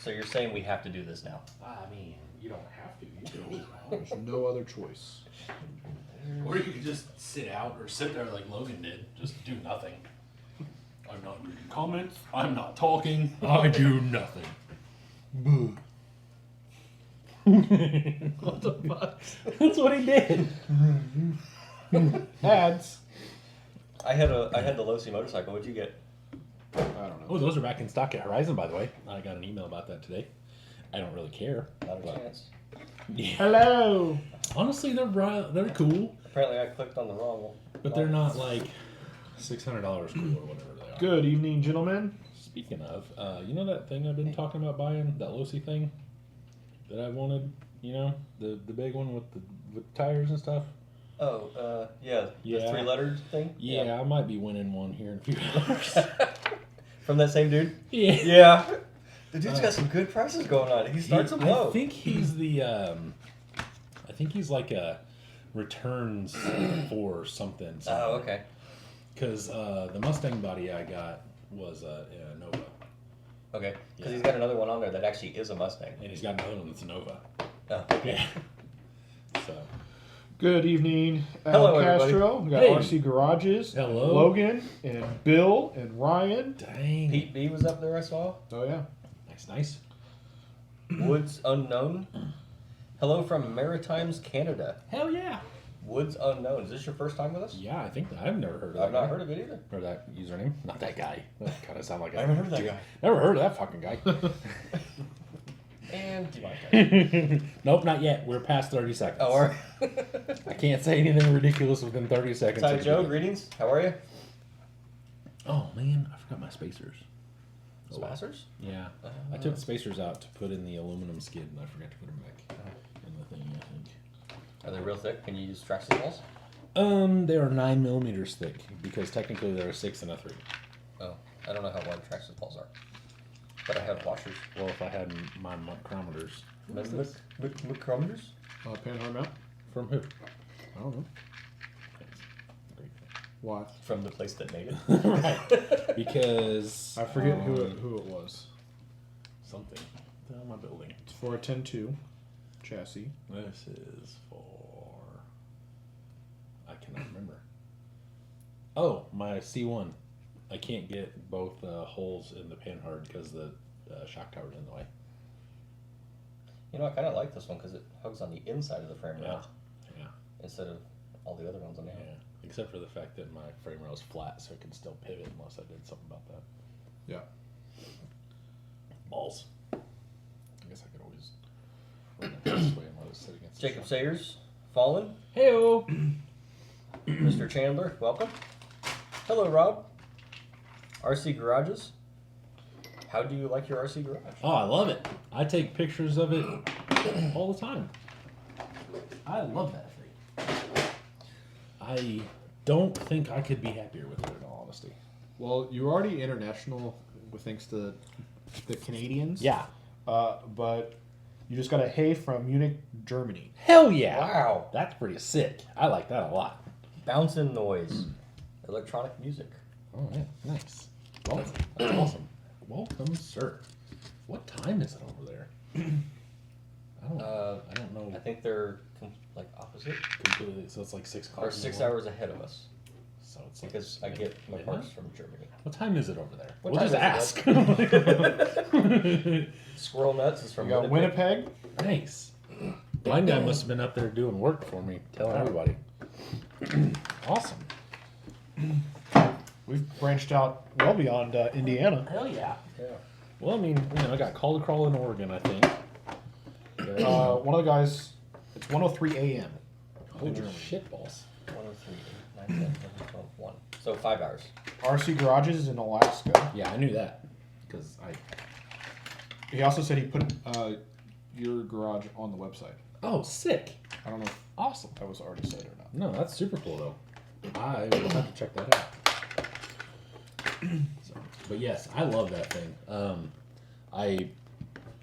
So you're saying we have to do this now? I mean, you don't have to. You can always There's no other choice. Or you could just sit out or sit there like Logan did. Just do nothing. I'm not reading comments. I'm not talking. I do nothing. What the fuck? That's what he did. Ads. I had the Losi motorcycle. What'd you get? I don't know. Oh, those are back in stock at Horizon, by the way. I got an email about that today. I don't really care. Not a chance. Yeah. Hello. Honestly, they're cool, Apparently, I clicked on the wrong one. but they're not like $600 cool or whatever they are. Good evening, gentlemen. Speaking of, you know that thing I've been talking about buying, that Losi thing that I wanted. You know, the big one with the tires and stuff. Oh, yeah. Yeah. The 3-letter thing? Yeah, I might be winning one here in a few hours. From that same dude? Yeah. Yeah. The dude's got some good prices going on. He starts them low. I think he's the, I think he's like a returns for something. Oh, okay. Because the Mustang body I got was a Nova. Okay. Because Yeah. he's got another one on there that actually is a Mustang. And he's got another one that's a Nova. Oh. Yeah. So. Good evening, Hello, Castro. We got Hey. RC Garages. Hello. Logan and Bill and Ryan. Dang. Pete B was up there, I saw. Oh yeah. Nice. Woods Unknown. Hello from Maritimes, Canada. Hell yeah. Woods Unknown. Is this your first time with us? Yeah, I think I've never heard of that I've not guy. heard of it either. Or that username. Not that guy. That kind of sound like I haven't heard of that guy. Never heard of that fucking guy. And Devontae. Nope, not yet. We're past 30 seconds. Oh, all right. I can't say anything ridiculous within 30 seconds. Hi, of Joe. the- Greetings. How are you? Oh, man. I forgot my spacers. Oh, wow. Spacers? Yeah. I took the spacers out to put in the aluminum skid, and I forgot to put them back in the thing, I think. Are they real thick? Can you use traction balls? They are 9 millimeters thick, because technically they're a 6 and a 3. Oh, I don't know how wide traction balls are. But I have washers. Well, if I had my micrometers. Micrometers? Panhard mount. From who? I don't know. Why? From the place that made it. Right. Because I forget who it was. something. What the hell am I building? It's for a 10-2 chassis. This is for. I cannot remember. Oh, my C1. I can't get both holes in the panhard because the shock tower's in the way. You know, I kind of like this one because it hugs on the inside of the frame rail Yeah. instead of all the other ones on the Yeah. Except for the fact that my frame rail is flat, so it can still pivot unless I did something about that. Yeah. Balls. I guess I could always run it this way and let it sit against the Jacob shock. Sayers, Fallen. Hey-o! Mr. Chandler, welcome. Hello, Rob. RC Garages. How do you like your RC garage? Oh, I love it. I take pictures of it all the time. I love that thing. I don't think I could be happier with it, in all honesty. Well, you're already international with thanks to the Canadians. Yeah. But you just got a hay from Munich, Germany. Hell yeah. Wow. That's pretty sick. I like that a lot. Bouncing noise. Electronic music. Oh, yeah. Nice. Well, that's awesome. Welcome, sir. What time is it over there? I don't know I think they're like opposite. completely. So it's like 6 o'clock. Or in the 6 morning. hours ahead of us. So it's like Because I get my midnight? parts from Germany. What time is it over there? What We'll time just is ask. Squirrel Nuts is You from got Winnipeg. Nice. Blind guy must have been up there doing work for me, telling everybody. Awesome. We've branched out well beyond Indiana. Hell yeah. Yeah. Well, I mean, I got Calder Crawl in Oregon, I think. One of the guys, it's 1:03 a.m. Holy shit balls. 103, 8, 9, 10, 11, 12, 1. So 5 hours. RC Garages is in Alaska. Yeah, I knew that. Because He also said he put your garage on the website. Oh, sick. I don't know if Awesome. that was already said or not. No, that's super cool, though. I will have to check that out. So, but yes, I love that thing. I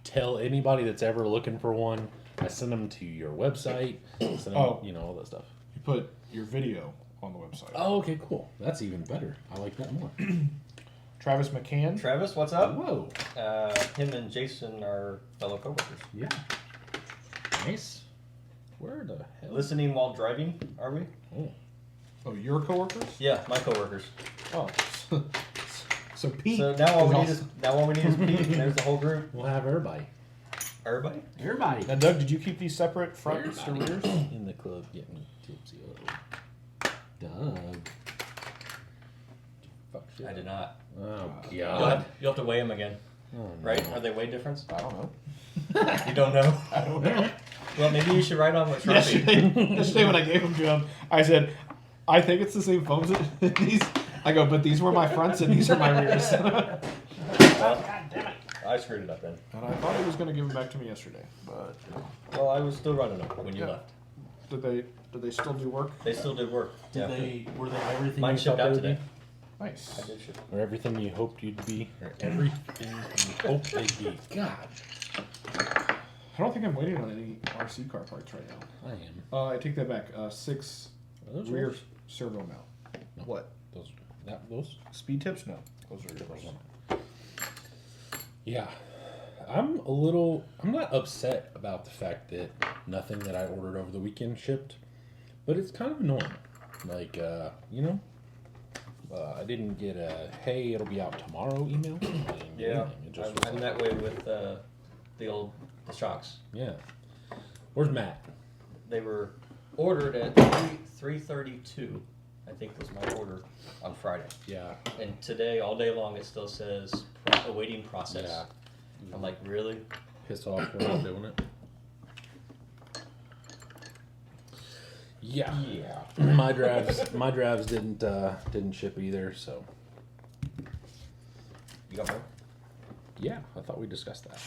tell anybody that's ever looking for one, I send them to your website, send them, Oh. all that stuff. You put your video on the website. Oh, okay, cool. That's even better. I like that more. Travis McCann. Travis, what's up? Whoa. Him and Jason are fellow coworkers. Yeah. Nice. Where the hell? Listening while driving, are we? Oh, your coworkers? Yeah, my coworkers. Oh. So Pete. So now all we need is Pete, and there's the whole group. We'll have everybody. Everybody? Everybody. Now, Doug, did you keep these separate fronts to rears? In the club getting tipsy. Doug. Fuck shit. I did not. Oh, You'll God. have to weigh them again, Oh, no. right? Are they weigh difference? I don't know. You don't know? I don't know. Well, maybe you should write on what Sharpie. Yesterday when I gave them to him, I said, I think it's the same foams. These, I go, but these were my fronts and these are my rears. Well, I screwed it up then. And I thought he was going to give them back to me yesterday, but Well, I was still running them when you Yeah. left. did they still do work? They still did work. Were they everything Mine you shipped thought out they would today. Nice. I did ship. Or everything you hoped you'd be? Or everything you hoped they'd be? God. I don't think I'm waiting on any RC car parts right now. I am. I take that back. 6 Are those rear yours? servo mount. No. What? Those? Speed tips? No. Those are yours. Yeah. I'm not upset about the fact that nothing that I ordered over the weekend shipped, but it's kind of annoying. Like, I didn't get a, hey, it'll be out tomorrow email. I didn't get Yeah, anything. It just was I'm like, that way with the shocks. yeah. Where's Matt? They were ordered at 3:32. I think was my order on Friday. Yeah. And today, all day long, it still says awaiting process. Yeah. I'm like, really? Piss off we're not doing it. Yeah. Yeah. My drives didn't ship either, so You got more? yeah, I thought we discussed that.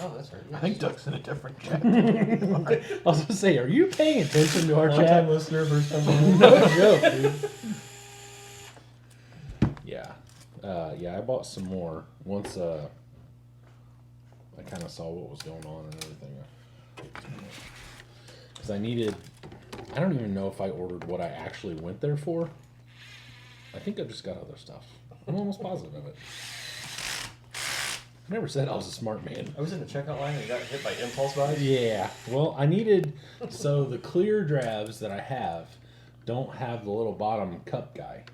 Oh, that's right. I think Doug's in a different chat. I was gonna say, are you paying attention to our Long-time chat? listener, first time. No joke, dude. Yeah. Yeah, I bought some more once I kind of saw what was going on and everything. Because I don't even know if I ordered what I actually went there for. I think I just got other stuff. I'm almost positive of it. I never said I was a smart man. I was in the checkout line and got hit by impulse buys. Yeah. Well, so the clear drabs that I have don't have the little bottom cup guy.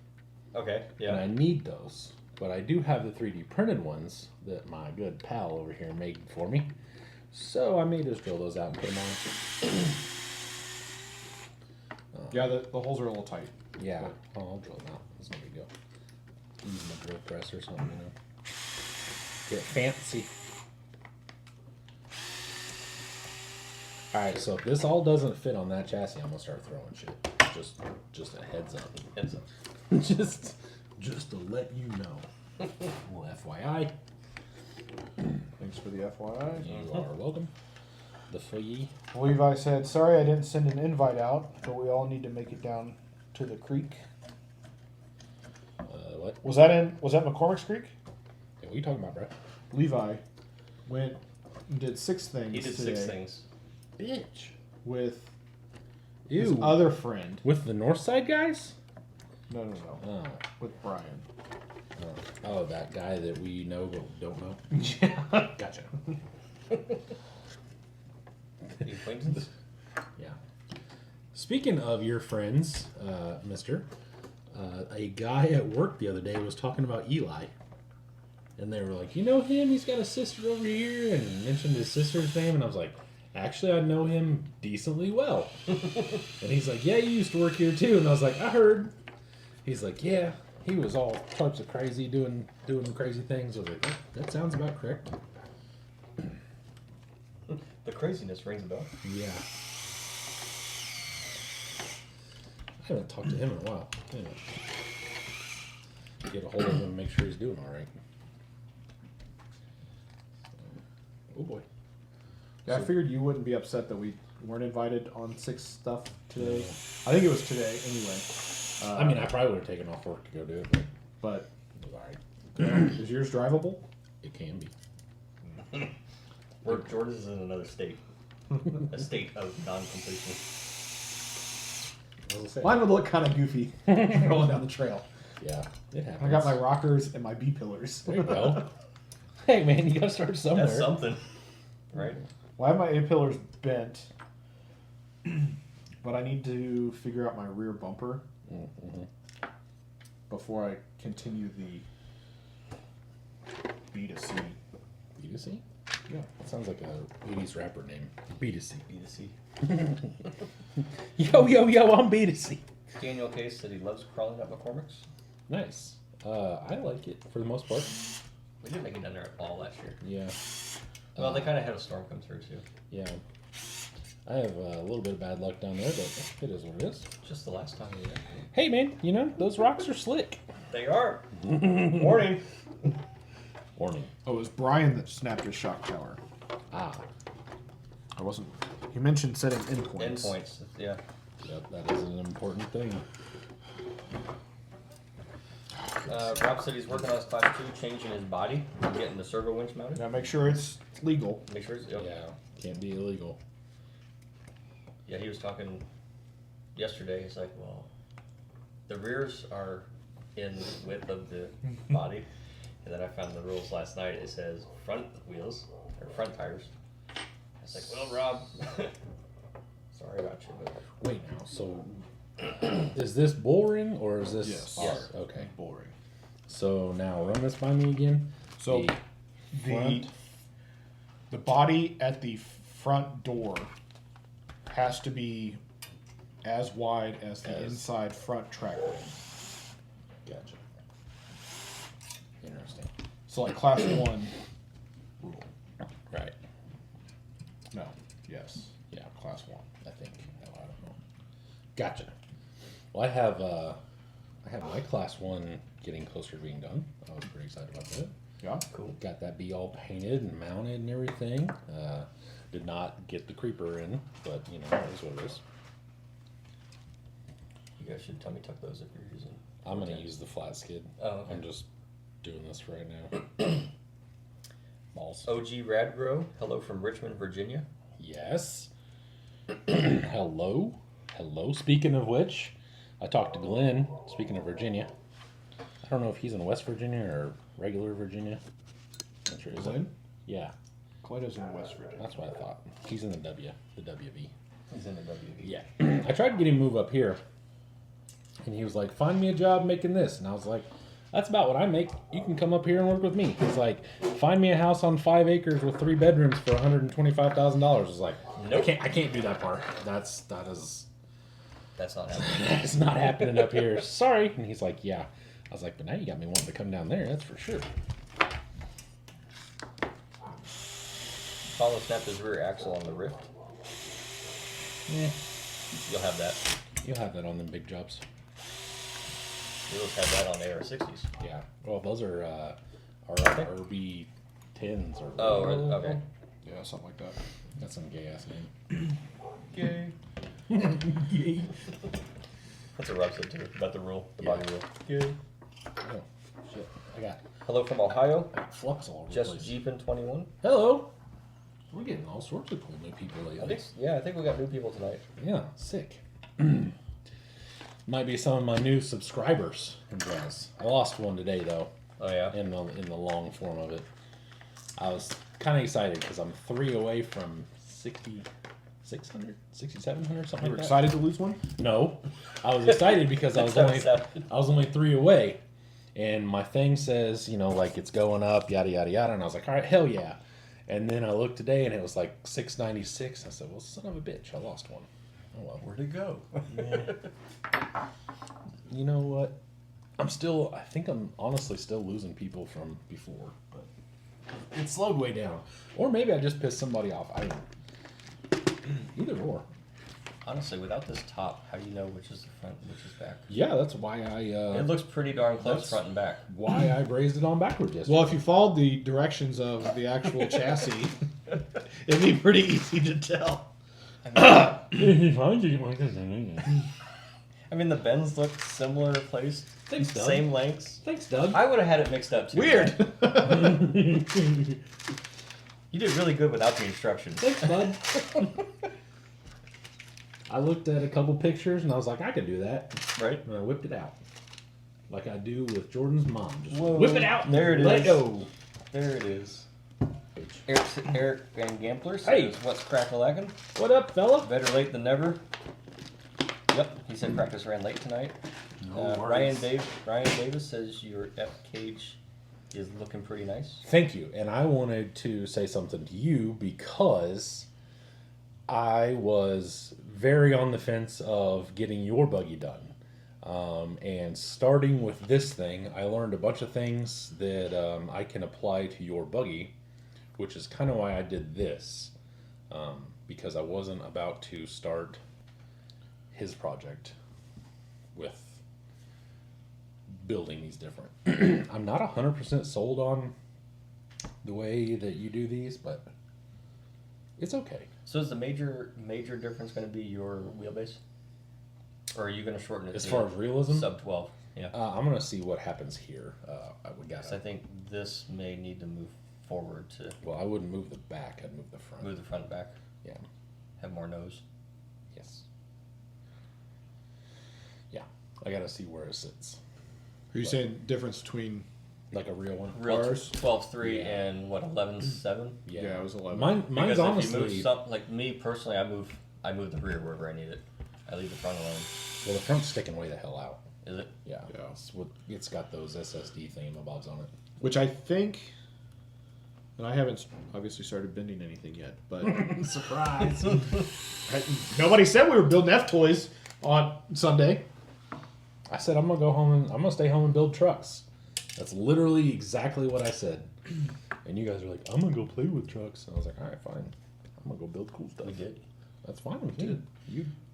Okay. And I Yeah. need those. But I do have the 3D printed ones that my good pal over here made for me. So I may just drill those out and put them on. Yeah, the holes are a little tight. Yeah. Oh, I'll drill them out. It's no big deal. Use my drill press or something, you know. Get fancy. Alright, so if this all doesn't fit on that chassis, I'm gonna start throwing shit. Just a heads up. Heads up. just to let you know. Well, FYI. Thanks for the FYI. You are welcome. The fee. Levi said, sorry I didn't send an invite out, but we all need to make it down to the creek. What? Was that McCormick's Creek? What are you talking about, bro? Levi went and did 6 things He did today 6 things. Bitch. with Ew. his other friend. With the Northside guys? No. Oh. With Brian. Oh, that guy that we know but don't know. Yeah. Gotcha. The acquaintance. Yeah. Speaking of your friends, mister, a guy at work the other day was talking about Eli. And they were like, you know him? He's got a sister over here. And mentioned his sister's name. And I was like, actually, I know him decently well. And he's like, yeah, you used to work here too. And I was like, I heard. He's like, yeah, he was all types of crazy, doing crazy things. I was like, that sounds about correct. The craziness rings a bell. Yeah. I haven't talked to him in a while. Anyway. Get a hold of him and make sure he's doing all right. Oh boy. Yeah, I figured you wouldn't be upset that we weren't invited on 6 stuff today. I think it was today, anyway. I mean, I probably would have taken off work to go do it, but But it was all right. is yours drivable? It can be. George's is in another state. A state of non-completion. As I said, Mine would look kind of goofy rolling down the trail. Yeah, it happens. I got my rockers and my B pillars. There you go. Hey, man, you gotta start somewhere. That's something, right? Well, I have my A pillars bent, but I need to figure out my rear bumper before I continue the B to C. B to C? Yeah. That sounds like a 80s rapper name. B to C. B to C. Yo, I'm B to C. Daniel Case said he loves crawling up McCormick's. Nice. I like it for the most part. We didn't make it down there at all last year. Yeah. Well, they kind of had a storm come through too. Yeah. I have a little bit of bad luck down there, but it is what it is. Just the last time we were there. Hey, man, you know, those rocks are slick. They are. Warning. Warning. Oh, it was Brian that snapped his shock tower. Ah. I wasn't. He mentioned setting endpoints. Endpoints. Yeah. Yep, that is an important thing. Rob said he's working on his class 2, changing his body and getting the servo winch mounted. Now make sure it's legal. Make sure it's. Yep. Yeah, can't be illegal. Yeah, he was talking yesterday. He's like, well, the rears are in width of the body. And then I found the rules last night. It says front wheels, or front tires. I was like, well, Rob, sorry about you, but Wait now, so is this bullring or is this Yes. hard? Yes. Okay. Boring. So now run this by me again. So The front. the body at the front door has to be as wide as the As- inside front track rim. Gotcha. Interesting. So like class 1 rule. Right. No. Yes. Yeah. Class 1. I think. No, I don't know. Gotcha. Well, I have my class 1 getting closer to being done. I was pretty excited about that. Yeah. cool. Got that bee all painted and mounted and everything. Did not get the creeper in, but you know, it is what it is. You guys should tummy tuck those if you're using. I'm gonna 410s. use the flat skid. Oh, okay. I'm just doing this right now. Balls. OG Radgrow, hello from Richmond, Virginia. Yes. Hello. Hello. Speaking of which, I talked to Glenn. Speaking of Virginia, I don't know if he's in West Virginia or regular Virginia. Not sure. Is it? Glenn? Yeah, Glenn is in West Virginia. that's what I thought. He's in the WV. He's in the WV. Yeah. I tried to get him to move up here, and he was like, "Find me a job making this," and I was like, "That's about what I make. You can come up here and work with me." He's like, "Find me a house on 5 acres with 3 bedrooms for $125,000." I was like, Nope. I can't do that part. That is That's not happening. that's not happening up here. Sorry." And he's like, "Yeah." I was like, "But now you got me wanting to come down there. That's for sure." Follow snapped his rear axle on the Rift. Yeah. You'll have that. You'll have that on them big jobs. You'll have that on AR60s. Yeah. Well, those are RB 10s or. Oh, okay. Yeah, something like that. That's some gay ass name. Gay. Gay. That's what Rob said too, about the rule, the Yeah. body rule. Gay. Oh, shit. I got Hello from Ohio, flux all over the Just place. Jeepin 21. Hello. We're getting all sorts of cool new people I lately. think, yeah, I think we got new people tonight. Yeah, sick. Might be some of my new subscribers and jazz. I lost one today though, Oh yeah. in the long form of it. I was kind of excited because I'm 3 away from 6,600, 6,700, something You were like excited to lose one? that. No, I was excited because I was only 3 away, and my thing says, you know, like it's going up, yada yada yada, and I was like, all right, hell yeah. And then I looked today, and it was like 696. I said, well, son of a bitch, I lost one. Oh well. Where'd it go? You know what? I think I'm honestly still losing people from before, but it slowed way down. Or maybe I just pissed somebody off. I don't know. Either or. Honestly, without this top, how do you know which is the front and which is back? Yeah, that's why It looks pretty darn close that's- front and back. why I raised it on backwards yesterday. Well, if you followed the directions of the actual chassis, it'd be pretty easy to tell. I mean, the bends look similar placed. Thanks, Doug. Same lengths. Thanks, Doug. I would have had it mixed up too. Weird. You did really good without the instructions. Thanks, bud. I looked at a couple pictures and I was like, I could do that. Right? And I whipped it out. like I do with Jordan's mom. Just Whoa. whip it out. There it Let is. go. There it is. Eric Van Gampler says, Hey. what's crack-a-lackin'? What up, fella? Better late than never. Yep, he said practice ran late tonight. No Ryan worries. Davis says your F cage is looking pretty nice. Thank you. And I wanted to say something to you because I was very on the fence of getting your buggy done. And starting with this thing, I learned a bunch of things that I can apply to your buggy, which is kind of why I did this. Because I wasn't about to start his project with building these different. I'm not 100% sold on the way that you do these, but it's okay. So is the major difference going to be your wheelbase? Or are you going to shorten it As to far as realism, sub 12? Yeah. I'm going to see what happens here. We got. 'Cause I think this may need to move forward to Well, I wouldn't move the back. I'd move the front. move the front back, Yeah. have more nose. Yes. Yeah. I got to see where it sits. Are you saying difference between? Like a real one. Real Ours? 12.3 Yeah. and what 11.7? Yeah, it was 11. Mine's Because honestly. if you move something like me personally, I move the rear wherever I need it. I leave the front alone. Well, the front's sticking way the hell out. Is it? Yeah. Yeah. It's got those SSD thingamabobs on it. Which I think, and I haven't obviously started bending anything yet, but Surprise. nobody said we were building F toys on Sunday. I said I'm gonna stay home and build trucks. That's literally exactly what I said. And you guys are like, I'm gonna go play with trucks. And I was like, all right, fine. I'm gonna go build cool stuff. We did. That's fine with me.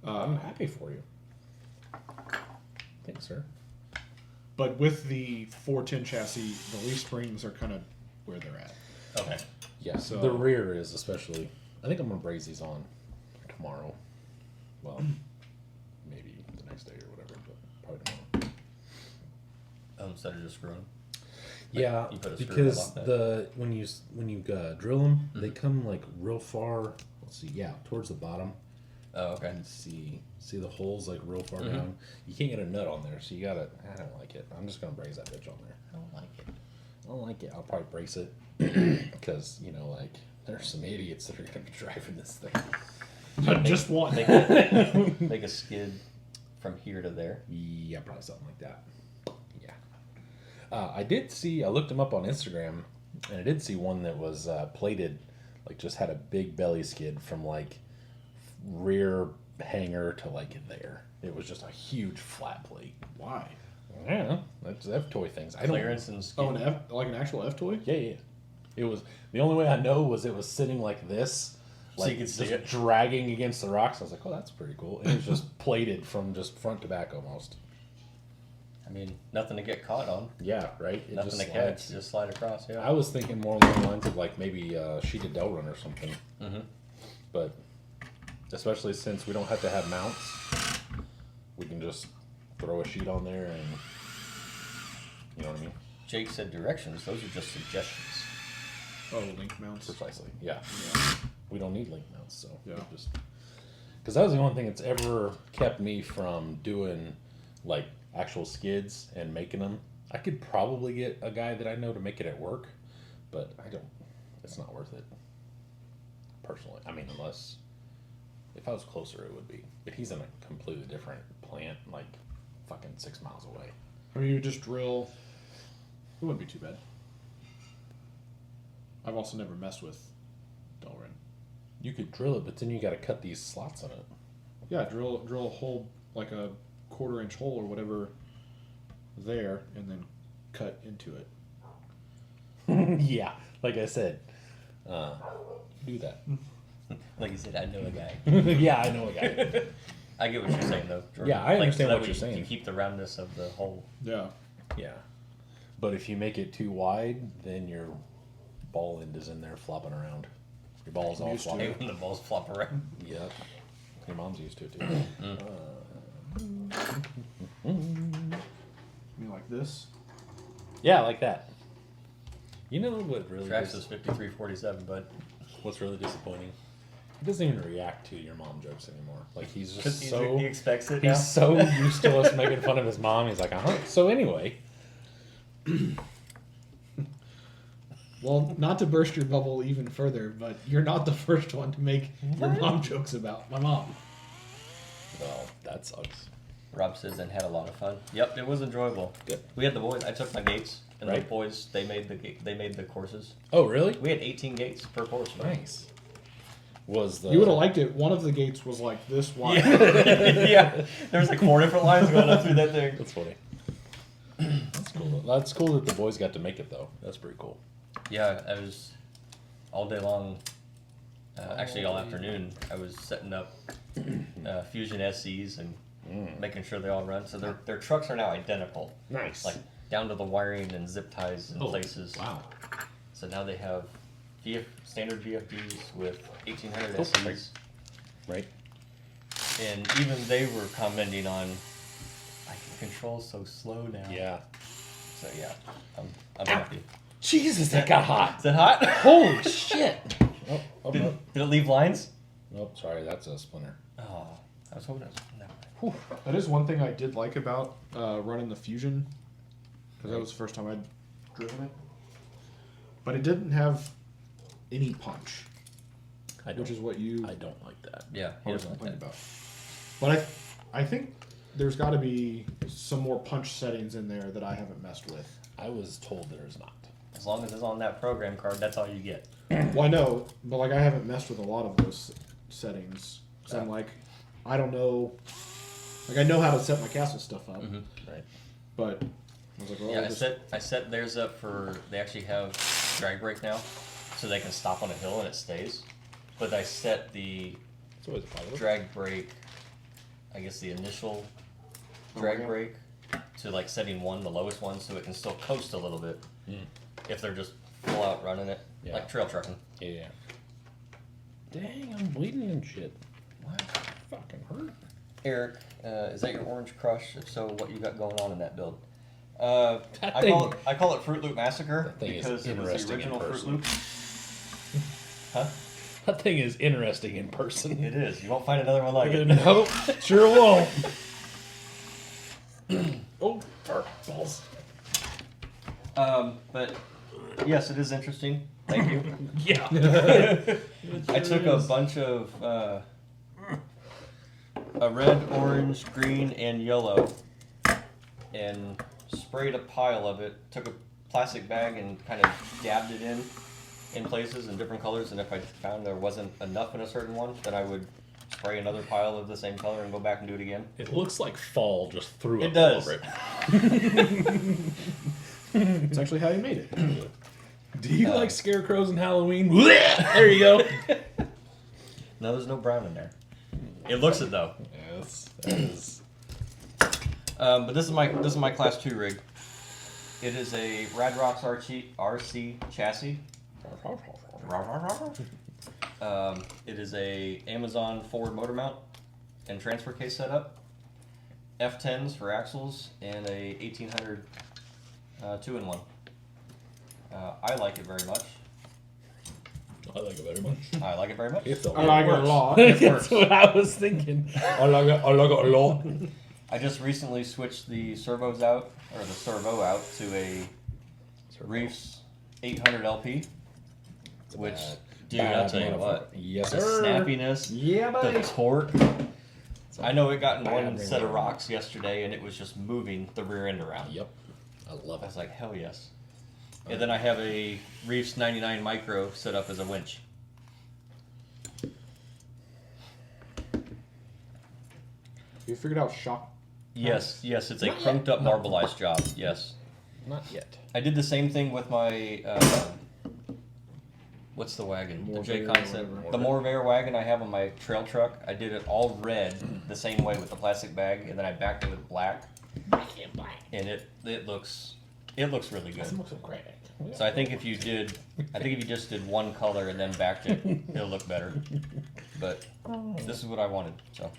I'm happy for you. Thanks, sir. But with the 410 chassis, the leaf springs are kind of where they're at. Okay. Yeah. So- The rear is especially. I think I'm gonna braze these on tomorrow. Well, maybe the next day or whatever, but probably tomorrow. Instead of just screwing. Yeah, you put a screw because head on the when you drill them, they come like real far. Let's see, yeah, towards the bottom. Oh, okay. And see the holes like real far down. You can't get a nut on there, so you gotta. I don't like it. I'm just gonna brace that bitch on there. I don't like it. I don't like it. I'll probably brace it because like there's some idiots that are gonna be driving this thing. Just one. Make a skid from here to there. Yeah, probably something like that. Yeah. I looked them up on Instagram, and I did see one that was plated, like just had a big belly skid from like rear hanger to like there. It was just a huge flat plate. Why? Yeah, that's F toy things. I don't. Clearance and skid. Oh, like an actual F toy? Yeah. It was the only way I know was it was sitting like this, So like you could see just it. dragging against the rocks. I was like, oh, that's pretty cool. And it was just plated from just front to back almost. I mean, nothing to get caught on. Yeah, right. It Nothing just to slides. catch. Just slide across. Yeah. I was thinking more along the lines of like maybe sheeted Delrin or something. Mm-hmm. But especially since we don't have to have mounts, we can just throw a sheet on there and you know what I mean? Jake said directions. Those are just suggestions. Oh, link mounts. Precisely. Yeah. Yeah. We don't need link mounts, so Yeah. just because that was the only thing that's ever kept me from doing like actual skids and making them. I could probably get a guy that I know to make it at work, but I don't. It's not worth it. Personally, I mean, unless if I was closer, it would be. But he's in a completely different plant, like fucking 6 miles away. I mean, you just drill. It wouldn't be too bad. I've also never messed with Delrin. You could drill it, but then you got to cut these slots in it. Yeah, drill a hole, like a 1/4 inch hole or whatever there, and then cut into it. Yeah, like I said, do that. Like you said, I know a guy. Yeah, I know a guy. I get what you're saying, though, Jordan. Yeah, I understand so that what way you're saying. You keep the roundness of the hole. Yeah. Yeah, but if you make it too wide, then your ball end is in there flopping around. Your ball's all used to flopping. Hey, when the balls flop around. Yep. Your mom's used to it too. You mean like this? Yeah, like that. You know what really Trax is 53.47, but what's really disappointing He doesn't even react to your mom jokes anymore. Like he's just 'Cause so he expects it now. he's so used to us making fun of his mom. He's like, So anyway, Well, not to burst your bubble even further, but you're not the first one to make your mom jokes about my mom. well, that sucks. Rob says and had a lot of fun. Yep, it was enjoyable. Good. We had the boys. I took my gates, and the Right. boys they made the courses. Oh, really? We had 18 gates per course. Right? Nice. Was the You would have liked it. One of the gates was like this wide. Yeah, there's like 4 different lines going up through that thing. That's funny. That's cool. That's cool that the boys got to make it though. That's pretty cool. Yeah, I was all day long. Actually, all afternoon. I was setting up Fusion SCs and making sure they all run. So their trucks are now identical, Nice. like down to the wiring and zip ties in places. Wow. So now they have standard VFDs with 1800 Cool. SCs, Right. and even they were commenting on, I can control so slow now. Yeah. So yeah, I'm happy. Jesus, that got hot. Is that hot? Holy shit. Oh, Did it leave lines? Nope, sorry, that's a splinter. Oh, I was hoping it was. No. That is one thing I did like about running the Fusion, because that was the first time I'd driven it. But it didn't have any punch, which is what you I don't like that. Yeah, he always doesn't complain like that. about. But I think there's got to be some more punch settings in there that I haven't messed with. I was told there's not. As long as it's on that program card, that's all you get. Well, I know, but like I haven't messed with a lot of those settings. So I'm like, I don't know. Like I know how to set my castle stuff up, Right. but I was like, well, Yeah, I'll I set theirs up for. They actually have drag brake now, so they can stop on a hill and it stays. But I set the It's always a positive. drag brake, I guess the initial drag yeah. brake, to like setting 1, the lowest one, so it can still coast a little bit. If they're just full out running it, Yeah. like trail trucking. Yeah. Dang, I'm bleeding and shit. What? Fucking hurt. Eric, is that your Orange Crush? If so, what you got going on in that build? That I call it Fruit Loop Massacre That thing is because it was the interesting in original Fruit person. Loop. Huh? That thing is interesting in person. It is. You won't find another one like it. Nope, sure won't. Oh, fart balls. But yes, it is interesting. Thank you. Yeah. I took a bunch of a red, orange, green, and yellow, and sprayed a pile of it. Took a plastic bag and kind of dabbed it in places in different colors. And if I found there wasn't enough in a certain one, then I would spray another pile of the same color and go back and do it again. It looks like fall just threw It up does. all over It's actually how you made it. Do you like scarecrows and Halloween? There you go. No, there's no brown in there. It looks it though. Yes, that is. But this is my class 2 rig. It is a Radrox RC chassis. It is a Amazon forward motor mount and transfer case setup. F10s for axles and a 1800 2-in-1. I like it very much. I like it very much. I like it very much. I like it a lot. That's what I was thinking. I like it a lot. I just recently switched the servo out to a Reefs 800 LP, which, dude, I'll tell you what, Yes, the sir. snappiness, Yeah, the buddy. torque. I know it got in one bad set of ring. rocks yesterday, and it was just moving the rear end around. Yep. I love I it. was like, hell yes. And then I have a Reefs 99 Micro set up as a winch. You figured out shock. Yes, it's a Not crunked yet. up marbleized job. Yes. Not yet. I did the same thing with my what's the wagon? The J Morvair or Concept. whatever. The Morvair wagon I have on my trail truck. I did it all red the same way with the plastic bag, and then I backed it with black, and it looks really good. Looks great. So I think if you just did one color and then backed it, it'll look better. But this is what I wanted, so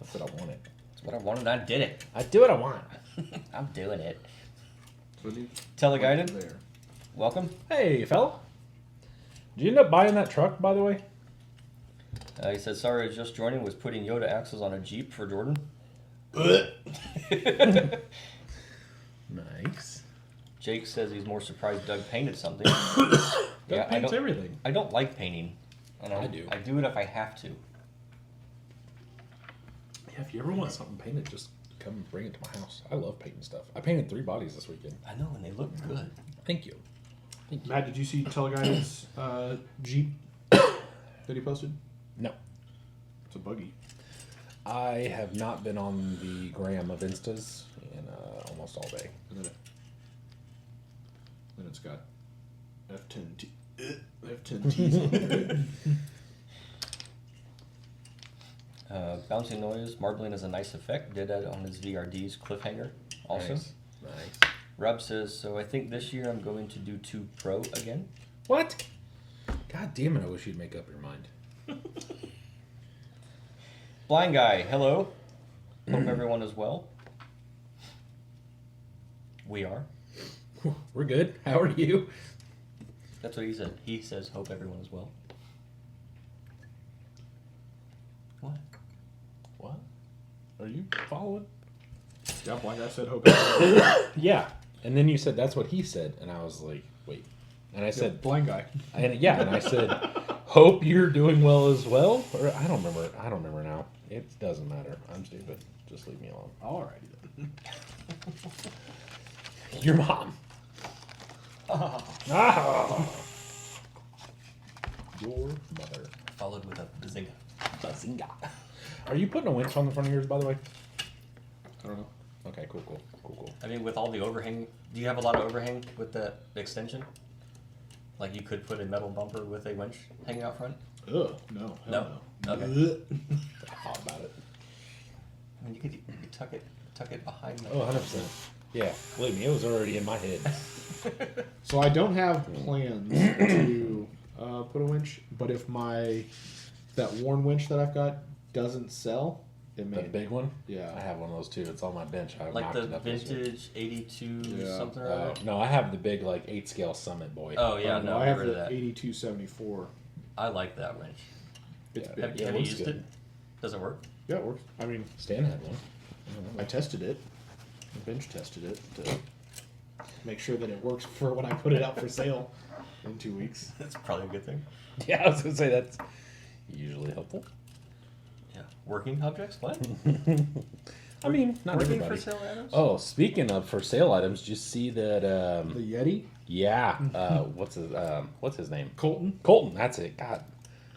That's what I wanted. it's what I wanted. I did it. I do what I want. I'm doing it. So you Teleguided, there. welcome. Hey, fella. Did you end up buying that truck, by the way? He said, sorry, just joining, was putting Yoda axles on a Jeep for Jordan. Nice. Jake says he's more surprised Doug painted something. Doug paints everything. I don't like painting. And I do. I do it if I have to. Yeah, if you ever want something painted, just come and bring it to my house. I love painting stuff. I painted 3 bodies this weekend. I know, and they look good. Thank you. Matt, did you see Teleguided's Jeep that he posted? No. It's a buggy. I have not been on the gram of Instas in almost all day. And then it's got F10T. F10Ts on it. Bouncing noise, marbling is a nice effect. Did that on his VRD's cliffhanger also. Nice. Rob says, so I think this year I'm going to do 2 Pro again. What? God damn it, I wish you'd make up your mind. Blind guy, hello. Hope everyone is well. We are. We're good. How are you? That's what he said. He says, hope everyone is well. What? What? Are you following? Yeah, blind guy said hope. Yeah. And then you said that's what he said, and I was like, wait. And I said, blind guy. and I said, hope you're doing well as well. Or I don't remember now. It doesn't matter. I'm stupid. Just leave me alone. Alrighty then. Your mom. Ah. Your mother. Followed with a bazinga. Bazinga. Are you putting a winch on the front of yours, by the way? I don't know. Okay, cool. I mean, with all the overhang, do you have a lot of overhang with the extension? Like you could put a metal bumper with a winch hanging out front? Ugh, no. No? Okay. Ugh. I thought about it. I mean, you could tuck it behind the... Oh, 100%. Yeah, believe me, it was already in my head. So I don't have plans to put a winch, but if that worn winch that I've got doesn't sell, it may. The big one? Yeah. I have one of those too. It's on my bench. I Like knocked the it up this week. vintage 82 Yeah. something or other? No, I have the big 8 scale Summit boy. Oh, yeah, No, no, I get have rid of the that. 8274. I like that winch. It's Yeah. big. Have Yeah, you it looks used good. it? Does it work? Yeah, it works. I mean, Stan had one. I tested it. I bench tested it to make sure that it works for when I put it out for sale in 2 weeks. That's probably a good thing. Yeah, I was gonna say that's usually helpful. Yeah. Working objects? What? I mean, not Working everybody. for sale items? Oh, speaking of for sale items, did you see that? The Yeti, Yeah. What's his name? Colton. Colton. That's it. God,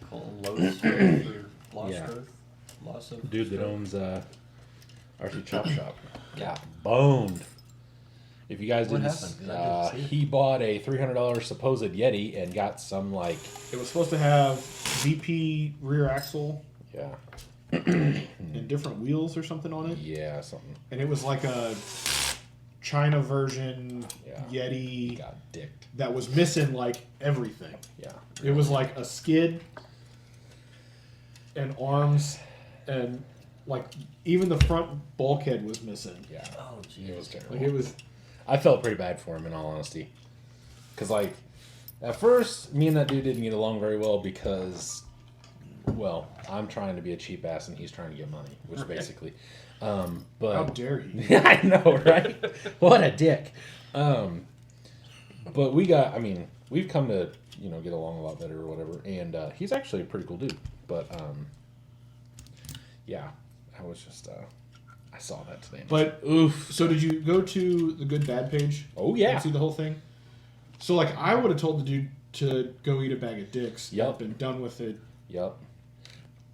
Colton Losi or lost Yeah. growth? Loss of dude that growth? owns RC Chop Shop. Yeah. Boned. If you guys What didn't, happened? 'Cause I didn't see it. he bought a $300 supposed Yeti and got some It was supposed to have VP rear axle yeah, and different wheels or something on it, yeah, something. and it was like a China version Yeah. Yeti Got dicked. that was missing like everything. Yeah. It was like a skid and arms, and like even the front bulkhead was missing. Yeah. Oh, geez. It was terrible. Like it was. I felt pretty bad for him, in all honesty. Because, at first, me and that dude didn't get along very well because, well, I'm trying to be a cheap ass and he's trying to get money, which basically. But How dare he? I know, right? What a dick. But we've come to, get along a lot better or whatever. And he's actually a pretty cool dude. But, yeah, I was just, I saw that today. But oof. So did you go to the good bad page? Oh, yeah. And see the whole thing. So I would have told the dude to go eat a bag of dicks. Yep. And done with it. Yep.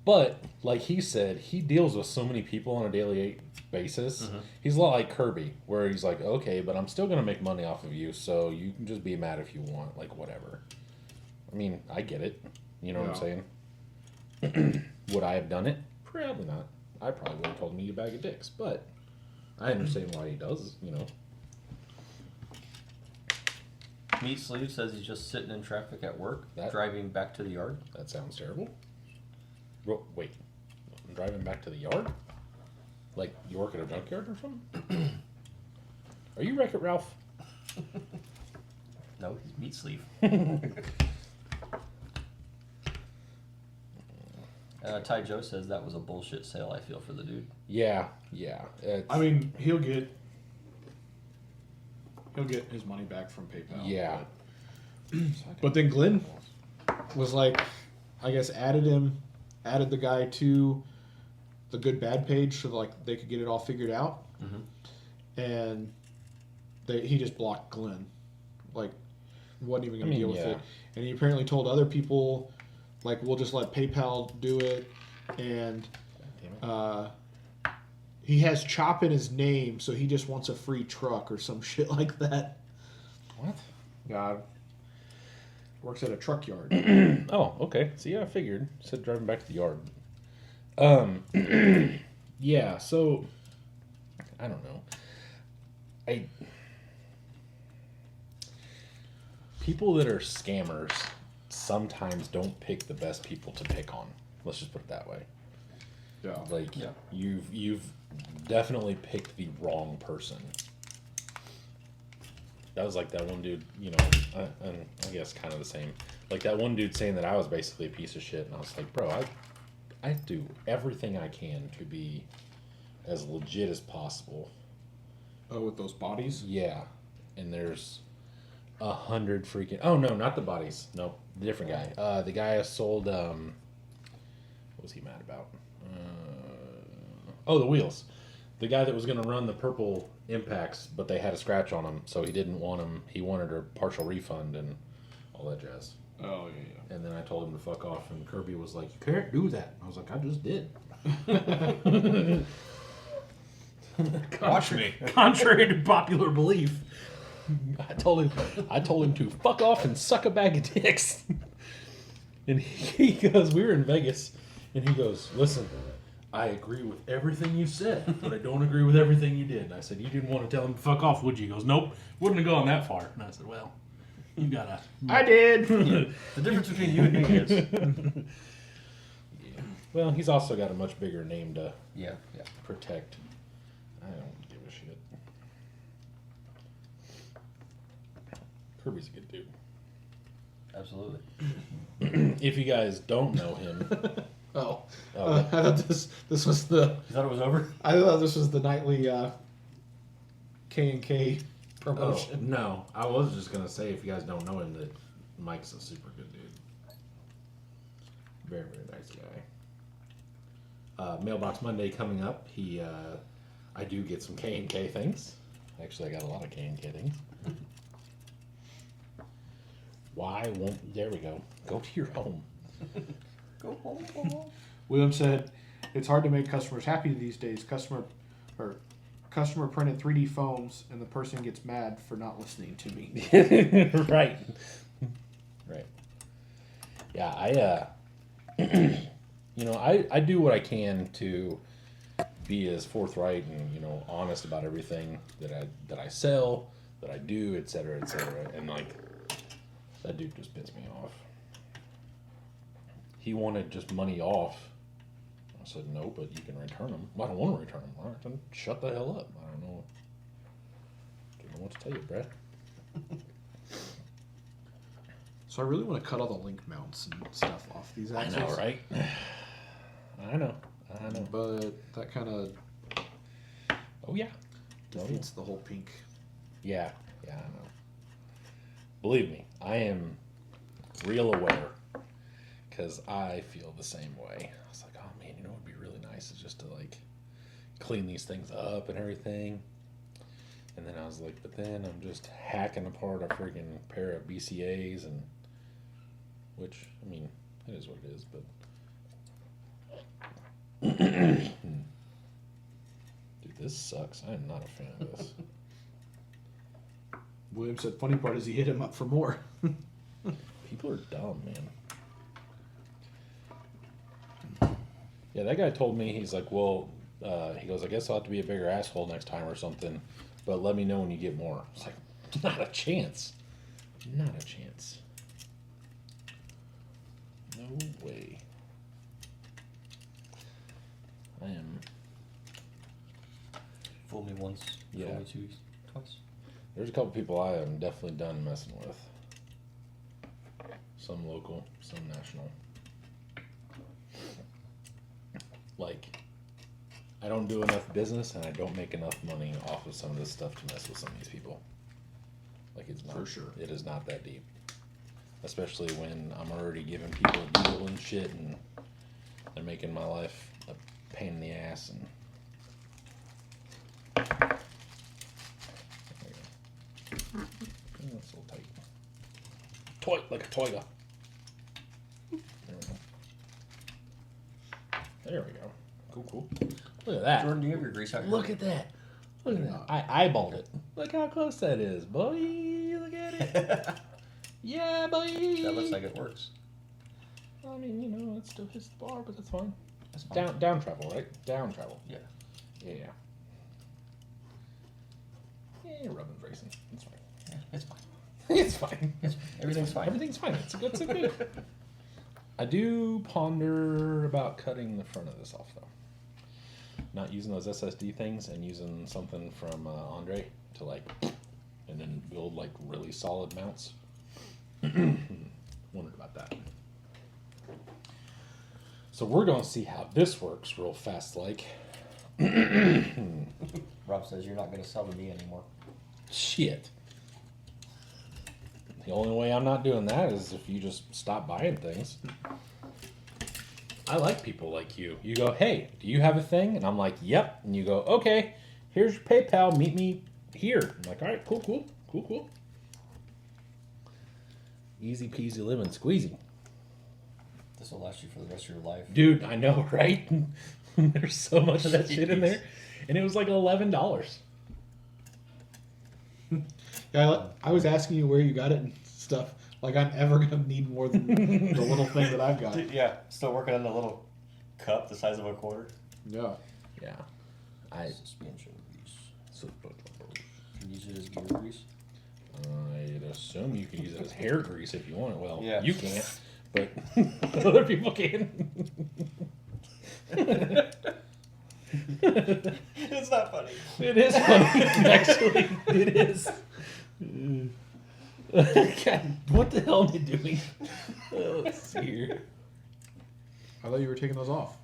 But, like he said, he deals with so many people on a daily basis. Mm-hmm. He's a lot like Kirby, where he's like, okay, but I'm still going to make money off of you, so you can just be mad if you want, like, whatever. I mean, I get it. You know what I'm saying? Would I have done it? Probably not. I probably would have told him to eat a bag of dicks, but I understand why he does, Meat Sleeve says he's just sitting in traffic at work, That- driving back to the yard. That sounds terrible. Wait, I'm driving back to the yard? Like, you work at a junkyard or something? Are you Wreck-It Ralph? No, he's Meat Sleeve. Ty Joe says that was a bullshit sale. I feel for the dude. Yeah. I mean, he'll get his money back from PayPal. Yeah. But then Glenn was like, I guess added the guy to the good bad page so like they could get it all figured out. Mm-hmm. And he just blocked Glenn, like wasn't even gonna deal with it. And he apparently told other people, like, we'll just let PayPal do it. And he has Chop in his name, so he just wants a free truck or some shit like that. What? God. Works at a truck yard. Oh, okay. See, I figured. Said driving back to the yard. Yeah, so I don't know. People that are scammers sometimes don't pick the best people to pick on. Let's just put it that way. Yeah. Like you've definitely picked the wrong person. That was like that one dude, you know, and I guess kind of the same. Like that one dude saying that I was basically a piece of shit, and I was like, bro, I do everything I can to be as legit as possible. Oh, with those bodies? Yeah, and there's 100 freaking. Oh no, not the bodies. Nope, the different guy. The guy I sold. What was he mad about? The wheels. The guy that was gonna run the purple impacts, but they had a scratch on them, so he didn't want them. He wanted a partial refund and all that jazz. Oh, yeah. And then I told him to fuck off, and Kirby was like, "You can't do that." I was like, "I just did." Watch me. Contrary to popular belief, I told him to fuck off and suck a bag of dicks. And he goes, we were in Vegas, and he goes, "Listen, I agree with everything you said, but I don't agree with everything you did." And I said, "You didn't want to tell him to fuck off, would you?" He goes, "Nope, wouldn't have gone that far." And I said, "Well, you gotta." I did! The difference between you and me is. Yeah. Well, he's also got a much bigger name to protect. I don't give a shit. Kirby's a good dude. Absolutely. If you guys don't know him, I thought this was the. You thought it was over? I thought this was the nightly K&K promotion. Oh, no, I was just gonna say, if you guys don't know him, that Mike's a super good dude. Very, very nice guy. Mailbox Monday coming up. I do get some K&K things. Actually, I got a lot of K&K things. Why won't... There we go. Go to your home. Go home, go home. William said, "It's hard to make customers happy these days. Customer printed 3D foams, and the person gets mad for not listening to me." Right. Yeah, I do what I can to be as forthright and, honest about everything that I sell, that I do, et cetera, and like, that dude just pissed me off. He wanted just money off. I said, "No, but you can return them." "Well, I don't want to return them." "All right, then shut the hell up. I don't know what to tell you, Brett." So I really want to cut all the link mounts and stuff off these axles. I know, right? I know. But that kind of Oh, yeah. defeats the whole pink. Yeah, I know. Believe me, I am real aware, because I feel the same way. I was like, oh man, what would be really nice is just to like clean these things up and everything. And then I was like, but then I'm just hacking apart a freaking pair of BCAs, and which, I mean, it is what it is, but dude, this sucks. I am not a fan of this. William said, "Funny part is he hit him up for more." People are dumb, man. Yeah, that guy told me, he's like, well, he goes, "I guess I'll have to be a bigger asshole next time or something, but let me know when you get more." I was like, not a chance. Not a chance. No way. I am... Fool me once, Yeah. fool me twice. There's a couple people I am definitely done messing with. Some local, some national. like, I don't do enough business and I don't make enough money off of some of this stuff to mess with some of these people. Like, it's not, For sure. It is not that deep. Especially when I'm already giving people a deal and shit and they're making my life a pain in the ass and. That's a little tight. Toy, like a toiga. There we go. There we go. Cool. Look at that. Jordan, do you have your grease out? Look at that. Look at that. I eyeballed it. Look how close that is, boy. Look at it. Yeah, boy. That looks like it works. I mean, you know, it still hits the bar, but that's fine. That's fine. Down travel, right? Down travel. Yeah. Yeah. Yeah, rubbing racing. It's fine. Yeah, it's fine. It's fine. Everything's fine. Everything's fine. It's a good. I do ponder about cutting the front of this off, though. Not using those SSD things and using something from Andre to like, and then build like really solid mounts. Wondered about that. So we're gonna see how this works real fast, like. Rob says you're not going to sell to me anymore. Shit. The only way I'm not doing that is if you just stop buying things. I like people like you. You go, hey, do you have a thing? And I'm like, yep. And you go, okay, here's your PayPal. Meet me here. I'm like, all right, cool. Easy peasy lemon squeezy. This will last you for the rest of your life. Dude, I know, right? There's so much of that shit in there. And it was like $11. Yeah, I was asking you where you got it and stuff. Like, I'm ever going to need more than the little thing that I've got. Dude, yeah, still working on the little cup the size of a quarter. Yeah. Yeah. Suspension grease. Can you use it as gear grease? I'd assume you could use it as hair grease if you want it. Well, Yeah. you can't, but other people can. It's not funny. It is funny, actually. It is. God, what the hell am I doing? Oh, let's see here. I thought you were taking those off.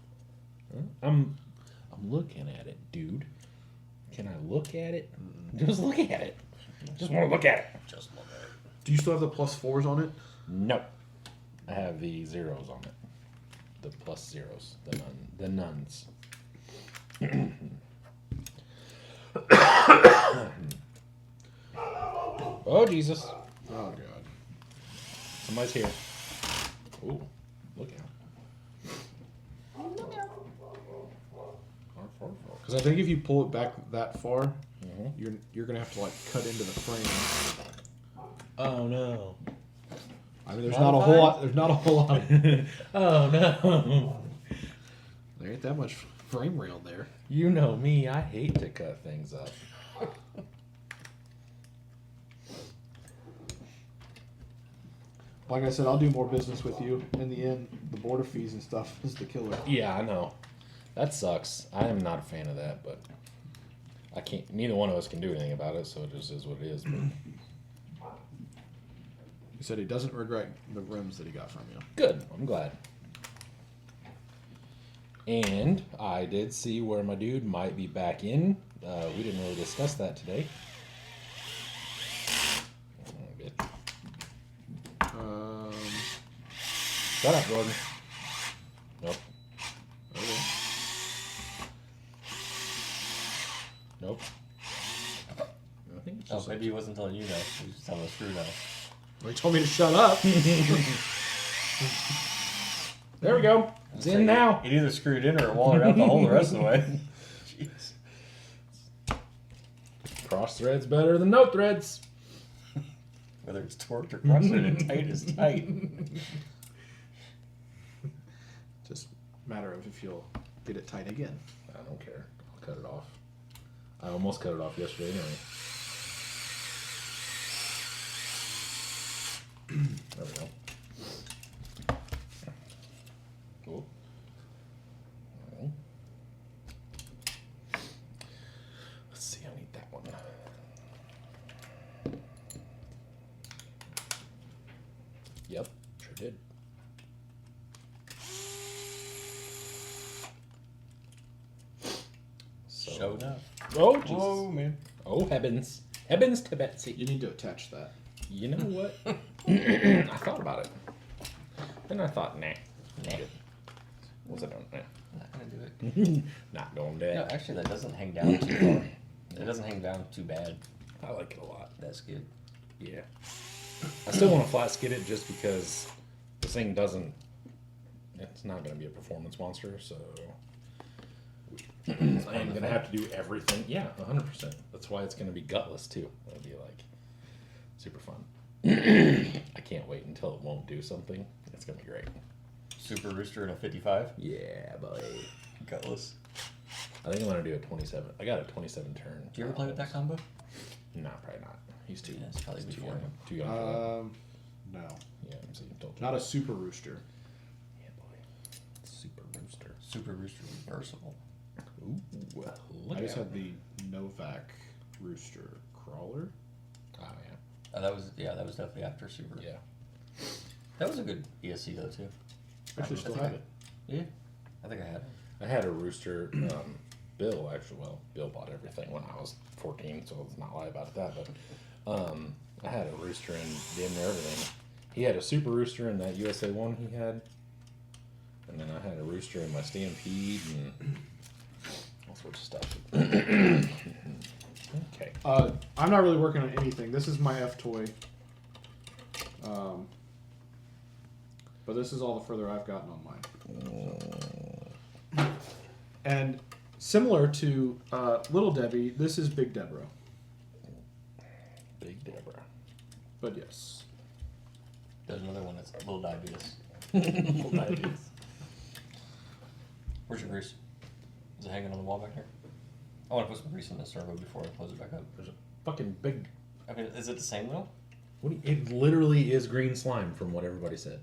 I'm looking at it, dude. Can I look at it? Just look at it. Just want to look at it. Just look at it. Do you still have the +4s on it? No. I have the zeros on it. The plus zeros. The nuns. Oh, Jesus. Oh, God. Somebody's here. Ooh, look out. Because I think if you pull it back that far, you're gonna have to like cut into the frame. Oh no. I mean, there's not a whole lot. There's not a whole lot. Oh no. There ain't that much frame rail there. You know me, I hate to cut things up. Like I said, I'll do more business with you. In the end, the border fees and stuff is the killer. Yeah, I know. That sucks. I am not a fan of that, but I can't. Neither one of us can do anything about it, so it just is what it is. But He said he doesn't regret the rims that he got from you. good. I'm glad. And I did see where my dude might be back in. We didn't really discuss that today. Oh, bitch. Shut up, Jordan. Nope. Okay. Nope. I think it's Oh, just maybe he wasn't telling you now. He was just telling us Screw now. Well, he told me to shut up. There we go. It's in now. It either screwed in or it wallered out the hole the rest of the way. Jeez. Cross thread's better than no threads. Whether it's torqued or cross-threaded, tight is tight. Just a matter of if you'll get it tight again. I don't care. I'll cut it off. I almost cut it off yesterday anyway. There we go. Cool. Alright. Let's see, I need that one. Yep, sure did. Oh, Jesus. Whoa, man. Oh, heavens. Heavens to Betsy. You need to attach that. You know what? I thought about it. Then I thought, nah. What's it doing? Nah. Not gonna do it. Not going to do No, it. actually, that doesn't hang down too far. It doesn't hang down too bad. I like it a lot. That's good. Yeah. I still want to flat skid it just because this thing doesn't. It's not going to be a performance monster, so. I'm going to have to do everything. Yeah, 100%. That's why it's going to be gutless, too. It'll be like super fun. I can't wait until it won't do something. It's going to be great. Super Rooster and a 55. Yeah, boy. Gutless. I think I'm going to do a 27. I got a 27 turn. Do you ever play with that combo? No, probably not. He's too, Yeah, it's probably he's too before young. him. Too young for that. No. Yeah, I'm saying told you. Not a super rooster. Yeah, boy. Super rooster. Super Rooster reversible. Ooh, look I just out. had the Novak rooster crawler. Oh, yeah. That was definitely after Super. Yeah. That was a good ESC though too. Actually, I still think have it. Yeah, I think I had it. I had a rooster. Bill actually. Well, Bill bought everything when I was 14, so let's not lie about that. But I had a rooster in damn near everything. He had a super rooster in that USA one he had, and then I had a rooster in my Stampede and all sorts of stuff. Okay. I'm not really working on anything. This is my F toy. But this is all the further I've gotten on mine. And similar to Little Debbie, this is Big Deborah. Big Deborah. But yes. There's another one that's Little Diabetes. Little Diabetes. Where's your grease? Is it hanging on the wall back there? I want to put some grease in this servo before I close it back up. There's a fucking big. I mean, is it the same though? It literally is green slime from what everybody said.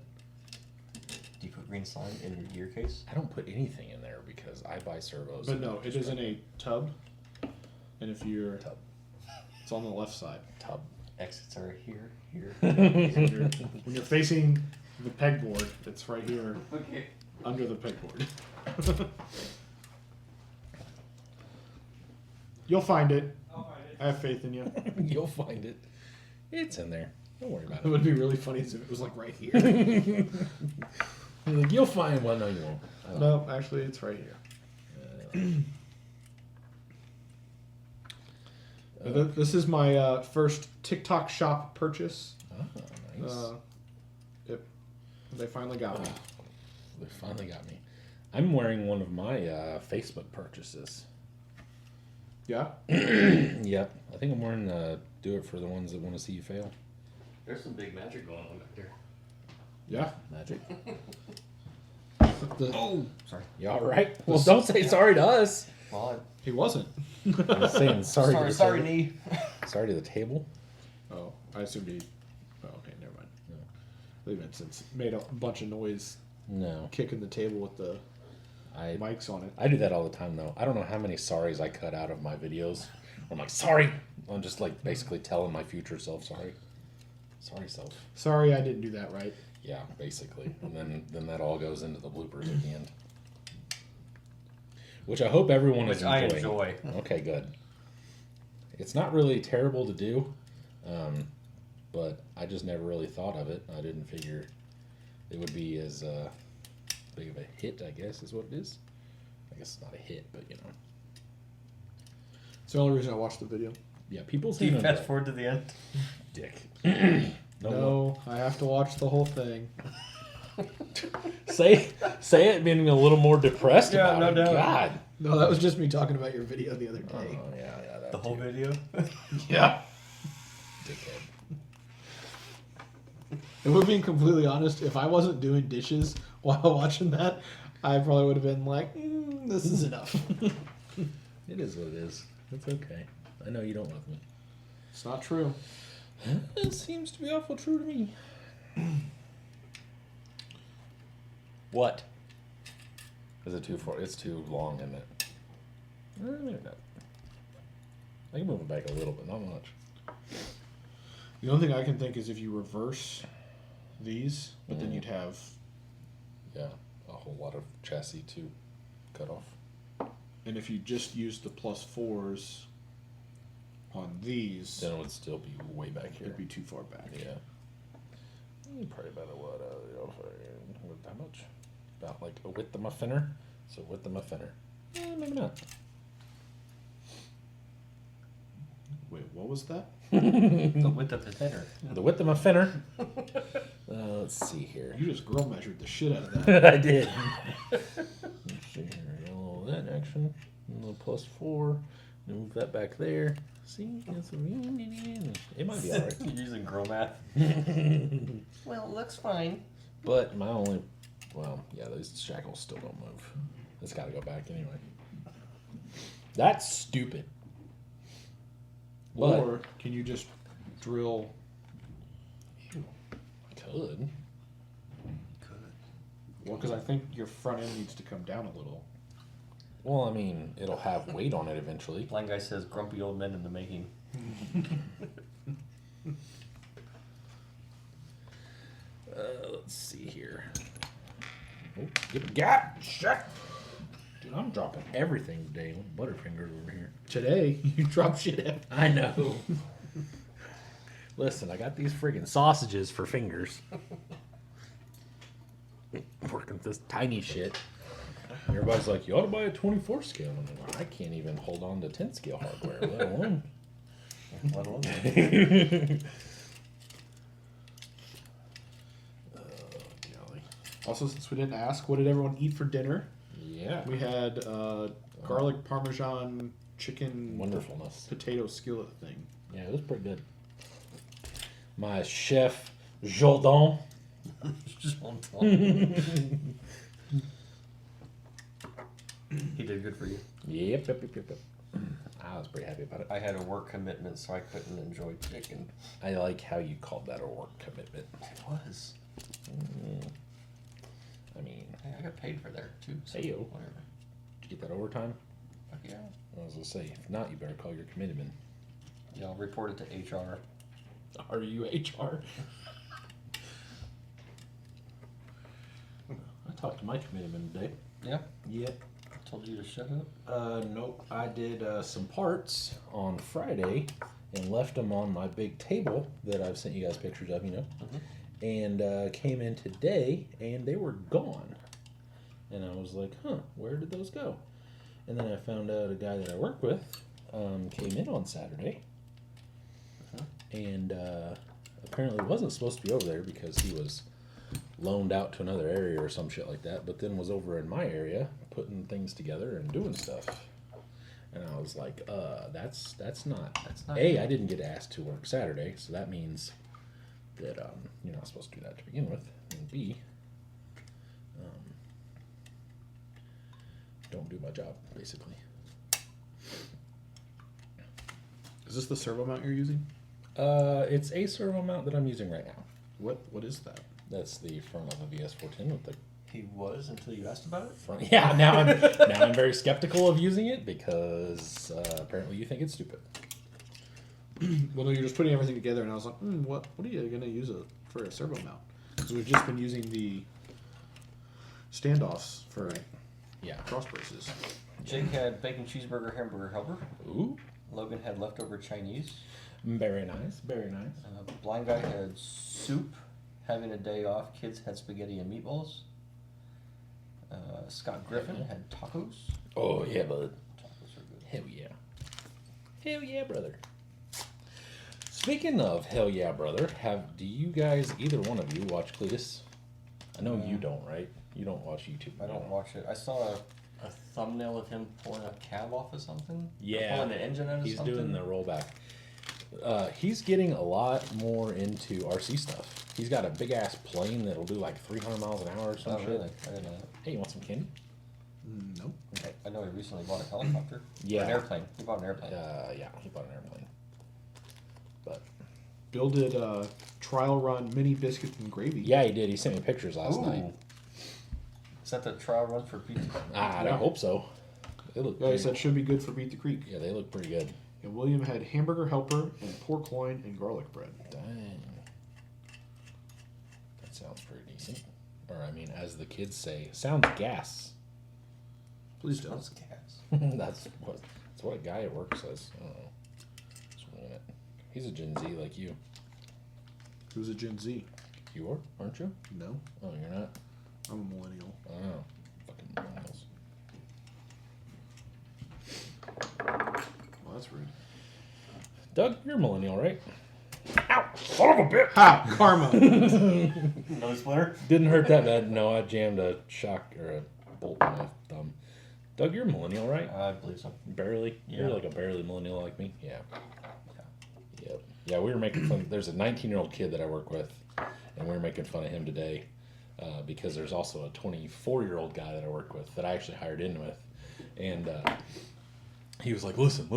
Do you put green slime in your gear case? I don't put anything in there because I buy servos. But no, it is in a tub. And if you're... Tub. It's on the left side. Tub. Exits are here, here. When you're facing the pegboard, it's right here Okay. under the pegboard. You'll find it. I'll find it. I have faith in you. You'll find it. It's in there. Don't worry about It would be really funny if it was like right here. it. Like, you'll find one. No, you won't. I don't No, actually, it's right here. This is my first TikTok shop purchase. Oh, nice. They finally got me. They finally got me. I'm wearing one of my Facebook purchases. Yeah? Yep. I think I'm wearing do it for the ones that want to see you fail. There's some big magic going on back there. Yeah. Magic. Oh, sorry. You all right? Well, don't say sorry to us. Well, He wasn't. I was saying sorry. To the sorry, table. knee. Sorry to the table. Oh, I assumed he... Oh, okay, never mind. No. Leave it since it made a bunch of noise No. kicking the table with the I mics on it. I do that all the time though. I don't know how many sorries I cut out of my videos. I'm like, sorry. I'm just like basically telling my future self sorry. Sorry, self. Sorry, I didn't do that right. Yeah, basically. And then that all goes into the bloopers at the end. Which I hope everyone is Which I enjoying. enjoy. Okay, good. It's not really terrible to do, but I just never really thought of it. I didn't figure it would be as big of a hit, I guess, is what it is. I guess it's not a hit, but you know. It's the only reason I watched the video. Yeah, people Do seem you to fast forward to the end? dick. No, I have to watch the whole thing. Say it being a little more depressed Yeah, about no it. doubt. God. No, that was just me talking about your video the other day. Oh yeah, that The whole too. video? Yeah. Dickhead. If we're being completely honest, if I wasn't doing dishes while watching that, I probably would have been like, this is enough. It is what it is. It's okay. I know you don't love me. It's not true. It seems to be awful true to me. What? Is it too far? It's too long, isn't it? Maybe not. I can move it back a little, but not much. The only thing I can think is if you reverse these, but then you'd have... Yeah, a whole lot of chassis to cut off. And if you just use the +4s on these, Then it would still be way back here. it'd be too far back. Yeah. Probably about what? How much? About like a width of my finner. So width of my finner. Maybe not. Wait, what was that? The width of the thinner. The width of my finner. Let's see here. You just girl measured the shit out of that. I did. Let's see here. A little that action. A little +4. Move that back there. See? It might be alright. You're using girl math. Well, it looks fine. But my only. Well, yeah, those shackles still don't move. It's got to go back anyway. That's stupid. But, Or can you just drill? I could. Well, because I think your front end needs to come down a little. Well, I mean, it'll have weight on it eventually. Blind guy says grumpy old men in the making. Let's see here. Oh, get a gap. Shit. Dude, I'm dropping everything today. Butterfingers over here. Today, you drop shit out. I know. Listen, I got these friggin' sausages for fingers. Working with this tiny shit. Everybody's like, you ought to buy a 24 scale. And I'm like, I can't even hold on to 10 scale hardware, let alone. Let alone. Golly. Also, since we didn't ask, what did everyone eat for dinner? Yeah. We had garlic parmesan chicken Wonderfulness. potato skillet thing. Yeah, it was pretty good. My chef, Jordan. Just one time. He did good for you. Yep. I was pretty happy about it. I had a work commitment, so I couldn't enjoy chicken. I like how you called that a work commitment. It was. I mean, Hey, I got paid for there too. So Hey-yo. whatever. did you get that overtime? Fuck yeah. I was gonna say, if not, you better call your commitment. Yeah, I'll report it to HR. Are you HR? I talked to my commitment today. Yeah. Yep. Told you to shut up. Nope. I did some parts on Friday and left them on my big table that I've sent you guys pictures of, you know. And came in today and they were gone. And I was like, huh, where did those go? And then I found out a guy that I work with came in on Saturday. And apparently wasn't supposed to be over there because he was loaned out to another area or some shit like that, but then was over in my area putting things together and doing stuff. And I was like, that's not A, I didn't get asked to work Saturday, so that means that you're not supposed to do that to begin with. And B, don't do my job, basically. Is this the servo mount you're using? It's a servo mount that I'm using right now. What is that? That's the front of a VS410 with the He was until you asked about it. front. Yeah, now I'm very skeptical of using it because apparently you think it's stupid. Well, no, you're just putting everything together, and I was like, what are you gonna use it for a servo mount? Because we've just been using the standoffs for Yeah. cross braces. Jake had bacon cheeseburger hamburger helper. Ooh. Logan had leftover Chinese. Very nice. Very nice. Blind guy had soup. Having a day off, kids had spaghetti and meatballs. Scott Griffin had tacos. Oh yeah, bud. Tacos are good. Hell yeah. Hell yeah, brother. Speaking of hell yeah, brother, do you guys, either one of you, watch Cletus? I know you don't, right? You don't watch YouTube. I don't watch it. I saw a thumbnail of him pulling a cab off of something. Yeah. Or pulling the engine out of He's something. doing the rollback. He's getting a lot more into RC stuff. He's got a big ass plane that'll do like 300 miles an hour or some Oh, shit. really? I didn't know that. Hey, you want some candy? Nope. I know he recently bought a helicopter. Yeah. Or an airplane. He bought an airplane. Yeah, he bought an airplane. But Bill did a trial run mini biscuits and gravy. yeah, he did. He sent me pictures last night. Is that the trial run for pizza? I Yeah. hope so. They look. Yeah, he pretty- said should be good for Beat the Creek. Yeah, they look pretty good. And William had hamburger helper and pork loin and garlic bread. Dang. That sounds pretty decent. Or I mean, as the kids say, sounds gas. Please don't. Those cats. that's what a guy at work says. I don't know. Just He's a Gen Z like you. Who's a Gen Z? You are, aren't you? No, Oh, you're not? I'm a millennial. Oh, fucking millennials. Well, that's rude. Doug, you're a millennial, right? Ow! Son of a bitch! Ha! Karma! Another splinter? Didn't hurt that bad. No, I jammed a shock or a bolt in my thumb. Doug, you're a millennial, right? I believe so. Barely? Yeah. You're like a barely millennial like me? Yeah. Yep. Yeah, we were making fun. There's a 19-year-old kid that I work with, and we were making fun of him today because there's also a 24-year-old guy that I work with that I actually hired in with. And he was like, listen.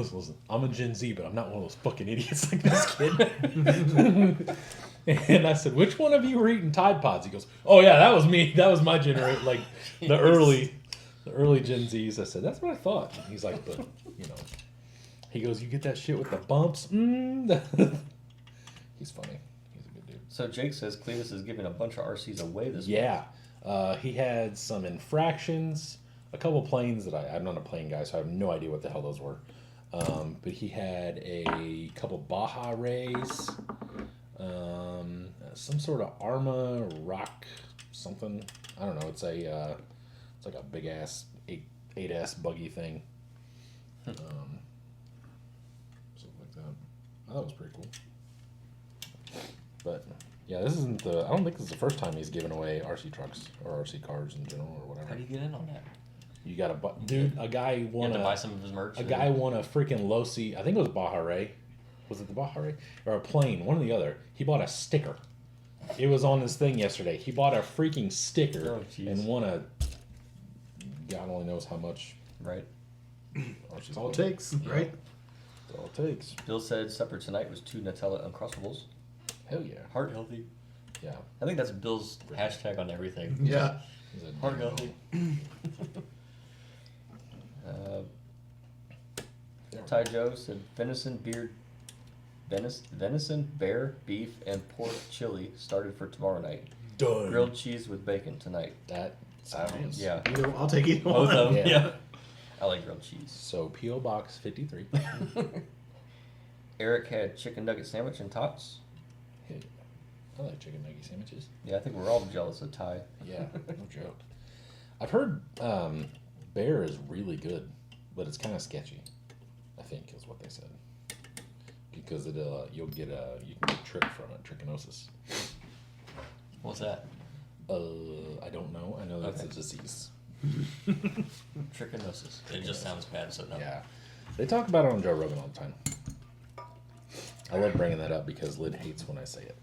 I'm a Gen Z, but I'm not one of those fucking idiots like this kid. And I said, which one of you were eating Tide Pods? He goes, oh, yeah, that was me. That was my generation, like the early Gen Zs. I said, that's what I thought. And he's like, but, you know. He goes, you get that shit with the bumps? He's funny. He's a good dude. So Jake says Cletus is giving a bunch of RCs away this week. Yeah. He had some infractions, a couple planes that I'm not a plane guy, so I have no idea what the hell those were. But he had a couple Baja Rays, some sort of Arma Rock something. I don't know. It's like a big ass 8S buggy thing. Something like that. I thought it was pretty cool. But yeah, I don't think this is the first time he's given away RC trucks or RC cars in general or whatever. How do you get in on that? You got dude. A guy You won had to buy some of his merch. a guy won a freaking Losi. I think it was Baja Ray. Was it the Baja Ray or a plane? One or the other. He bought a sticker. It was on his thing yesterday. He bought a freaking sticker and won a. God only knows how much. Right. That's all it takes, right? That's all it takes. Bill said supper tonight was 2 Nutella Uncrustables. Hell yeah. Heart healthy. Yeah. I think that's Bill's hashtag on everything. Yeah. He's a Heart damn healthy. Ty Joe said venison, bear, beef, and pork chili started for tomorrow night. done. Grilled cheese with bacon tonight. That sounds. Yeah. I'll take either Both one. of them. Yeah. Yeah. I like grilled cheese. So P.O. Box 53. Eric had chicken nugget sandwich and tots. Hey, I like chicken nugget sandwiches. Yeah, I think we're all jealous of Ty. Yeah, no joke. I've heard bear is really good, but it's kind of sketchy. I think is what they said, because you can get trick from it, trichinosis. What's that? I don't know. I know that's Okay. a disease. Trichinosis. It just sounds bad, so no. Yeah, they talk about it on Joe Rogan all the time. I love bringing that up because Lyd hates when I say it.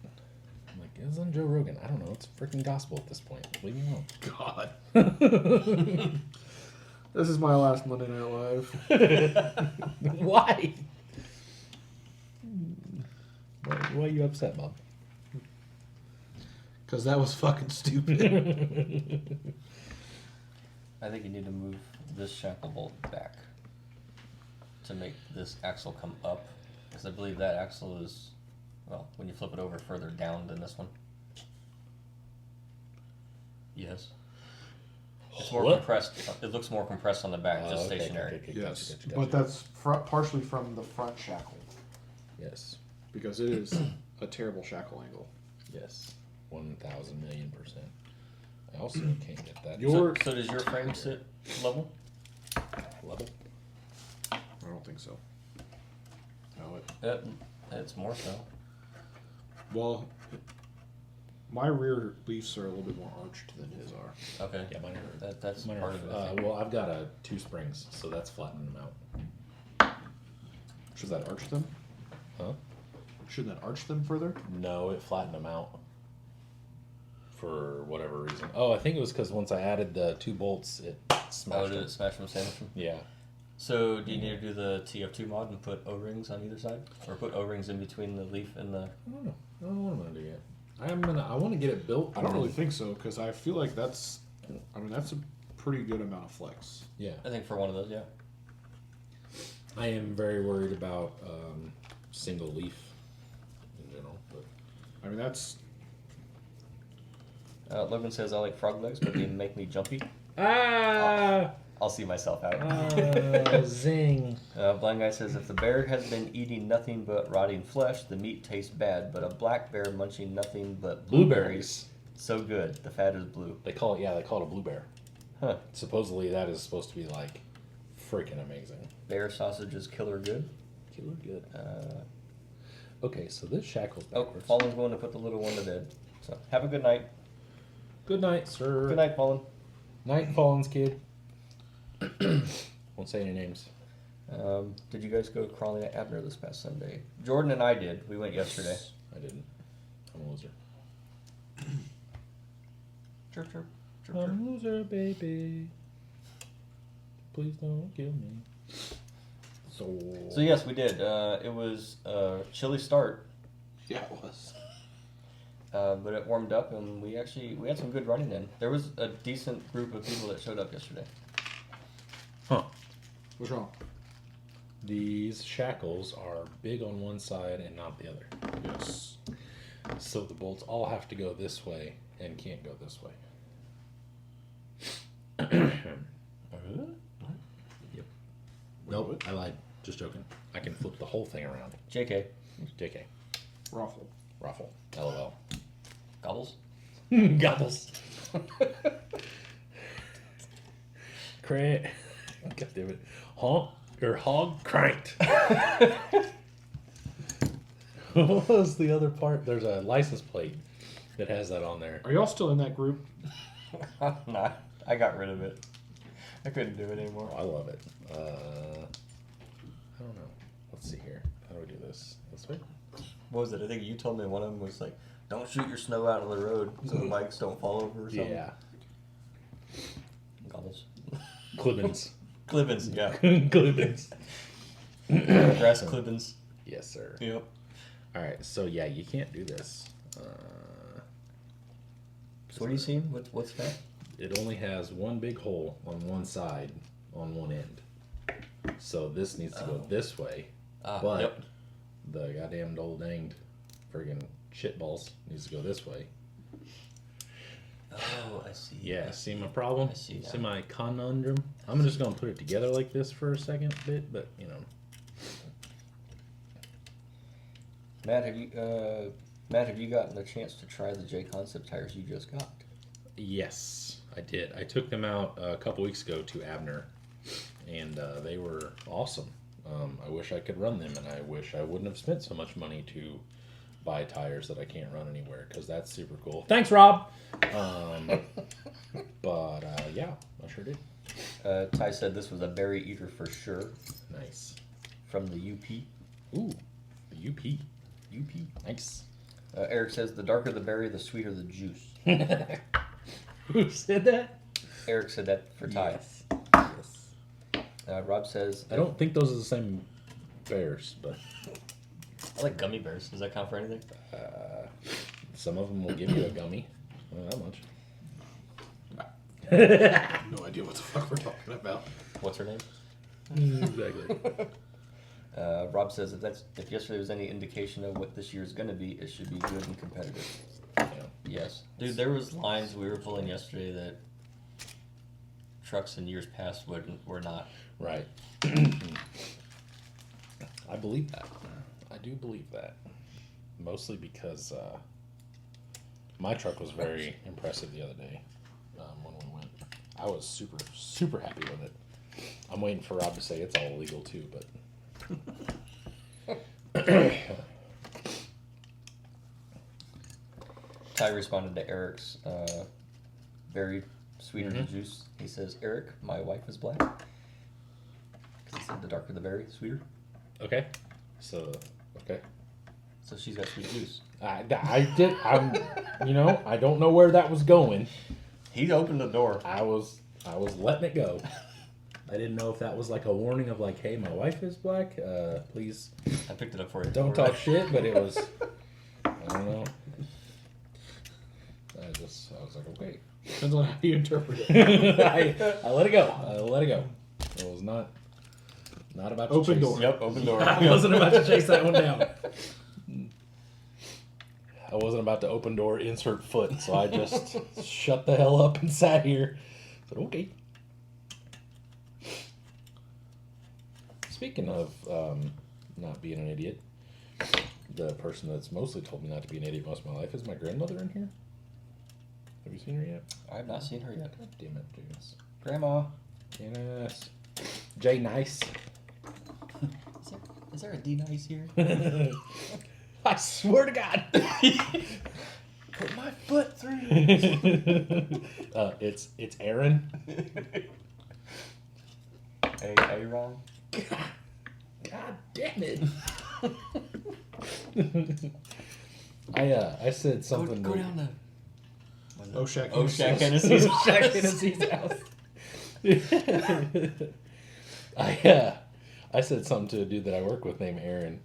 I'm like, it's on Joe Rogan. I don't know. It's freaking gospel at this point. Leave me alone. God. This is my last Monday Night Live. Why? Why are you upset, Bob? Because that was fucking stupid. I think you need to move this shackle bolt back to make this axle come up, because I believe that axle is, well, when you flip it over, further down than this one. Yes. It's more What? compressed. It looks more compressed on the back, just Okay, stationary. okay, Yes, gotcha. but that's partially from the front shackle, Yes. because it is a terrible shackle angle. Yes. 1,000,000,000%. I also can't get that. Your- So does your frame sit level? level. I don't think so. No, It's more so. well, my rear leafs are a little bit more arched than his are. Okay. Yeah, mine are. That's Mine part are. of it. I think. Well, I've got 2 springs, so that's flattening them out. Should that arch them? Huh? Should that arch them further? No, it flattened them out. For whatever reason. Oh, I think it was because once I added the 2 bolts, it smashed Oh, did them. it smash them, sandwich them? Yeah. So, do you need to do the TF2 mod and put O-rings on either side? Or put O-rings in between the leaf and the... I don't know. I don't know what I'm gonna do yet. I want to get it built. I don't really think so, because I feel like that's a pretty good amount of flex. Yeah. I think for one of those, yeah. I am very worried about single leaf in general, but I mean, that's Logan says, I like frog legs, but they make me jumpy. I I'll see myself out. Zing. Blind guy says, if the bear has been eating nothing but rotting flesh, the meat tastes bad. But a black bear munching nothing but blueberries, so good. The fat is blue. They call it a blue bear. Huh. Supposedly that is supposed to be like freaking amazing. Bear sausage is killer good. Killer good. Okay, so this shackle's Oh, backwards. Fallen's going to put the little one to bed. So have a good night. Good night, sir. Good night, Fallen. Night, Fallen's kid. Won't say any names. Did you guys go crawling at Abner this past Sunday? Jordan and I did. We went yesterday. I didn't. I'm a loser. Chirp, chirp, chirp, I'm chirp. a loser, baby. Please don't kill me. So yes, we did. It was a chilly start, Yeah, it was. but it warmed up, and we had some good running in. There was a decent group of people that showed up yesterday. Huh. What's wrong? These shackles are big on one side and not the other. Yes. So the bolts all have to go this way and can't go this way. Yep. Nope, I lied. Just joking. I can flip the whole thing around. JK, JK. Raffle. Raffle. LOL. gobbles. Gobbles. Crank. God damn it. Honk or hog cranked. What was the other part? There's a license plate that has that on there. Are y'all still in that group? Nah, I got rid of it. I couldn't do it anymore. Oh, I love it. I don't know. Let's see here. How do we do this? This way? What was it? I think you told me one of them was like, don't shoot your snow out on the road so the bikes don't fall over or something. Yeah. Gobbles. Clibbins. Clibbins, yeah. Clibbins. Grass clibbins. Yes, sir. Yep. All right. So yeah, you can't do this. So what are you seeing? What's that? It only has one big hole on one side, on one end. So this needs to go this way, but Yep. the goddamn old danged friggin' shitballs needs to go this way. Oh, I see. Yeah, see my problem? I see See now. my conundrum? I'm just gonna put it together like this for a second bit, but you know. Matt, have you gotten a chance to try the J Concept tires you just got? Yes, I did. I took them out a couple weeks ago to Abner, and they were awesome. I wish I could run them, and I wish I wouldn't have spent so much money to buy tires that I can't run anywhere, because that's super cool. Thanks, Rob! But yeah, I sure did. Ty said this was a berry eater for sure. Nice. From the UP. Ooh, the UP. UP. Nice. Eric says the darker the berry, the sweeter the juice. Who said that? Eric said that for Ty. Yes. Rob says I don't think those are the same bears, but I like gummy bears. Does that count for anything? some of them will give you a gummy. Not that much. No idea what the fuck we're talking about. What's her name? Exactly. Rob says if yesterday was any indication of what this year is going to be, it should be good and competitive. Yeah. Yes, dude. There was lines we were pulling yesterday that trucks in years past were not. Right. I believe that. I do believe that. Mostly because my truck was very impressive the other day when we went. I was super, super happy with it. I'm waiting for Rob to say it's all illegal too, but. Ty responded to Eric's berry sweeter the juice. He says, Eric, my wife is black. Because he said the darker the berry, sweeter. Okay. So, okay. So she's got sweet juice. I don't know where that was going. He opened the door. I was letting it go. I didn't know if that was like a warning of like, hey, my wife is black. Please I picked it up for you. don't talk shit. But it was, I don't know. I was like, okay. Depends on how you interpret it. I let it go. I let it go. It was not about to Open chase. door. Yep, open door. I wasn't about to chase that one down. I wasn't about to open door, insert foot, so I just shut the hell up and sat here. Said, okay. Speaking of not being an idiot, the person that's mostly told me not to be an idiot most of my life is my grandmother in here. Have you seen her yet? I have not seen her yet. God damn it, Janice. Grandma. Janice. J Nice. Is there a D nice here? I swear to God. Put my foot through. It's Aaron. A wrong. God damn it. I said something. Go down the. Shaq Hennessy's. Shaq Hennessy's house. I said something to a dude that I work with named Aaron.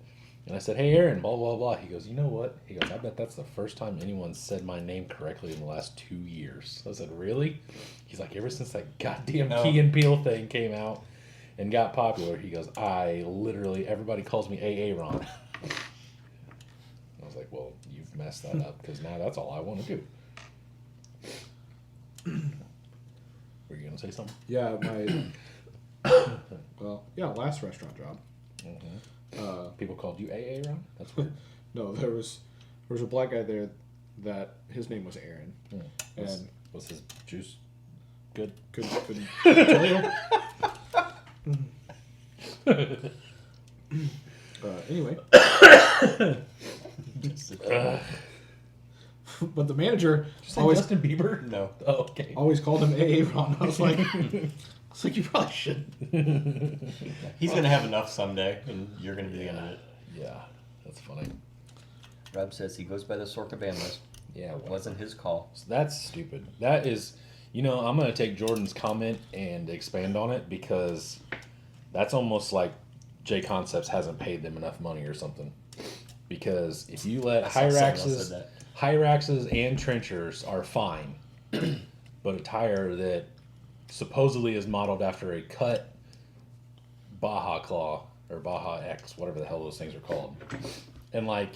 And I said, hey, Aaron, blah, blah, blah. He goes, you know what? He goes, I bet that's the first time anyone said my name correctly in the last 2 years. I said, really? He's like, ever since that goddamn Key and Peele thing came out and got popular, he goes, everybody calls me AA Ron. I was like, well, you've messed that up because now that's all I want to do. Were you going to say something? Yeah, last restaurant job. Mm-hmm. People called you AA Ron? That's weird. No, there was a black guy there that his name was Aaron. And was his juice good? Couldn't tell you. Anyway. But the manager always Justin Bieber? No. Oh, okay. always called him AA Ron. I was like, you probably should. He's gonna have enough someday, and you're gonna be the end of it. Yeah, that's funny. Rob says he goes by the Sorka band list. Yeah, It wasn't his call. So that's stupid. That is, I'm going to take Jordan's comment and expand on it because that's almost like J Concepts hasn't paid them enough money or something. Because if you let Hyraxes and trenchers are fine, but a tire that supposedly is modeled after a cut Baja Claw or Baja X, whatever the hell those things are called. And I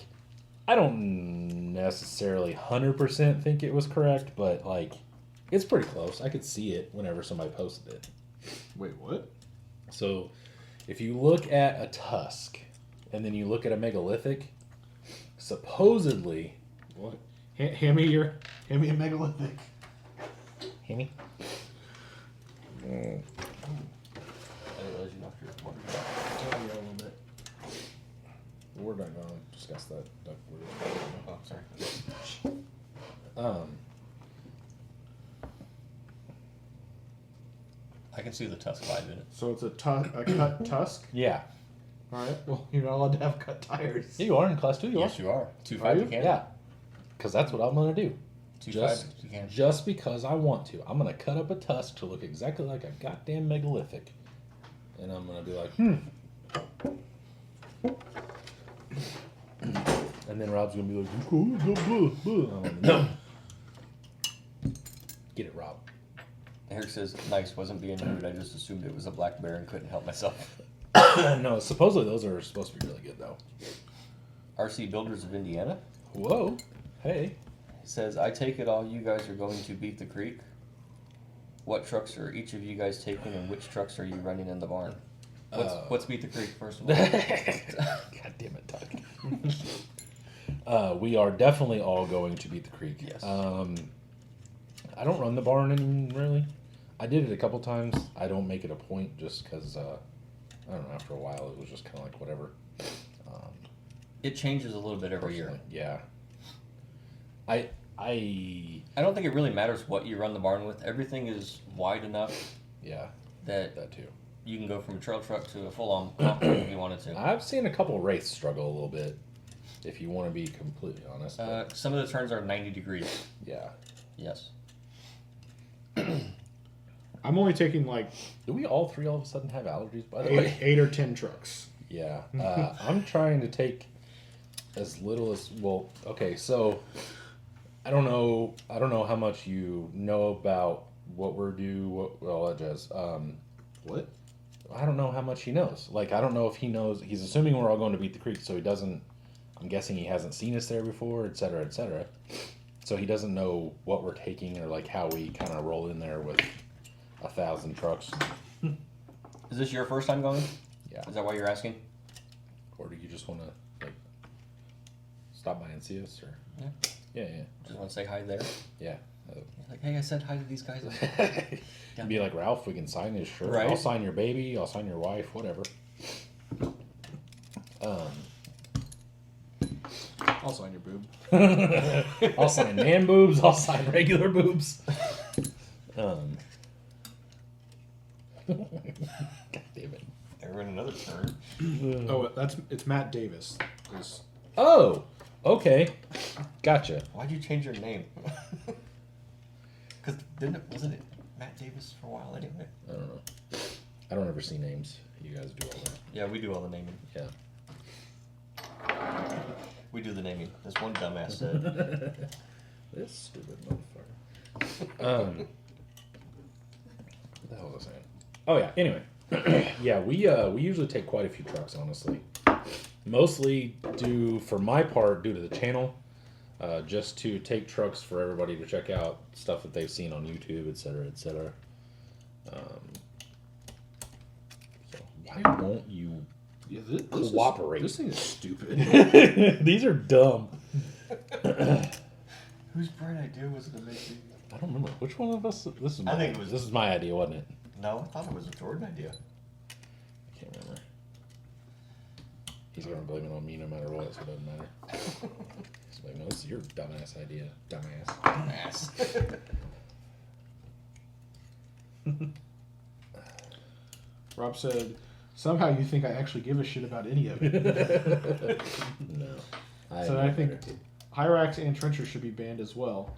don't necessarily 100% think it was correct, but it's pretty close. I could see it whenever somebody posted it. Wait, what? So if you look at a tusk and then you look at a megalithic, supposedly... What? Hand me a megalithic. Hammy? I didn't realize you knocked your water. Yeah, a little bit. We're not going to discuss that. Oh, sorry. I can see the tusk vibe in it. So it's a cut tusk? Yeah. All right. Well, you're not allowed to have cut tires. Yeah, you are in class 2. Yes, you are. 2.5 Are you you? can. Yeah. Because that's what I'm going to do. 2.5 you can. Just because I want to. I'm going to cut up a tusk to look exactly like a goddamn megalithic. And I'm going to be like, And then Rob's going to be like, no. Get it, Rob. Eric says, nice, wasn't being rude. I just assumed it was a black bear and couldn't help myself. No, supposedly those are supposed to be really good, though. RC Builders of Indiana Whoa. Hey. says, I take it all you guys are going to beat the creek. What trucks are each of you guys taking, and which trucks are you running in the barn? What's beat the creek, first of all? God damn it, Doug. We are definitely all going to beat the creek. Yes. I don't run the barn really. I did it a couple times. I don't make it a point just because, I don't know, after a while it was just kind of like whatever. It changes a little bit every year. Yeah. I don't think it really matters what you run the barn with. Everything is wide enough that too. you can go from a trail truck to a full-on pump truck if you wanted to. I've seen a couple wraiths struggle a little bit, if you want to be completely honest. Some of the turns are 90 degrees. Yeah. Yes. I'm only taking Do we all three all of a sudden have allergies, by the way? 8 or 10 trucks. Yeah. I'm trying to take as little as... Well, okay, so... I don't know how much you know about what we're due... What? I don't know how much he knows. I don't know if he knows... He's assuming we're all going to beat the creek, so he doesn't... I'm guessing he hasn't seen us there before, et cetera, et cetera. So he doesn't know what we're taking or how we kind of roll in there with 1,000 trucks. Is this your first time going? Yeah. Is that why you're asking? Or do you just want to like stop by and see us? Or Yeah. Yeah. Just want to say hi there. Yeah. Like, hey, I said hi to these guys. Be like, Ralph, we can sign his shirt. Right. I'll sign your baby. I'll sign your wife. Whatever. I'll sign your boob. I'll sign man boobs. I'll sign regular boobs. God damn it. They're in another turn. Oh, it's Matt Davis. Is Oh, okay. Gotcha. Why'd you change your name? Because wasn't it Matt Davis for a while anyway? I don't know. I don't ever see names. You guys do all that. Yeah, we do all the naming. Yeah. We do the naming. This one dumbass said. This stupid motherfucker. What the hell was I saying? Oh yeah. Anyway, yeah, we usually take quite a few trucks, honestly. Mostly for my part, due to the channel, just to take trucks for everybody to check out stuff that they've seen on YouTube, etc., etc. So why won't you cooperate? This thing is stupid. These are dumb. Whose bright idea was it to make these? I don't remember which one of us. This is my idea, wasn't it? No, I thought it was a Jordan idea. I can't remember. He's gonna blame it on me no matter what, so it doesn't matter. He's like, no, this is your dumbass idea, dumbass. Rob said, somehow you think I actually give a shit about any of it. No. So I think Hyrax and trenchers should be banned as well.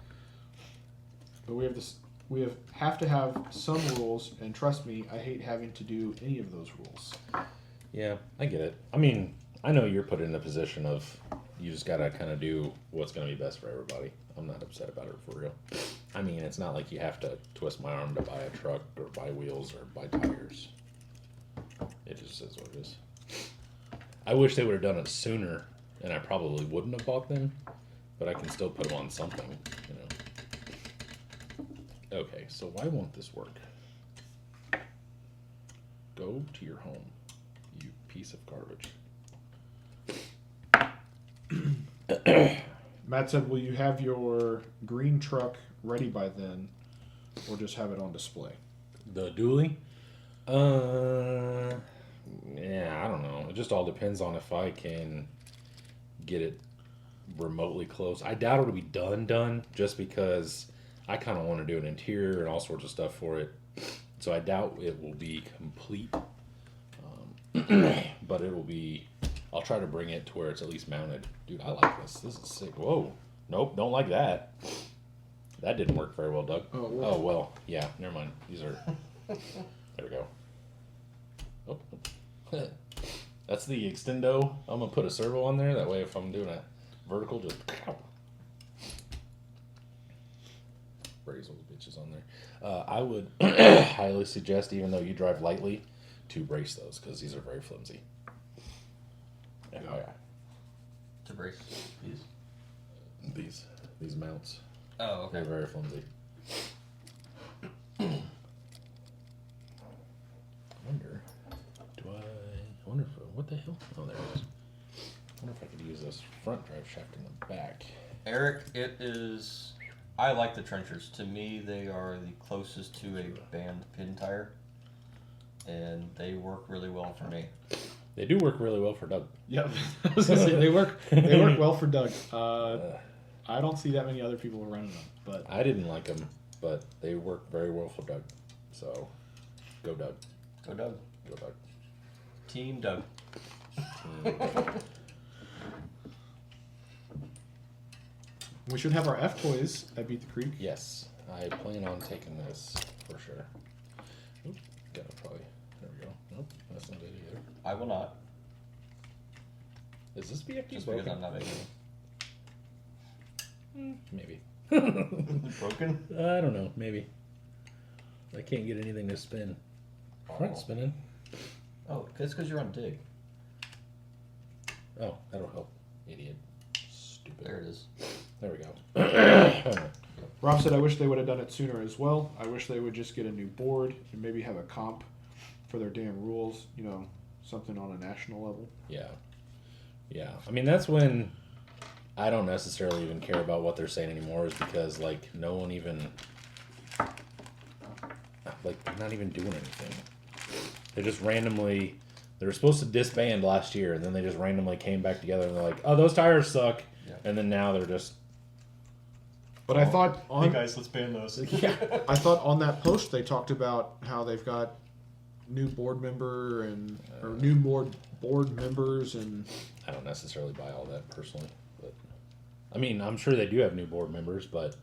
But we have to have some rules, and trust me, I hate having to do any of those rules. Yeah, I get it. I mean, I know you're put in a position of you just gotta kind of do what's gonna be best for everybody. I'm not upset about it for real. I mean, it's not like you have to twist my arm to buy a truck or buy wheels or buy tires. It just is what it is. I wish they would have done it sooner, and I probably wouldn't have bought them, but I can still put them on something, you know. Okay, so why won't this work? Go to your home, you piece of garbage. Matt said, will you have your green truck ready by then, or just have it on display? The dually? Yeah, I don't know. It just all depends on if I can get it remotely close. I doubt it'll be done, just because I kind of want to do an interior and all sorts of stuff for it. So I doubt it will be complete. But it will be... I'll try to bring it to where it's at least mounted. Dude, I like this. This is sick. Whoa. Nope, don't like that. That didn't work very well, Doug. Oh, well. Yeah, never mind. These are... There we go. Oh. That's the extendo. I'm going to put a servo on there. That way if I'm doing a vertical, just... Brace those bitches on there. I would highly suggest, even though you drive lightly, to brace those, because these are very flimsy. FYI. To brace These mounts. Oh, okay. They're very flimsy. I wonder if, what the hell? Oh, there it is. I wonder if I could use this front drive shaft in the back. Eric, it is... I like the trenchers. To me, they are the closest to a band pin tire. And they work really well for me. They do work really well for Doug. Yep. I was gonna say, they work well for Doug. I don't see that many other people running them, but I didn't like them, but they work very well for Doug. So, go Doug. Go Doug. Go Doug. Team Doug. we should have our F toys at Beat the Creek. Yes, I plan on taking this for sure. Oop, gotta probably. There we go. Nope, that's not it either. I will not. Is this BFD Just broken? because I'm not making Maybe. it. Broken? I don't know. Maybe. I can't get anything to spin. Front spinning. Oh, that's because you're on dig. Oh, that'll help. Idiot. Stupid. There it is. There we go. Rob said, I wish they would have done it sooner as well. I wish they would just get a new board and maybe have a comp for their damn rules. You know, something on a national level. Yeah. Yeah. I mean, that's when I don't necessarily even care about what they're saying anymore, is because, like, no one even, like, they're not even doing anything. They just randomly, they were supposed to disband last year, and then they just randomly came back together, and they're like, oh, those tires suck. Yeah. And then now they're just, But I thought Hey guys, let's ban those. yeah. I thought on that post they talked about how they've got new board member or new board members and I don't necessarily buy all that personally, but I mean, I'm sure they do have new board members, but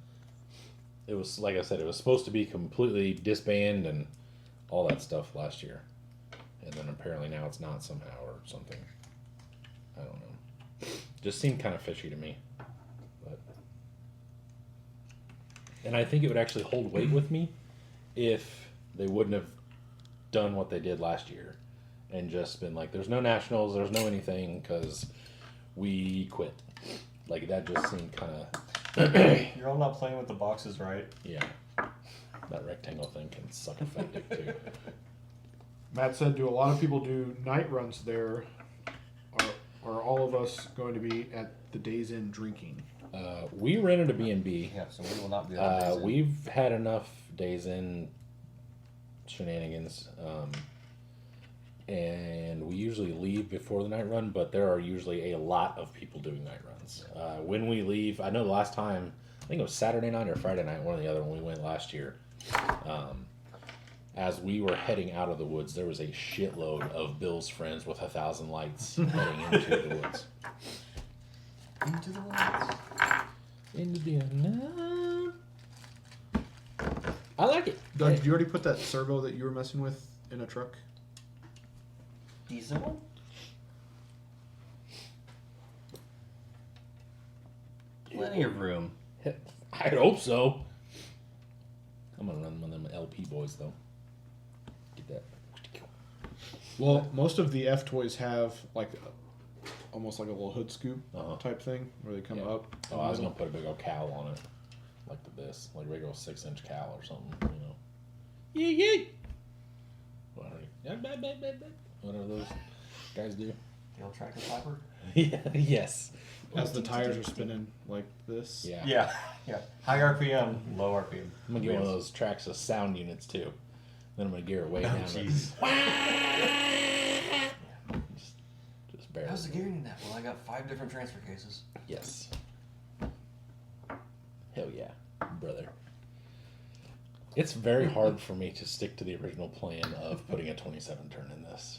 it was, like I said, it was supposed to be completely disband and all that stuff last year, and then apparently now it's not somehow or something. I don't know. Just seemed kind of fishy to me, but and I think it would actually hold weight with me if they wouldn't have done what they did last year and just been like, there's no nationals, there's no anything, because we quit. Like, that just seemed kind of... You're all not playing with the boxes, right? Yeah. That rectangle thing can suck a fat dick, too. Matt said, do a lot of people do night runs there? Are all of us going to be at the Days Inn drinking? We rented a B&B. Yeah, so we will not be on We've had enough Days Inn shenanigans, and we usually leave before the night run, but there are usually a lot of people doing night runs. When we leave, I know the last time, I think it was Saturday night or Friday night, one or the other, when we went last year, as we were heading out of the woods, there was a shitload of Bill's friends with 1,000 lights heading into the woods. Into the woods. Into the unknown. I like it. Doug, did you already put that servo that you were messing with in a truck? Diesel one? Plenty of room. I hope so. I'm gonna run one of them LP boys though. Get that. Well, most of the F toys have like almost like a little hood scoop Uh-huh. type thing where they come Yeah. up. Oh, I was gonna put a big old cowl on it, like this, like a regular 6-inch cowl or something, you know. Yee. Whatever those guys do. The old tractor flapper? Yeah. Yes. As the tires are spinning like this. Yeah. Yeah. Yeah. High RPM, low RPM. I'm gonna get one of those Traxxas sound units too. Then I'm gonna gear it way Oh, down. jeez. Just barely. How's the gearing in that? Well, I got 5 different transfer cases. Yes. Hell yeah, brother. It's very hard for me to stick to the original plan of putting a 27 turn in this,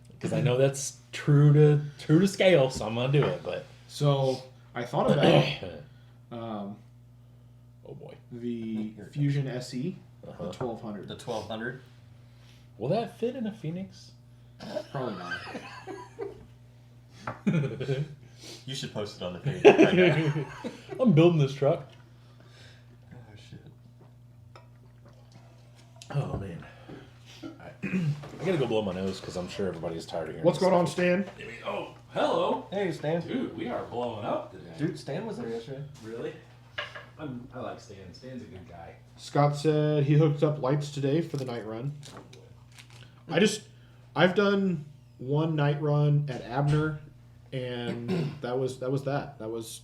because I know that's true to scale, so I'm gonna do it. But So I thought about oh boy, the Fusion SE, the Uh-huh. 1200. The 1200. will that fit in a Phoenix? Probably not. You should post it on the page right now. I'm building this truck. Oh, shit. Oh man, I gotta go blow my nose because I'm sure everybody's tired of hearing. What's this going on, stuff. Stan? Oh, hello, Hey, Stan. dude. We are blowing up today. Dude, Stan was there yesterday. Really? I like Stan. Stan's a good guy. Scott said he hooked up lights today for the night run. I've done one night run at Abner, and that was that. That was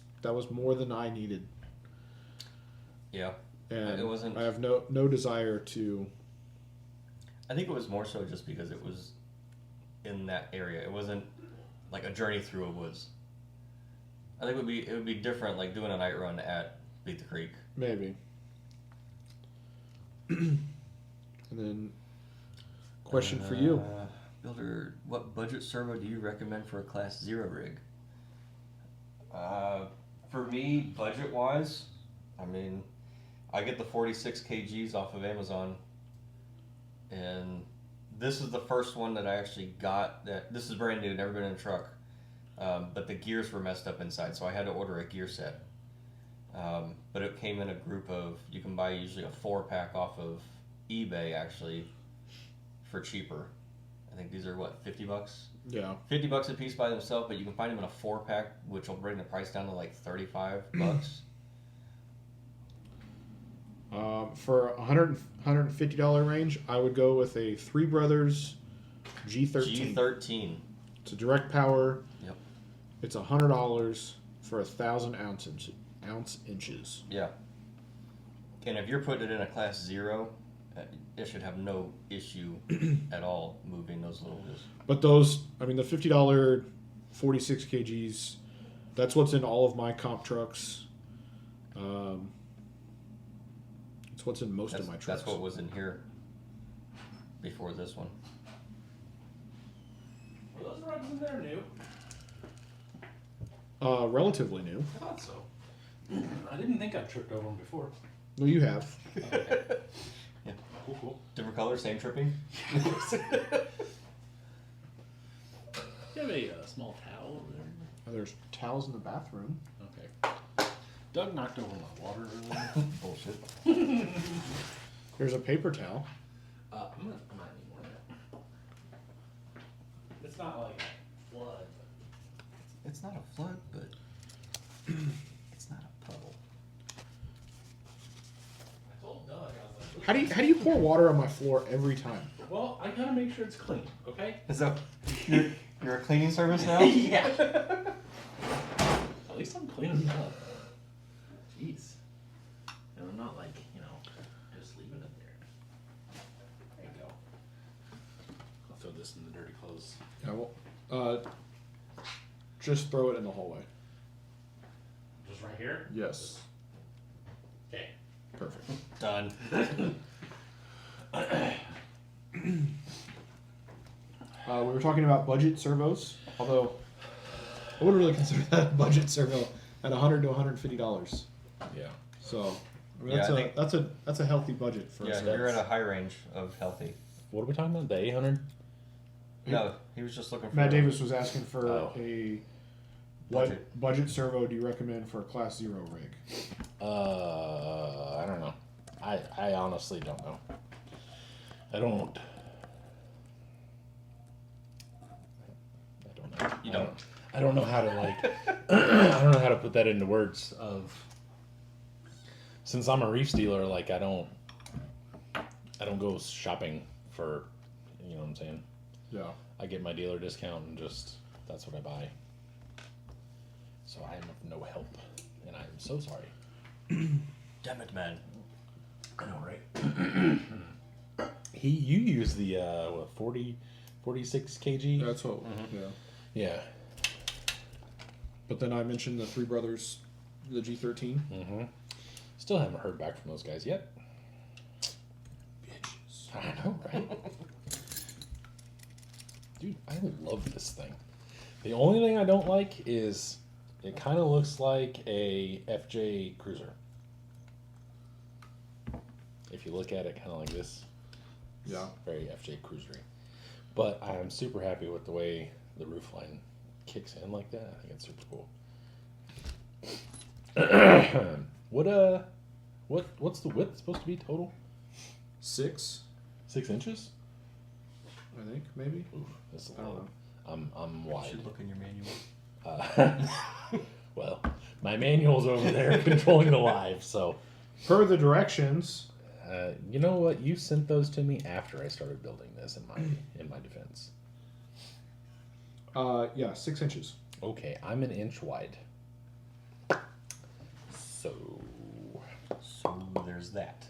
more than I needed, Yeah. and It wasn't- I have no desire to. I think it was more so just because it was in that area. It wasn't like a journey through a woods. I think it would be different, like doing a night run at Beat the Creek. Maybe. And then, question for you. Builder, what budget servo do you recommend for a Class 0 rig? For me, budget-wise, I mean, I get the 46 kgs off of Amazon, and this is the first one that I actually got. This is brand new, never been in a truck, but the gears were messed up inside, so I had to order a gear set. But it came in a group of, you can buy usually a 4-pack off of eBay actually for cheaper. I think these are what, $50? Yeah. $50 a piece by themselves, but you can find them in a 4-pack, which will bring the price down to like $35. For $150 range, I would go with a Three Brothers G13. G13. It's a direct power. Yep. It's $100 for 1,000 ounce inches. Yeah. And if you're putting it in a class 0, it should have no issue at all moving those little wheels. But those, I mean, the $50 46 kgs, that's what's in all of my comp trucks. It's what's in most of my trucks. That's what was in here before this one. Were those rugs in there new? Relatively new. I thought so. I didn't think I've tripped over them before. No, you have. Okay. Yeah. Cool. Different color, same tripping. Do you have a small towel over there? There's towels in the bathroom. Okay. Doug knocked over my water earlier. Bullshit. There's a paper towel. I'm not need more of that. It's not like a flood. It's not a flood, but it's not a puddle. I told Doug, I was like, How do you pour water on my floor every time? well, I gotta make sure it's clean, okay? So, you're a cleaning service now? Yeah. At least I'm cleaning up. Jeez. And I'm not like, just leaving it there. There you go. I'll throw this in the dirty clothes. Yeah, well, just throw it in the hallway. Just right here? Yes. Okay. Perfect. Done. We were talking about budget servos, although I wouldn't really consider that a budget servo at $100 to $150. Yeah. So I mean, Yeah, I think- that's a healthy budget for a Yeah, servo. you're at a high range of healthy. What are we talking about? The 800? No, he was just looking for... Matt Davis was asking for Oh. what budget servo do you recommend for a class 0 rig? I don't know. I honestly don't know. I don't know. You don't? I don't know how to I don't know how to put that into words of. Since I'm a reef dealer, like I don't go shopping for, you know what I'm saying? Yeah. I get my dealer discount and just that's what I buy. So I am of no help, and I am so sorry. Damn it, man. I know, right? You use the 46 kg? That's what. Mm-hmm. Yeah. Yeah. But then I mentioned the Three Brothers, the G13. Mm-hmm. Still haven't heard back from those guys yet. Bitches. I know, right? Dude, I love this thing. The only thing I don't like is it kind of looks like a FJ Cruiser. If you look at it kind of like this. Yeah. Very FJ Cruisery. But I'm super happy with the way the roofline kicks in like that. I think it's super cool. What's the width supposed to be total? 6, 6 inches? I think maybe. Ooh, this is I don't know. I'm You wide. should look in your manual. Well, my manual's over there controlling the live, so Per the directions. you know what? You sent those to me after I started building this. In my defense. Yeah, 6 inches. Okay, I'm an inch wide. So There's that.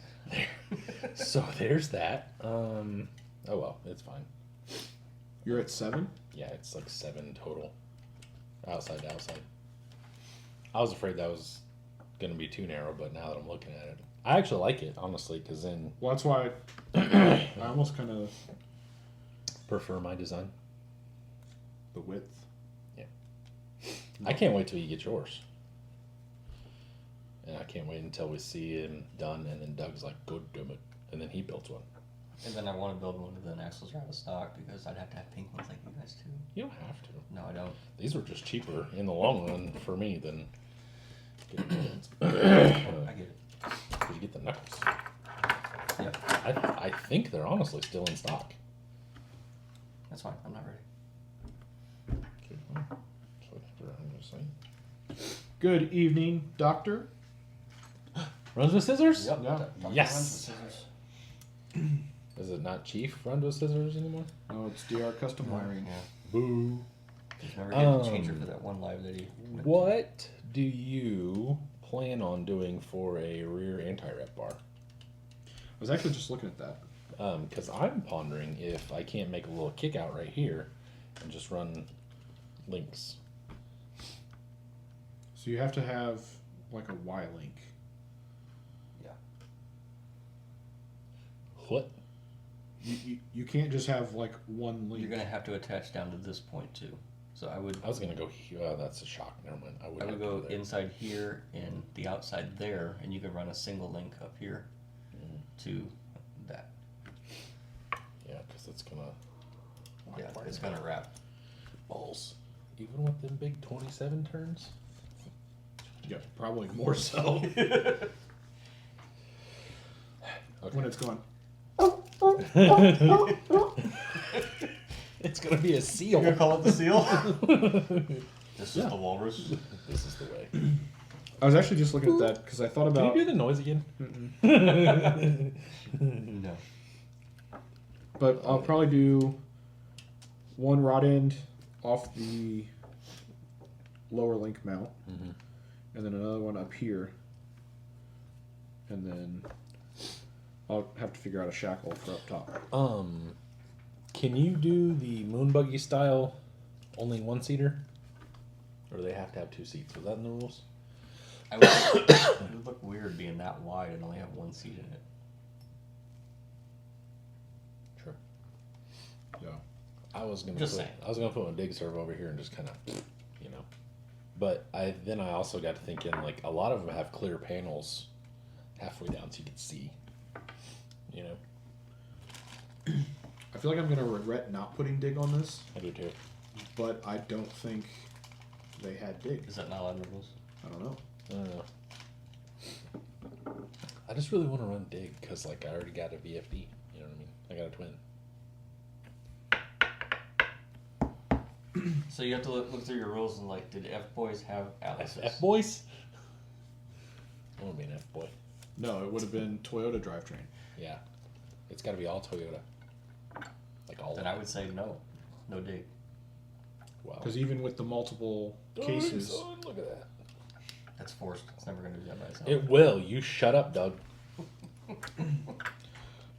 so there's that. Oh well, it's fine. You're at 7. Yeah, it's like 7 total, outside to outside. I was afraid that was gonna be too narrow, but now that I'm looking at it, I actually like it honestly, because then Well, that's why I almost kind of prefer my design. the width. I can't wait till you get yours. And I can't wait until we see him done, and then Doug's like, "Go do it," and then he builds one. And then I want to build one of the axles are out of stock because I'd have to have pink ones like you guys too. You don't have to. No, I don't. These were just cheaper in the long run for me than getting the ones. I get it. Did you get the knuckles? Yep. I think they're honestly still in stock. That's fine. I'm not ready. Okay, well, so I'm just saying. Good evening, Doctor. Runs with scissors? Yep. Yeah. Dr. Yes. Runs with scissors. Is it not Chief run with scissors anymore? No, it's DR custom wiring. Yeah. Boo. He's never getting a changer for that one live that he went to. What do you plan on doing for a rear anti-rep bar? I was actually just looking at that. Because I'm pondering if I can't make a little kick out right here and just run links. So you have to have like a Y-link. Yeah. What? You can't just have like one link. You're gonna have to attach down to this point too. So I was gonna go here. Oh, that's a shock. Never mind. I would go inside here and the outside there, and you could run a single link up here to that. Yeah, because it's gonna. Yeah, it's gonna wrap. Balls. Even with them big 27 turns. Yeah, probably more so. When it's going. It's gonna be a seal. You're gonna call it the seal? This is the walrus. This is the way. I was actually just looking at that because I thought about. Can you do the noise again? No. But I'll probably do one rod end off the lower link mount, and then another one up here, and then I'll have to figure out a shackle for up top. Can you do the moon buggy style only one seater, or do they have to have two seats? Was that in the rules? It would look weird being that wide and only have one seat in it. Sure. Yeah. I was gonna Just saying. put a dig servo over here and just kind of, you know. But I also got to thinking, like, a lot of them have clear panels halfway down so you can see. You know. I feel like I'm gonna regret not putting dig on this, I do too. but I don't think they had dig. Is that not on the rules? I don't know. I don't know. I just really want to run dig because, like, I already got a VFD. You know what I mean? I got a twin. So you have to look through your rules and like, did F boys have Atlases? F boys? I want to be an F boy. No, it would have been Toyota drivetrain. Yeah, it's got to be all Toyota. Like all. Then of I would say no dig. Wow. Because even with the multiple cases, Son, look at that. That's forced. It's never going to do that by itself. It will. You shut up, Doug.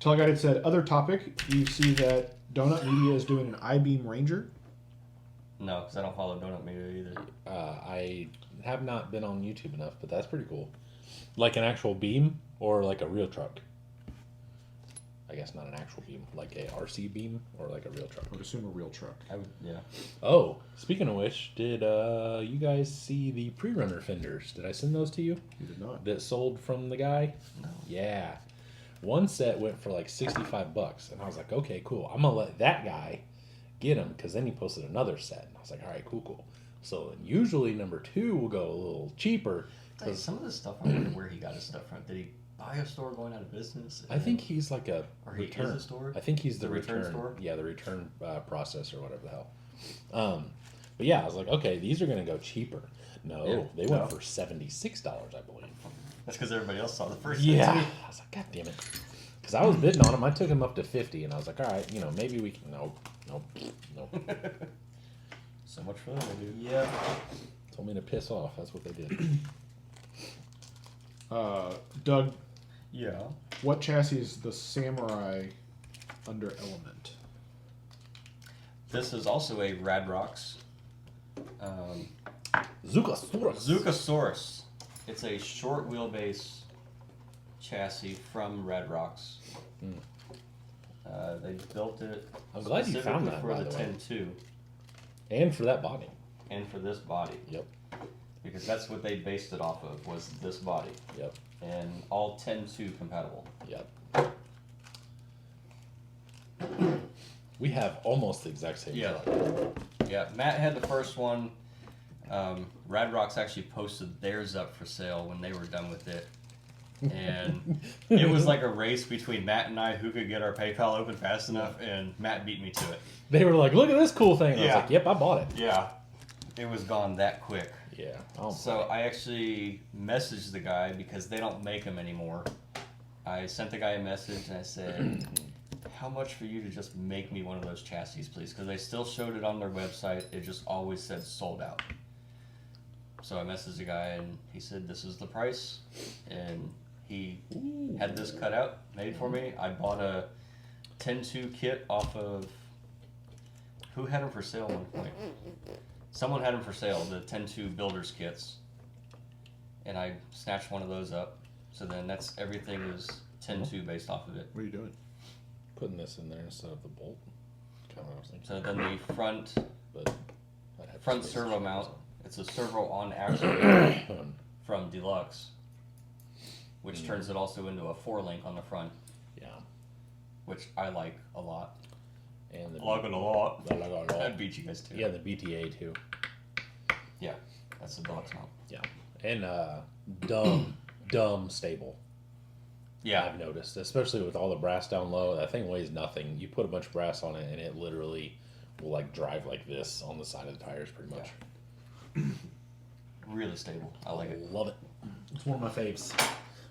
Teleguided said, other topic, you see that Donut Media is doing an I-beam Ranger. No, because I don't follow Donut Media either. I have not been on YouTube enough, but that's pretty cool. Like an actual beam or like a real truck? I guess not an actual beam, like a RC beam or like a real truck. I would assume a real truck. I would, yeah. Oh, speaking of which, did you guys see the pre-runner fenders? Did I send those to you? You did not. That sold from the guy? No. Yeah. One set went for like $65, and I was like, okay, cool. I'm gonna let that guy get them because then he posted another set, and I was like, all right, cool. So usually number 2 will go a little cheaper. Like, some of this stuff, I wonder where he got his stuff from. Did he buy a store going out of business? I think he's like a Or he return. is a store? I think he's the return return store? Yeah, the return process or whatever the hell. But yeah, I was like, okay, these are gonna go cheaper. No, Yeah, they went for $76, I believe. That's because everybody else saw the first Yeah, set, too. I was like, God damn it, because I was bidding on them. I took them up to 50, and I was like, all right, maybe we can. Nope. So much for that, dude. Yeah. Told me to piss off. That's what they did. Doug, Yeah. what chassis is the Samurai under Element? This is also a Radrox. Zukasaurus. Zukasaurus. It's a short wheelbase chassis from Radrox. They built it I'm glad you found specifically that, for by the the way. 10.2 And for that body. and for this body. Yep. Because that's what they based it off of, was this body. Yep. And all 10.2 compatible. Yep. We have almost the exact same Yeah. truck. Yeah, Matt had the first one. Radrox actually posted theirs up for sale when they were done with it. And it was like a race between Matt and I who could get our PayPal open fast enough, and Matt beat me to it. They were like, look at this cool thing. And I Yeah. was like, yep, I bought it. Yeah. It was gone that quick. Yeah. Oh, So I actually messaged the guy because they don't make them anymore. I sent the guy a message and I said, how much for you to just make me one of those chassis, please? Because they still showed it on their website. It just always said sold out. So I messaged the guy, and he said, this is the price. And he had this cut out, made for me. I bought a 10-2 kit off of... Who had them for sale at one point? Someone had them for sale, the 10-2 builders kits. And I snatched one of those up. So then that's everything is 10-2 based off of it. What are you doing? Putting this in there instead of the bolt. Kind of what I was thinking. So then the front But I'd have front space servo for mount, it. it's a servo on axle from Deluxe, which turns it also into a 4-link on the front, Yeah. which I like a lot. And the I like it a lot. I like it a lot. I'd beat you guys too. Yeah, the BTA too. Yeah, that's the Deluxe mount. Yeah. And dumb stable. Yeah, I've noticed, especially with all the brass down low. That thing weighs nothing. You put a bunch of brass on it, and it literally will like drive like this on the side of the tires, pretty much. really stable. I like it. Love it. It's one of my faves.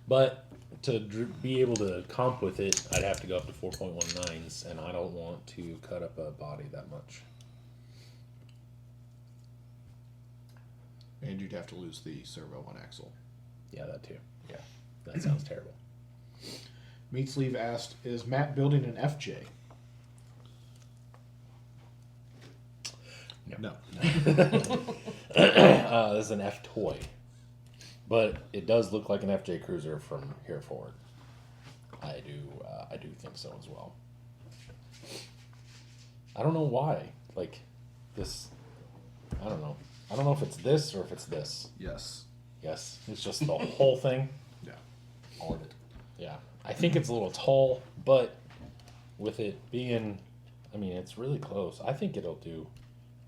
But to be able to comp with it, I'd have to go up to 4.19s, and I don't want to cut up a body that much. And you'd have to lose the servo on axle. Yeah, that too. Yeah. That sounds terrible. Meat Sleeve asked, is Matt building an FJ? No. This is an F toy, but it does look like an FJ Cruiser from here forward. I do think so as well. I don't know why. Like this, I don't know. I don't know if it's this or if it's this. Yes. Yes, it's just the whole thing. Yeah. All of it. Yeah, I think it's a little tall, but with it being, I mean, it's really close. I think it'll do,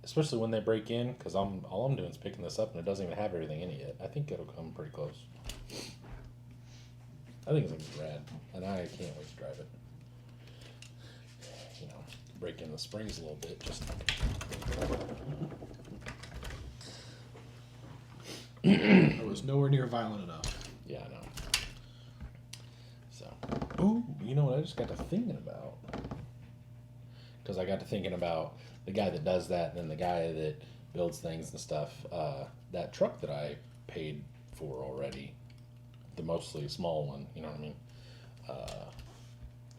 especially when they break in, because all I'm doing is picking this up, and it doesn't even have everything in it yet. I think it'll come pretty close. I think it's gonna be rad, and I can't wait to drive it. You know, break in the springs a little bit, just. I was nowhere near violent enough. Yeah, I know. So, ooh, you know what I just got to thinking about? Because I got to thinking about the guy that does that, and then the guy that builds things and stuff. That truck that I paid for already, the mostly small one, you know what I mean?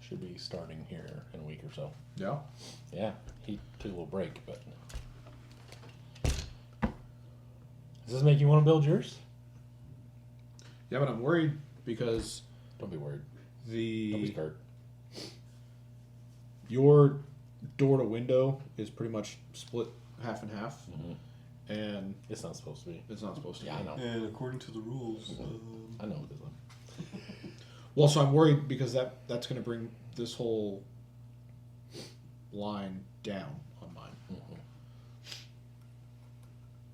Should be starting here in a week or so. Yeah. Yeah, he took a little break, but. Does this make you want to build yours? Yeah, but I'm worried because Don't be worried. Don't be the scared. your door to window is pretty much split half and half, and It's not supposed to be. it's not supposed to Yeah, be. I know. And according to the rules, I know it isn't. Well, so I'm worried because that's going to bring this whole line down on mine.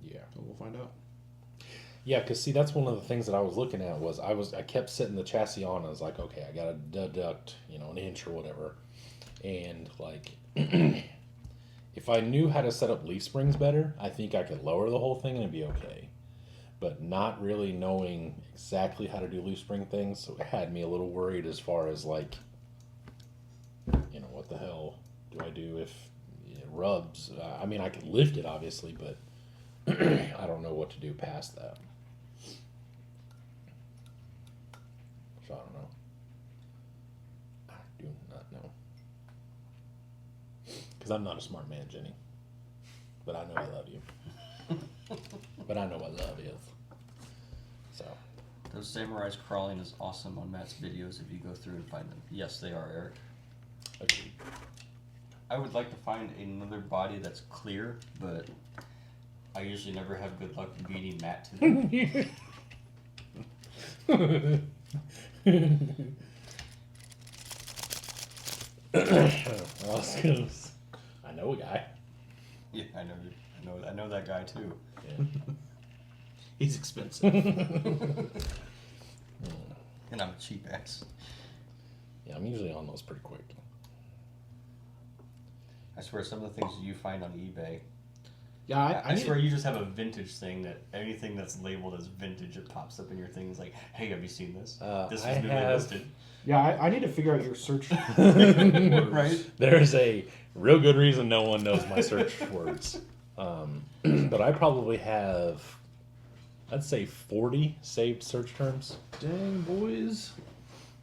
Yeah. So we'll find out. Yeah, because see, that's one of the things that I was looking at was I kept setting the chassis on. And I was like, okay, I got to deduct, an inch or whatever, and like, if I knew how to set up leaf springs better, I think I could lower the whole thing and it'd be okay. But not really knowing exactly how to do leaf spring things, so it had me a little worried as far as like, what the hell do I do if it rubs? I mean, I could lift it obviously, but I don't know what to do past that. So I don't know. I do not know. Because I'm not a smart man, Jenny. But I know I love you. But I know what love is. So. those samurais crawling is awesome on Matt's videos if you go through and find them. Yes, they are, Eric. Agreed. I would like to find another body that's clear, but I usually never have good luck beating Matt to them. I know a guy. Yeah, I know that guy too. Yeah. He's expensive. And I'm a cheap ass. Yeah, I'm usually on those pretty quick. I swear some of the things you find on eBay, Yeah, I swear you just have a vintage thing that anything that's labeled as vintage, it pops up in your thing. It's like, hey, have you seen this? This was newly listed. Yeah, I need to figure out your search. Right? There's a real good reason no one knows my search words. But I probably have, I'd say 40 saved search terms. Dang, boys.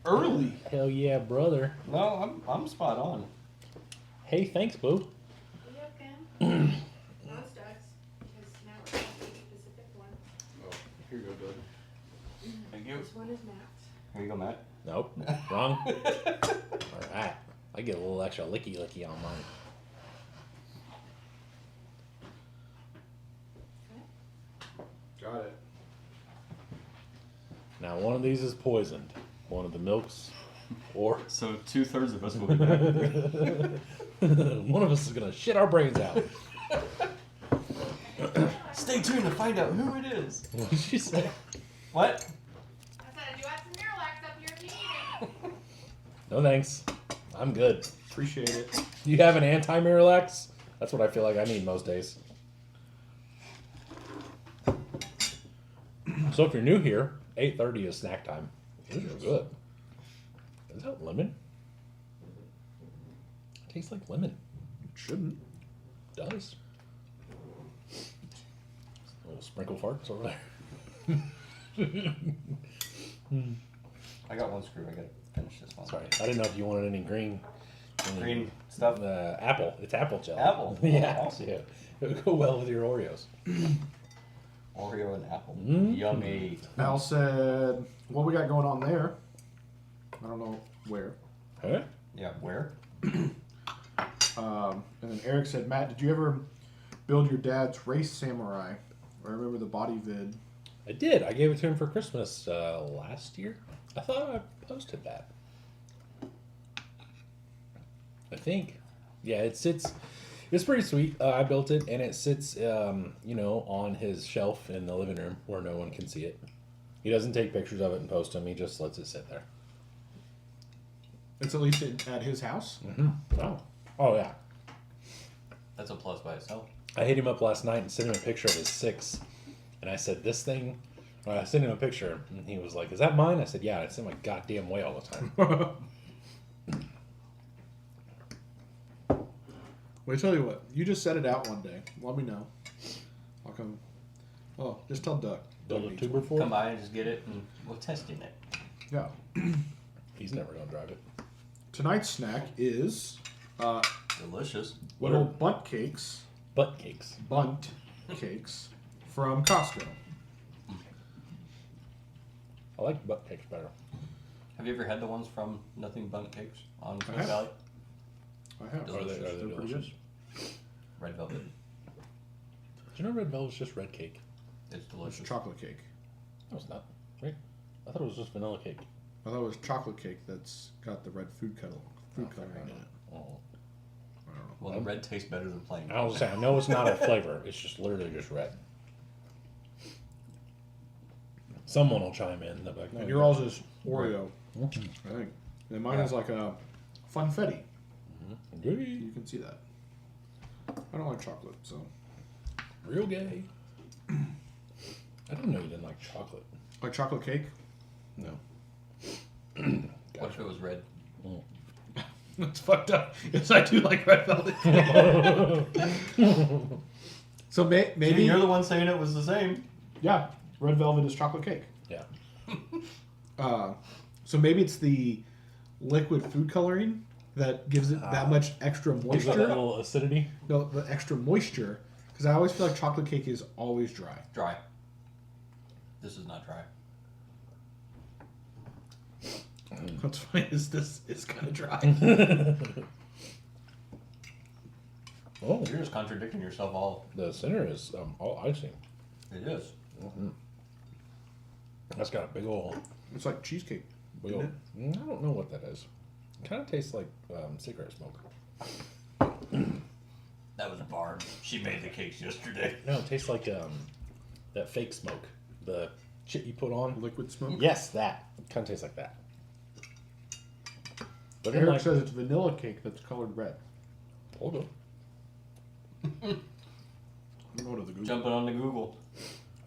Early. Hell yeah, brother. No, I'm spot on. Hey, thanks, boo. Yep, Cam. Those ducks, because now we're going to the Pacific one. Oh, here you go, bud. Thank you. This one is Matt's. Here you go, Matt. Nope, wrong. All right, I get a little extra licky on mine. Got it. Now, one of these is poisoned. One of the milks, or So 2/3 of us will be back. one of us is gonna shit our brains out. Stay tuned to find out who it is. What did she say? What? I said, I do have some Miralax up here if you need it. No thanks. I'm good. Appreciate it. You have an anti-Miralax? That's what I feel like I need most days. So if you're new here, 8:30 is snack time. These are good. Is that lemon? It tastes like lemon. It shouldn't. It does. Little sprinkle farts over there. I got one screw. I gotta finish this one. Sorry, I didn't know if you wanted any green. Green stuff. Apple. It's apple gel. Apple? Yeah. Oh, awesome. Yeah. It would go well with your Oreos. Oreo and apple. Mm. Yummy. Al said, what we got going on there? I don't know where. Huh? Yeah, where? And then Eric said, Matt, did you ever build your dad's race samurai? I remember the body vid. I did. I gave it to him for Christmas last year. I thought I posted that. I think. Yeah, it sits. It's pretty sweet. I built it, and it sits, on his shelf in the living room where no one can see it. He doesn't take pictures of it and post them. He just lets it sit there. It's at least at his house. Oh. Oh yeah. That's a plus by itself. I hit him up last night and sent him a picture of his 6, and I said, "This thing." I sent him a picture, and he was like, "Is that mine?" I said, "Yeah, it's in my goddamn way all the time." Well, I tell you what, you just set it out one day. Let me know. I'll come. Oh, just tell Doug. Build Doug a needs tuber one. for Come it. by and just get it, and we'll test in it. Yeah. He's never gonna drive it. Tonight's snack is Delicious. little bunt cakes. Butt cakes. Bunt cakes from Costco. I like butt cakes better. Have you ever had the ones from Nothing Bun Cakes on I Smith have. Valley? I have. Delicious. They're pretty delicious? good. Red velvet. Do you know red velvet's just red cake? It's It's delicious. chocolate cake. No, it's not. Right? I thought it was just vanilla cake. I thought it was chocolate cake that's got the red food coloring in it. Oh. I don't know. Well, the red tastes better than plain. I was saying, I know it's not a flavor. It's just literally just red. Someone will chime in. They'll be like, And "No, your all's is Oreo, Mhm. I think. And mine is like a funfetti. Gay. You can see that. I don't like chocolate, so. Real gay. I didn't know you didn't like chocolate. Like chocolate cake? No. What if it was red? That's fucked up. Yes, I do like red velvet. So maybe you're the one saying it was the same. yeah, red velvet is chocolate cake. Yeah. So maybe it's the liquid food coloring that gives it that much extra Gives it a moisture. little acidity. No, the extra moisture. Because I always feel like chocolate cake is always dry. Dry. This is not dry. What's funny is this is kind of dry. Oh, You're just contradicting yourself all. the center is all icing. It is. That's got a big old, It's like cheesecake. big old. I don't know what that is. It kind of tastes like cigarette smoke. That was Barb. She made the cakes yesterday. No, it tastes like that fake smoke. The shit you put on. Liquid smoke. Yes, that. It kind of tastes like that. But then, Eric like, says it's vanilla cake that's colored red. hold on. Go to the Google. Jumping on the Google.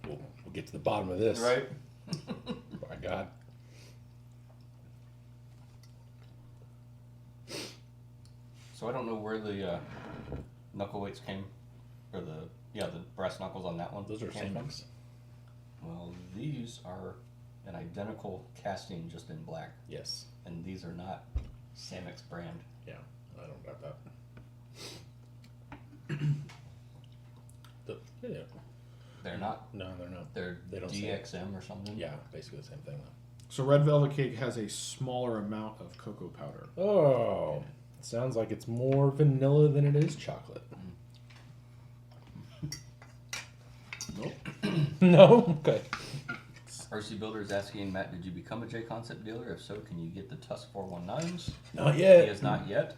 We'll get to the bottom of this. Right? By God. So I don't know where the knuckle weights came, or the brass knuckles on that one. Those are came from. Samex. Well, these are an identical casting, just in black, Yes. and these are not Samex brand. Yeah. I don't got that. Yeah. They're not. No, they're not. They don't say. DXM or something. Yeah, basically the same thing though. So red velvet cake has a smaller amount of cocoa powder. Oh, sounds like it's more vanilla than it is chocolate. Nope. No? Okay. RC Builder is asking, Matt, did you become a J Concept dealer? If so, can you get the Tusk 419s? Not He yet. has not yet.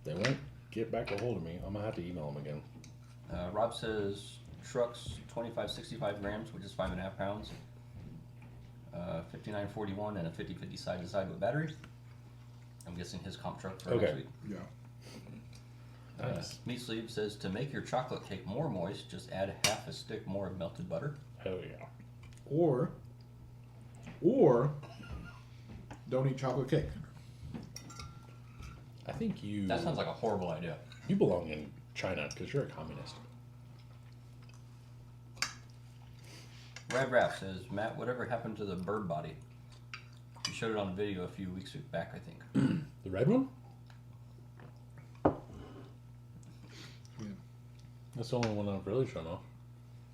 They won't get back a hold of me. I'm going to have to email them again. Rob says trucks 25-65 grams, which is 5.5 pounds. 5941 and a 50-50 side to side with battery. I'm guessing his comp truck for Okay. next week. Yeah. Nice. Meat Sleeve says to make your chocolate cake more moist, just add half a stick more of melted butter. Hell yeah. Or don't eat chocolate cake. I think you... That sounds like a horrible idea. You belong in China because you're a communist. Rad Rap says, Matt, whatever happened to the bird body? You showed it on video a few weeks back, I think. The red one? Yeah. That's the only one I've really shown off.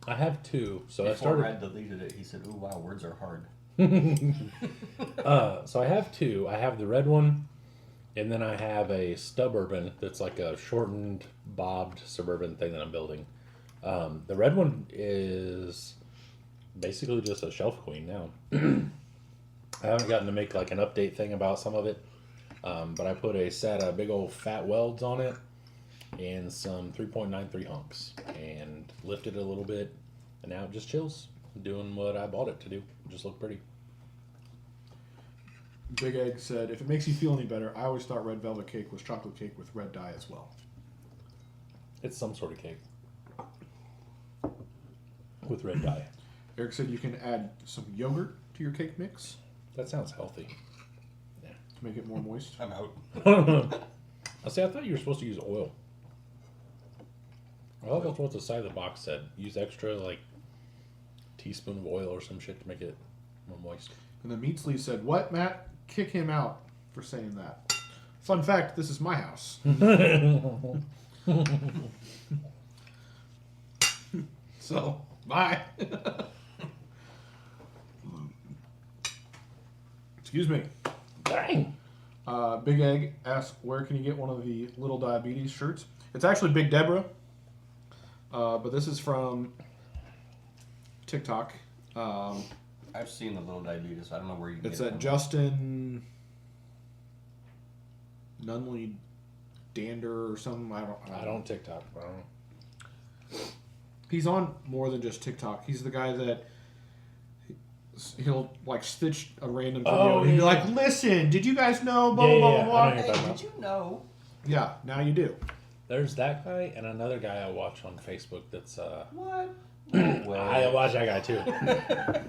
I have two, so Before I started. Rad deleted it, he said, ooh, wow, words are hard. So I have two. I have the red one, and then I have a Suburban that's like a shortened, bobbed Suburban thing that I'm building. The red one is basically just a shelf queen now. I haven't gotten to make like an update thing about some of it, but I put a set of big old fat welds on it and some 3.93 hunks and lifted it a little bit, and now it just chills, doing what I bought it to do. Just look pretty. Big Egg said, if it makes you feel any better, I always thought red velvet cake was chocolate cake with red dye as well. It's some sort of cake with red dye. Eric said you can add some yogurt to your cake mix That sounds healthy. to make it more moist. I'm out. I see. I thought you were supposed to use oil. I thought that's what the side of the box said. Use extra like teaspoon of oil or some shit to make it more moist. And the meat sleeve said, what, Matt? Kick him out for saying that. Fun fact, this is my house. So, bye. Excuse me. Dang. Big Egg asked, where can you get one of the Little Diabetes shirts? It's actually Big Deborah. But this is from TikTok. I've seen the Little Diabetes. I don't know where you can It's get it at from. Justin Nunley Dander or something. I don't. TikTok. I don't know. He's on more than just TikTok. He's the guy that he'll like stitch a random video Oh, and he'll be yeah. like, "Listen, did you guys know?" Blah Yeah, blah yeah, blah I blah. know you're talking Hey, about. did you know? Yeah, now you do. There's that guy and another guy I watch on Facebook that's What? No way. I watch that guy too.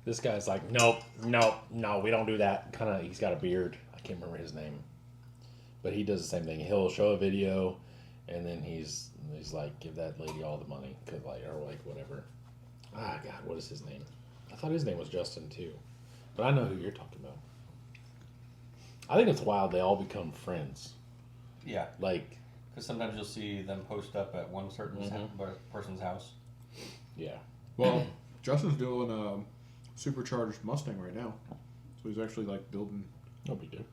This guy's like, nope, no, we don't do that. He's got a beard. I can't remember his name, but he does the same thing. He'll show a video, and then he's like, give that lady all the money, or whatever. Ah, God, what is his name? I thought his name was Justin too, but I know who you're talking about. I think it's wild they all become friends. Yeah, Like, because sometimes you'll see them post up at one certain person's house. yeah, Well, Justin's doing a supercharged Mustang right now, so he's actually like building no big deal.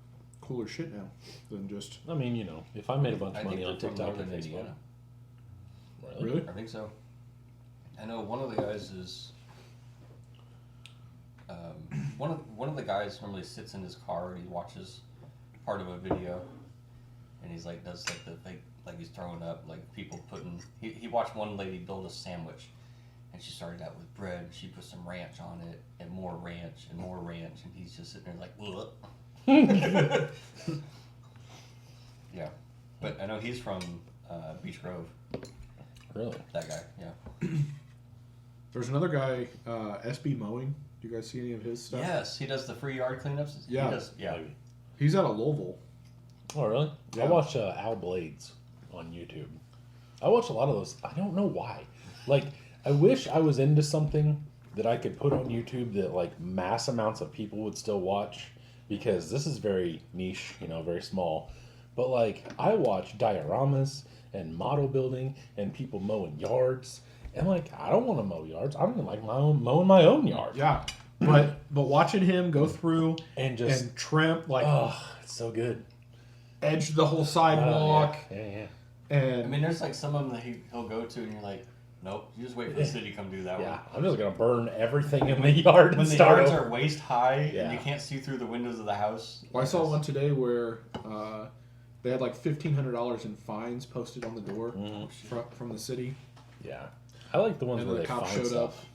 cooler shit now than just. I mean, if I made a bunch I of money think on they're from TikTok and Northern Facebook, Indiana. Really? I think so. I know one of the guys is. One of the guys normally sits in his car and he watches part of a video, and he's like does like the like he's throwing up like people putting. He watched one lady build a sandwich, and she started out with bread. She put some ranch on it, and more ranch, and more ranch, and he's just sitting there like, ugh. Yeah, but I know he's from Beach Grove. Really? That guy, yeah. There's another guy, SB Mowing. Do you guys see any of his stuff? Yes, he does the free yard cleanups. Yeah. He does, yeah. Maybe. He's out of Louisville. Oh, really? Yeah. I watch Al Blades on YouTube. I watch a lot of those. I don't know why. Like, I wish I was into something that I could put on YouTube that, like, mass amounts of people would still watch, because this is very niche, you know, very small. But, like, I watch dioramas and model building and people mowing yards. And, like, I don't want to mow yards. I don't even like mowing my own yard. Yeah. But watching him go through And just, and trim, like, oh, it's so good. edge the whole sidewalk. Yeah. And I mean, there's like some of them that he'll go to, and you're like, nope, you just wait for the city to come do that Yeah, one. I'm just going to burn everything in the yard When and the start yards over. are waist high Yeah. and you can't see through the windows of the house. I saw one today where they had like $1,500 in fines posted on the door from the city. Yeah. I like the ones And where the they cop find showed stuff. up.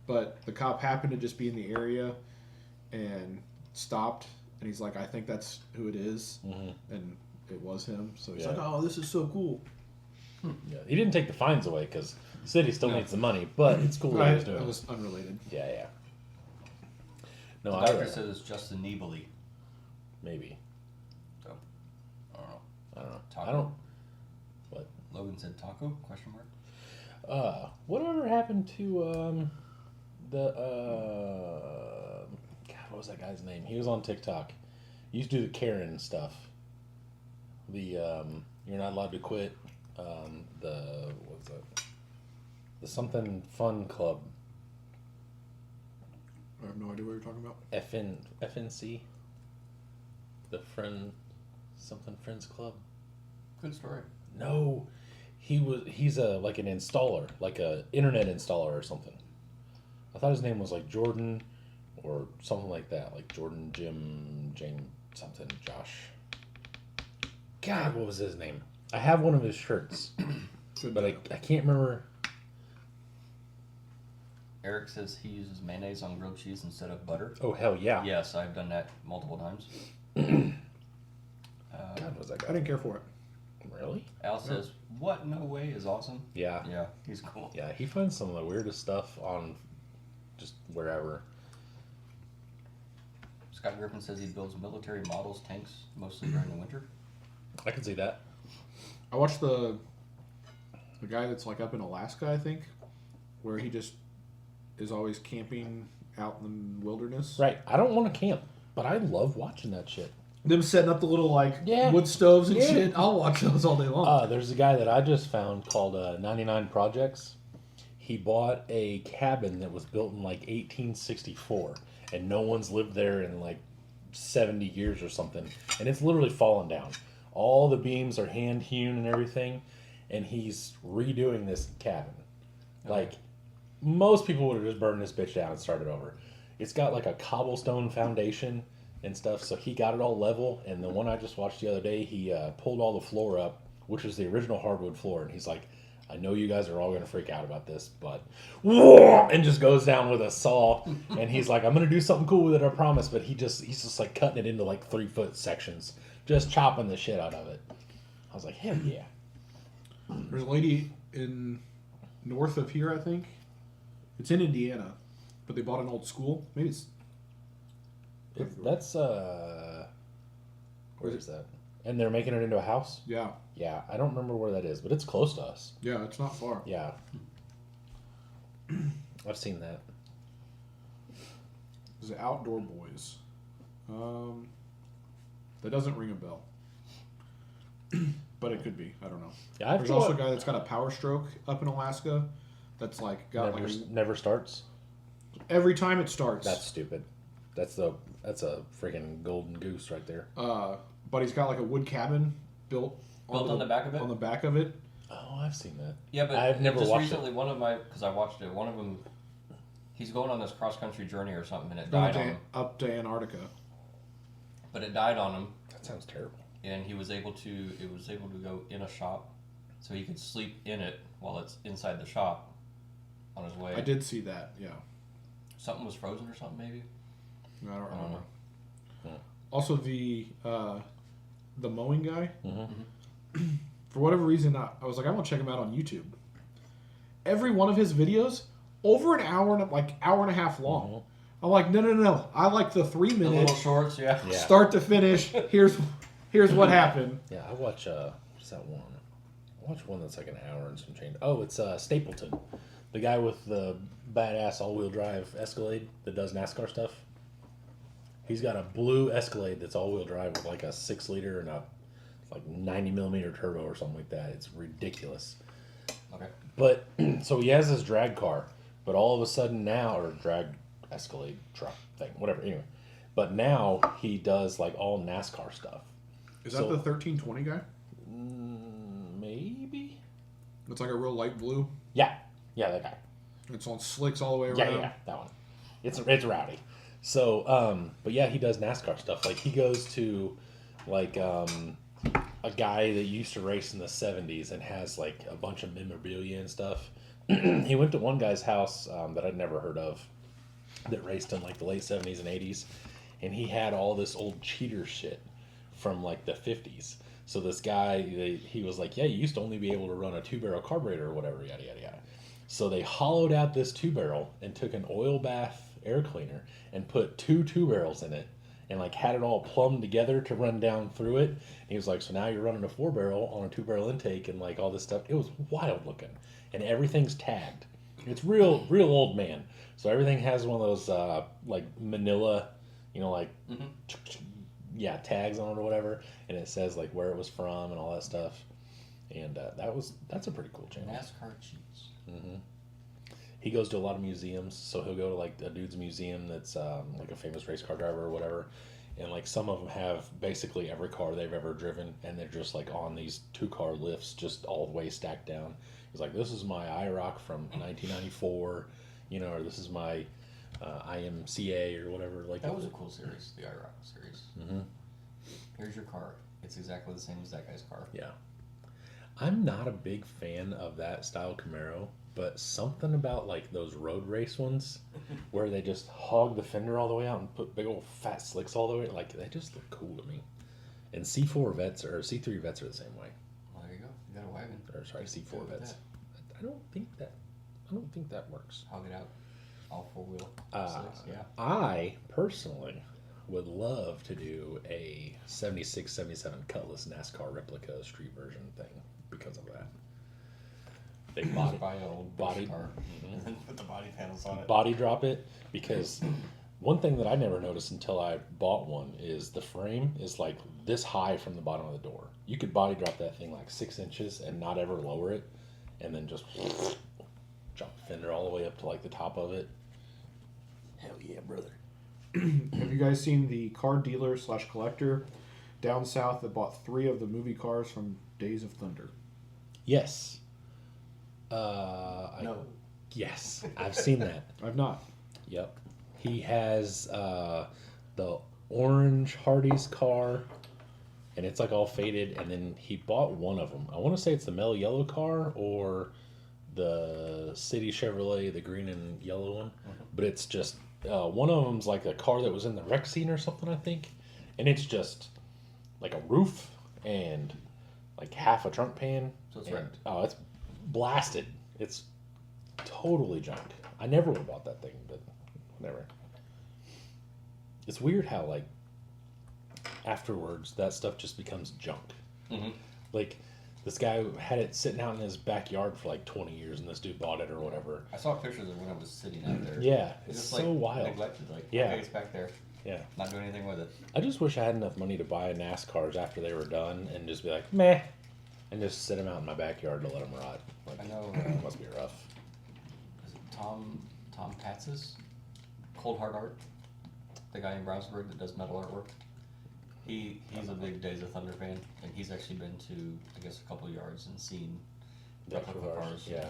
But the cop happened to just be in the area and stopped. And he's like, I think that's who it is. Mm-hmm. And it was him. So he's Yeah. like, oh, this is so cool. Yeah. He didn't take the fines away because the city still needs the money, but it's cool that he was doing It it. was unrelated. Yeah. No, The I doctor says it's Justin Niebely. maybe. So, I don't know. I don't know. Taco? I don't. What? Logan said taco? Question mark. Whatever happened to God, what was that guy's name? He was on TikTok. He used to do the Karen stuff. The you're not allowed to quit. What's that? The something fun club. I have no idea what you're talking about. FNC. The friends club. Good story. No, he's like an installer, like a internet installer or something. I thought his name was like Jordan or something like that, like Jordan, Jim, Jane, something, Josh. God, what was his name? I have one of his shirts, but I can't remember. Eric says he uses mayonnaise on grilled cheese instead of butter. Oh, hell yeah. Yes, I've done that multiple times. God, what was that guy? I didn't care for it. Really? Al says, what? No way is awesome. Yeah. Yeah, he's cool. Yeah, he finds some of the weirdest stuff on just wherever. Scott Griffin says he builds military models, tanks, mostly during the winter. I can see that. I watched the guy that's like up in Alaska, I think, where he just is always camping out in the wilderness. Right. I don't want to camp, but I love watching that shit. Them setting up the little like Yeah. wood stoves and Yeah. shit. I'll watch those all day long. There's a guy that I just found called 99 Projects. He bought a cabin that was built in like 1864, and no one's lived there in like 70 years or something, and it's literally fallen down. All the beams are hand hewn and everything, and he's redoing this cabin. Like, most people would have just burned this bitch down and started over. It's got like a cobblestone foundation and stuff, so he got it all level. And the one I just watched the other day, he pulled all the floor up, which was the original hardwood floor, and he's like, I know you guys are all gonna freak out about this, but and just goes down with a saw, and he's like, I'm gonna do something cool with it, I promise. But he's just like cutting it into like 3-foot sections, just chopping the shit out of it. I was like, hell yeah. There's a lady in north of here, I think. It's in Indiana, but they bought an old school. Maybe it's That's where is that? And they're making it into a house? yeah, Yeah, I don't remember where that is, but it's close to us. yeah. It's not far. Yeah. I've seen that. It's the Outdoor Boys. That doesn't ring a bell, but it could be. I don't know. Yeah, There's also a guy that's got a Power Stroke up in Alaska. That's like got never starts. every time it starts. That's stupid. That's a freaking golden goose right there. But he's got like a wood cabin built on the back of it? On the back of it. Oh, I've seen that. Yeah, but I've never just watched recently, because I watched it, one of them, he's going on this cross-country journey or something, and it Going died on him. up to Antarctica. But it died on him, That sounds terrible. and it was able to go in a shop, so he could sleep in it while it's inside the shop on his way. I did see that. Yeah. Something was frozen or something, maybe? I don't remember. know. Yeah. Also, the mowing guy. Mm-hmm. For whatever reason, I was like, I want to check him out on YouTube. every one of his videos over an hour and hour and a half long. Mhm. I'm like, no. I like the 3 The minute little shorts, yeah. Yeah. start to finish. Here's what happened. Yeah, I watch, what's that one? I watch one that's like an hour and some change. Oh, it's Stapleton. The guy with the badass all-wheel drive Escalade that does NASCAR stuff. He's got a blue Escalade that's all-wheel drive with like a 6-liter and a like 90mm turbo or something like that. It's ridiculous. Okay. But so he has this drag car, but all of a sudden now, or drag Escalade truck thing, whatever. Anyway, but now he does like all NASCAR stuff. Is that So- the 1320 guy? Maybe. It's like a real light blue. Yeah, that guy. It's on slicks all the way around. Yeah, that one. It's rowdy. So, but yeah, he does NASCAR stuff. Like he goes to like a guy that used to race in the 70s and has like a bunch of memorabilia and stuff. He went to one guy's house that I'd never heard of that raced in like the late 70s and 80s, and he had all this old cheater shit from like the 50s. So this guy, he was like, yeah, you used to only be able to run a 2-barrel carburetor or whatever, yada yada yada. So they hollowed out this 2-barrel and took an oil bath air cleaner and put 2 2-barrels in it and like had it all plumbed together to run down through it. And he was like, so now you're running a 4-barrel on a 2-barrel intake and like all this stuff. It was wild looking, and everything's tagged. It's real old man. So everything has one of those like manila, like yeah, tags on it or whatever, and it says like where it was from and all that stuff. And that's a pretty cool channel. NASCAR cheats. Mm-hmm. He goes to a lot of museums, so he'll go to like a dude's museum that's like a famous race car driver or whatever, and like some of them have basically every car they've ever driven, and they're just like on these 2-car lifts, just all the way stacked down. He's like, this is my IROC from 1994, or this is my IMCA or whatever. Like That was a cool series, the IROC series. Mm-hmm. Here's your car. It's exactly the same as that guy's car. Yeah. I'm not a big fan of that style Camaro, but something about like those road race ones where they just hog the fender all the way out and put big old fat slicks all the way, like they just look cool to me. And C4 Vets or C3 Vets are the same way. Well, there you go. You got a wagon. Or sorry, Just C4 go with Vets. that. I don't think that works. Hog it out. All 4-wheel. Slicks, yeah. I personally would love to do a 76, 77 Cutlass NASCAR replica street version thing because of that. They Just buy an old body- car and then put the body panels on it. body drop it, because one thing that I never noticed until I bought one is the frame is like this high from the bottom of the door. You could body drop that thing like 6 inches and not ever lower it, and then just drop the fender all the way up to like the top of it. Hell yeah, brother. Have you guys seen the car dealer / collector down south that bought 3 of the movie cars from Days of Thunder? Yes. No. Yes, I've seen that. I've not. Yep. He has the orange Hardee's car, and it's like all faded, and then he bought one of them. I want to say it's the Mellow Yellow car or the City Chevrolet, the green and yellow one. But it's just, one of them's like a car that was in the wreck scene or something, I think. And it's just like a roof and like half a trunk pan. So it's and- wrecked. Oh, it's blasted. It's totally junk. I never would have bought that thing, but whatever. It's weird how like afterwards that stuff just becomes junk. Mm-hmm. Like this guy had it sitting out in his backyard for like 20 years, and this dude bought it or whatever. I saw pictures of when it was sitting out there. Yeah, It's it's just so like wild. neglected. Like, Yeah. okay, it's back there. Yeah, Not doing anything with it. I just wish I had enough money to buy NASCARs after they were done and just be like meh, and just sit them out in my backyard to let them rot. Like, I know. it must be rough. Is it Tom Katz's Cold Hard Art? The guy in Brownsburg that does metal artwork. He's a big Days of Thunder fan, and he's actually been to, I guess, a couple yards and seen replica cars. Yeah.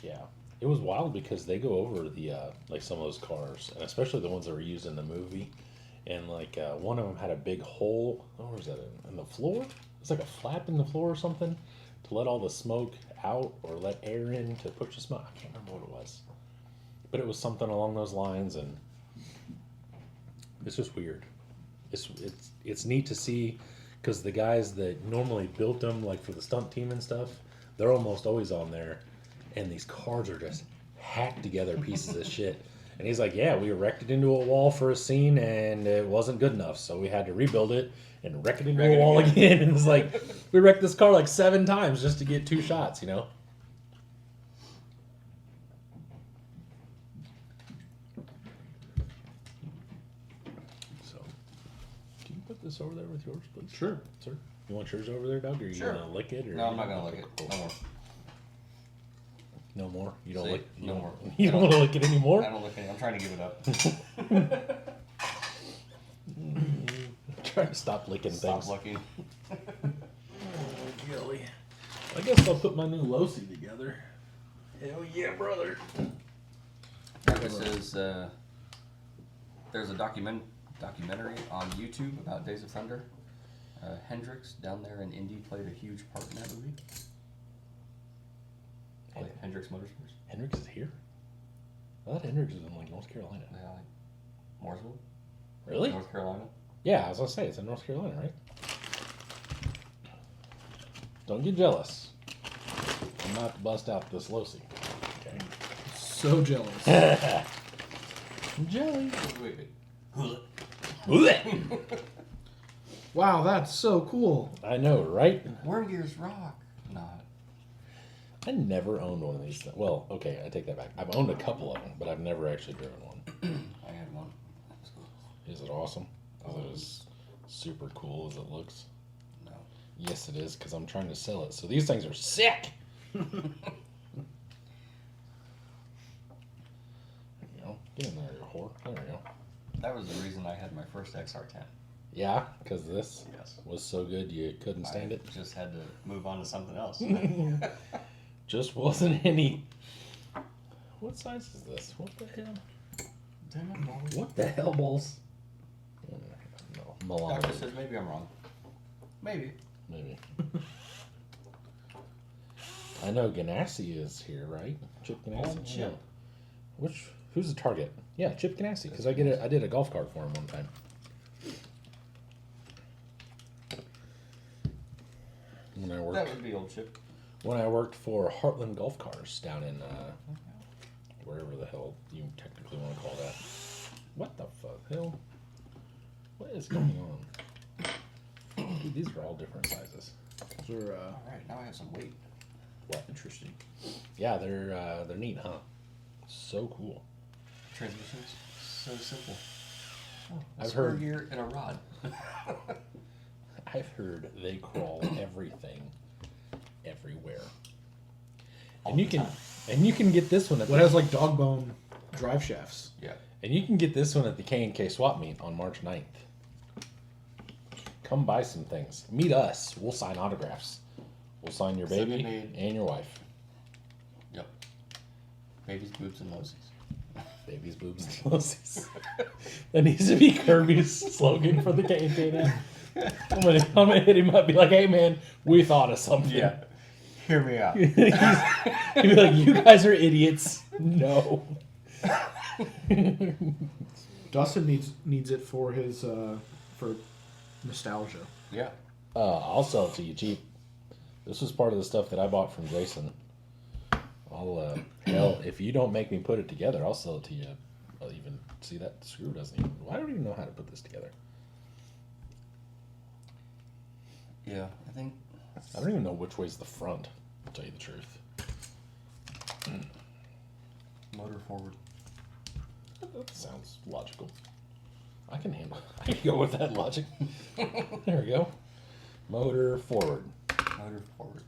Yeah. It was wild because they go over the like some of those cars, and especially the ones that were used in the movie. And like one of them had a big hole. Oh, where was that in the floor? It's like a flap in the floor or something to let all the smoke out or let air in to push the smoke. I can't remember what it was, but it was something along those lines, and it's just weird. It's neat to see because the guys that normally built them like for the stunt team and stuff, they're almost always on there. and these cars are just hacked together pieces of shit. And he's like, yeah, we erected into a wall for a scene, and it wasn't good enough, so we had to rebuild it and wreck it into a wall again. And it's like, we wrecked this car like 7 times just to get 2 shots, you know? So, can you put this over there with yours, please? Sure. Sir? You want yours over there, Doug, or are you Sure. going to lick it? Or No, I'm not gonna lick it. No more. No more? You don't See? lick? No more. You don't want to lick it anymore? I don't look any. I'm trying to give it up. Trying to stop licking Stop things. looking. Golly. I guess I'll put my new Losi together. Hell yeah, brother. This is there's a documentary on YouTube about Days of Thunder. Hendrix down there in Indy played a huge part in that movie. Hendrix Motorsports. Hendrix is here? I thought Hendrix is in like North Carolina. Yeah, like Mooresville, Really? North Carolina. Yeah, I was gonna say it's in North Carolina, right? Don't get jealous. I'm not to bust out this Losi. Okay. So jealous. I'm jelly. Wait. Wow, that's so cool. I know, right? Worm Gears rock. Not. I never owned one of these things. Well, okay, I take that back. I've owned a couple of them, but I've never actually driven one. I had one. Is it awesome? Is it as super cool as it looks? No. Yes, it is, because I'm trying to sell it. So these things are sick! There you go. Get in there, you whore. There we go. That was the reason I had my first XR10. Yeah, because this Yes. was so good you couldn't stand I it. just had to move on to something else. Just wasn't any... What size is this? What the hell? Damn it, Molly. What the hell, balls? No, Milan. Doctor says maybe I'm wrong. Maybe. Maybe. I know Ganassi is here, right? Chip Ganassi. Oh, Chip. Yeah. Who's the target? Yeah, Chip Ganassi. Because I did a golf cart for him one time. When I That worked would be old Chip. when I worked for Heartland Golf Cars down in wherever the hell you technically want to call that. What the hell? What is going on? Dude, these are all different sizes. Those are, Alright, now I have some weight. What? interesting. Yeah, they're neat, huh? So cool. Transmissions, so simple. Oh, I've spur heard- gear and a rod. I've heard they crawl everything, everywhere. All And you the can time. get this one at What has like dog bone drive shafts? Yeah. and you can get this one at the K&K swap meet on March 9th. Come buy some things. Meet us. We'll sign autographs. We'll sign your baby Second-made. and your wife. Yep. Babies, boobs, and Losies. Babies, boobs, and Losies. That needs to be Kirby's slogan for the K&K now. I'm gonna hit him up, be like, hey man, we thought of something. Yeah. Hear me out. He'd be like, you guys are idiots. No. Dustin needs it for his for nostalgia. Yeah. I'll sell it to you cheap. This was part of the stuff that I bought from Jason. Hell, if you don't make me put it together, I'll sell it to you. I'll even see that screw doesn't even. I don't even know how to put this together. Yeah, I think. I don't even know which way's the front. To tell you the truth. Motor forward. That sounds logical. I can go with that logic. There we go. Motor forward. Motor forward.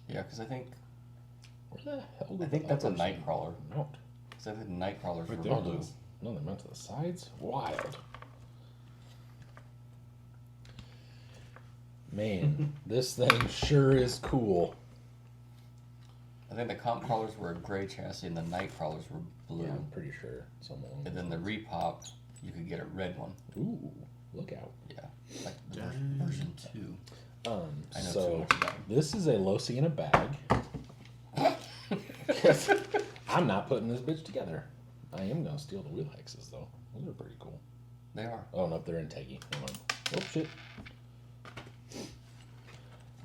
Yeah, because I think Where the hell did I think the that's a uppers Nightcrawler. Not. Because I think Nightcrawlers were Right there. blue. No, they're meant to the sides. Wild. Man, this thing sure is cool. I think the comp crawlers were a gray chassis and the Nightcrawlers were blue. Yeah, I'm pretty sure someone. And then the repop, you could get a red one. Ooh, look out. Yeah, like the version 2. I know too So much about it. this is a Losi in a bag. I'm not putting this bitch together. I am gonna steal the wheel hexes though. Those are pretty cool. They are. Oh no, they're in Teggy. Hold on. Oh shit.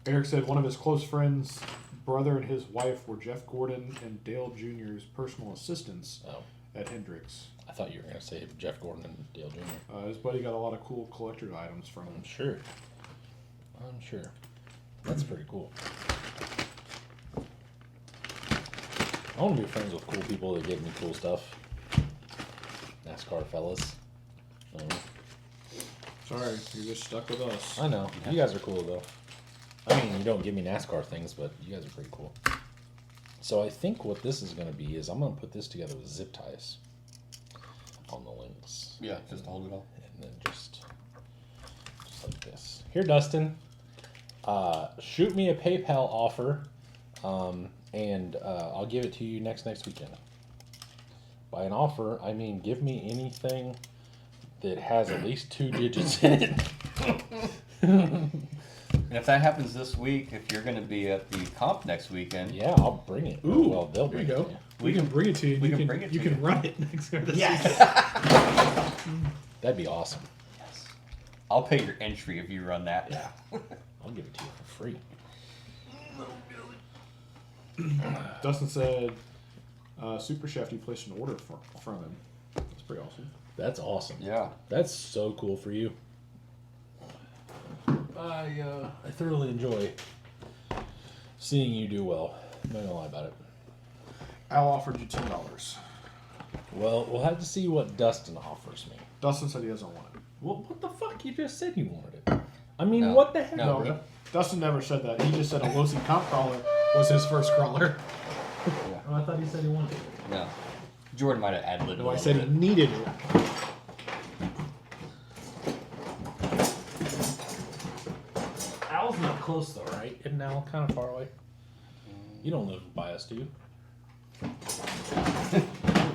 Eric said one of his close friends' brother and his wife were Jeff Gordon and Dale Jr.'s personal assistants at Hendrix. I thought you were going to say Jeff Gordon and Dale Jr. His buddy got a lot of cool collector items from him. I'm sure. That's pretty cool. I want to be friends with cool people that give me cool stuff. NASCAR fellas. Sorry, you're just stuck with us. I know. You guys are cool, though. I mean, you don't give me NASCAR things, but you guys are pretty cool. So I think what this is going to be is I'm going to put this together with zip ties on the links. Yeah, just to hold it all. And then just like this. Here, Dustin. Shoot me a PayPal offer, and I'll give it to you next weekend. By an offer, I mean give me anything that has at least 2 digits in it. And if that happens this week, if you're going to be at the comp next weekend, Yeah, I'll bring it. Ooh, well, they'll there bring you it. go. To you. We can bring it to you. we You can bring it to You can you. run it next year. That'd be awesome. I'll pay your entry if you run that. Yeah, I'll give it to you for free. Dustin said, Super Chef, you placed an order from him. That's pretty awesome. That's awesome. Yeah. That's so cool for you. I thoroughly enjoy seeing you do well. I'm not gonna lie about it. Al offered you $10. Well, we'll have to see what Dustin offers me. Dustin said he doesn't want it. Well, what the fuck? You just said you wanted it. I mean, No. what the heck? No, No, bro. Dustin never said that. He just said a Losi comp crawler was his first crawler. Oh, I thought he said he wanted it. No. Jordan might have ad-libbed No, a I little said he bit. needed it. Al's not close though, right? Isn't Al kind of far away? You don't live by us, do you?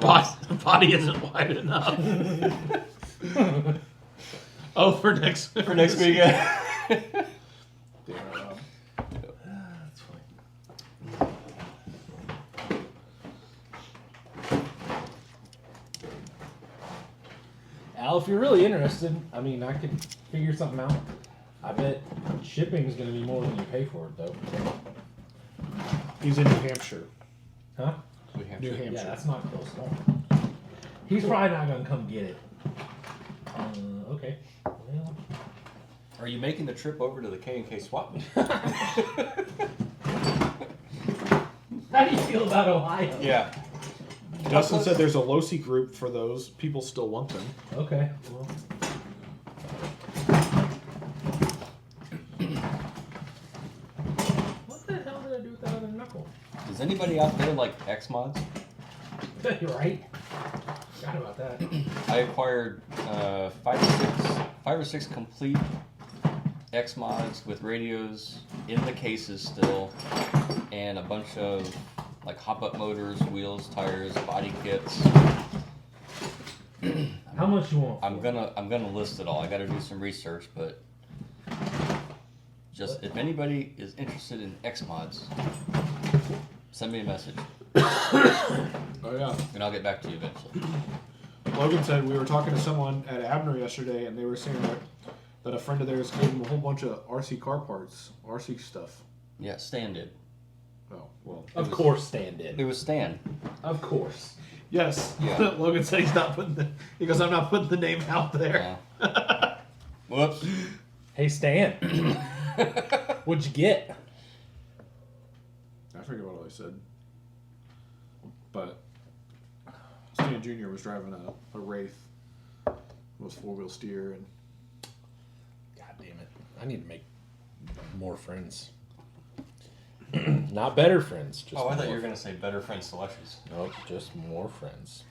Body isn't wide enough. Oh, for next For next weekend. That's funny. Al, if you're really interested, I mean, I could figure something out. I bet shipping's gonna be more than you pay for it, though. He's in New Hampshire. Huh? New Hampshire. Yeah, that's not close at all. He's probably not gonna come get it. Okay. Well, Are you making the trip over to the K&K swap meet? how do you feel about Ohio? Yeah. Dustin said there's a Losi group for those. People still want them. Okay. Well. What the hell did I do with that other knuckle? Does anybody out there like X mods? You're right. Forgot about that. I acquired 5 or 6 complete X mods with radios in the cases still, and a bunch of like hop-up motors, wheels, tires, body kits. How much you want? I'm gonna list it all. I got to do some research, but just if anybody is interested in X mods, send me a message, Oh yeah. and I'll get back to you eventually. Logan said we were talking to someone at Abner yesterday, and they were saying that a friend of theirs gave him a whole bunch of RC car parts, RC stuff. Yeah, Stan did. Oh well. Of course, Stan did. It was Stan. Of course. Yes. Yeah. Logan said he's not putting the. He goes, I'm not putting the name out there. Yeah. Whoops. Hey, Stan. What'd you get? I forget what I said. But Stan Jr. was driving a Wraith. It was 4-wheel steer, and God damn it. I need to make more friends. Not better friends. Just Oh, I thought more you were gonna say better friend selections. Nope, just more friends.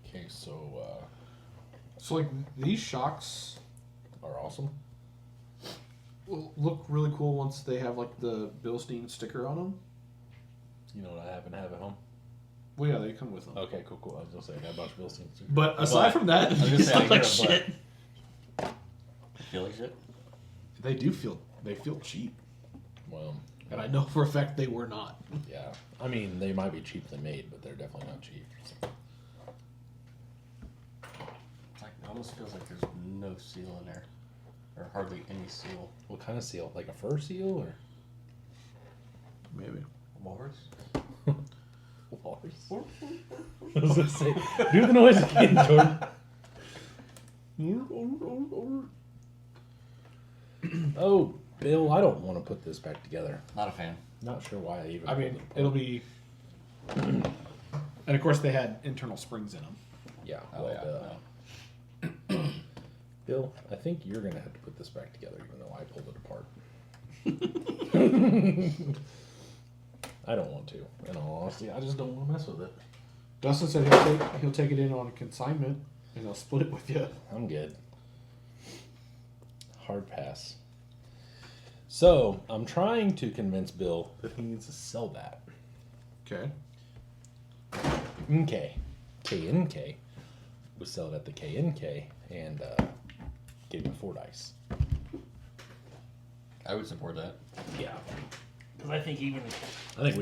Okay, so so like these shocks are awesome. will look really cool once they have like the Bilstein sticker on them. You know what I happen to have at home? Well, yeah, they come with them. Okay, cool. I was gonna say I got a bunch of Bilstein stickers. But aside from that, was gonna these say, I look like hear a shit. I feel like shit. They do feel cheap, Well, and I know for a fact they were not. yeah. I mean, they might be cheaply made, but they're definitely not cheap. So. Like, it almost feels like there's no seal in there. or hardly any seal. What kind of seal? Like a fur seal or Maybe. Walrus? walrus? I was gonna say, do the noise again, Jordan. Oh, Bill, I don't want to put this back together. Not a fan. Not sure why I even. I mean, it'll be. And of course, they had internal springs in them. Yeah. Oh, Well, yeah. Bill, I think you're gonna have to put this back together, even though I pulled it apart. I don't want to. In all honesty, I just don't want to mess with it. Dustin said he'll take it in on consignment and he'll split it with you. I'm good. Hard pass. So I'm trying to convince Bill that he needs to sell that. Okay. Okay. KNK. We sell it at the KNK and give him 4 dice. I would support that. Yeah. Because I think we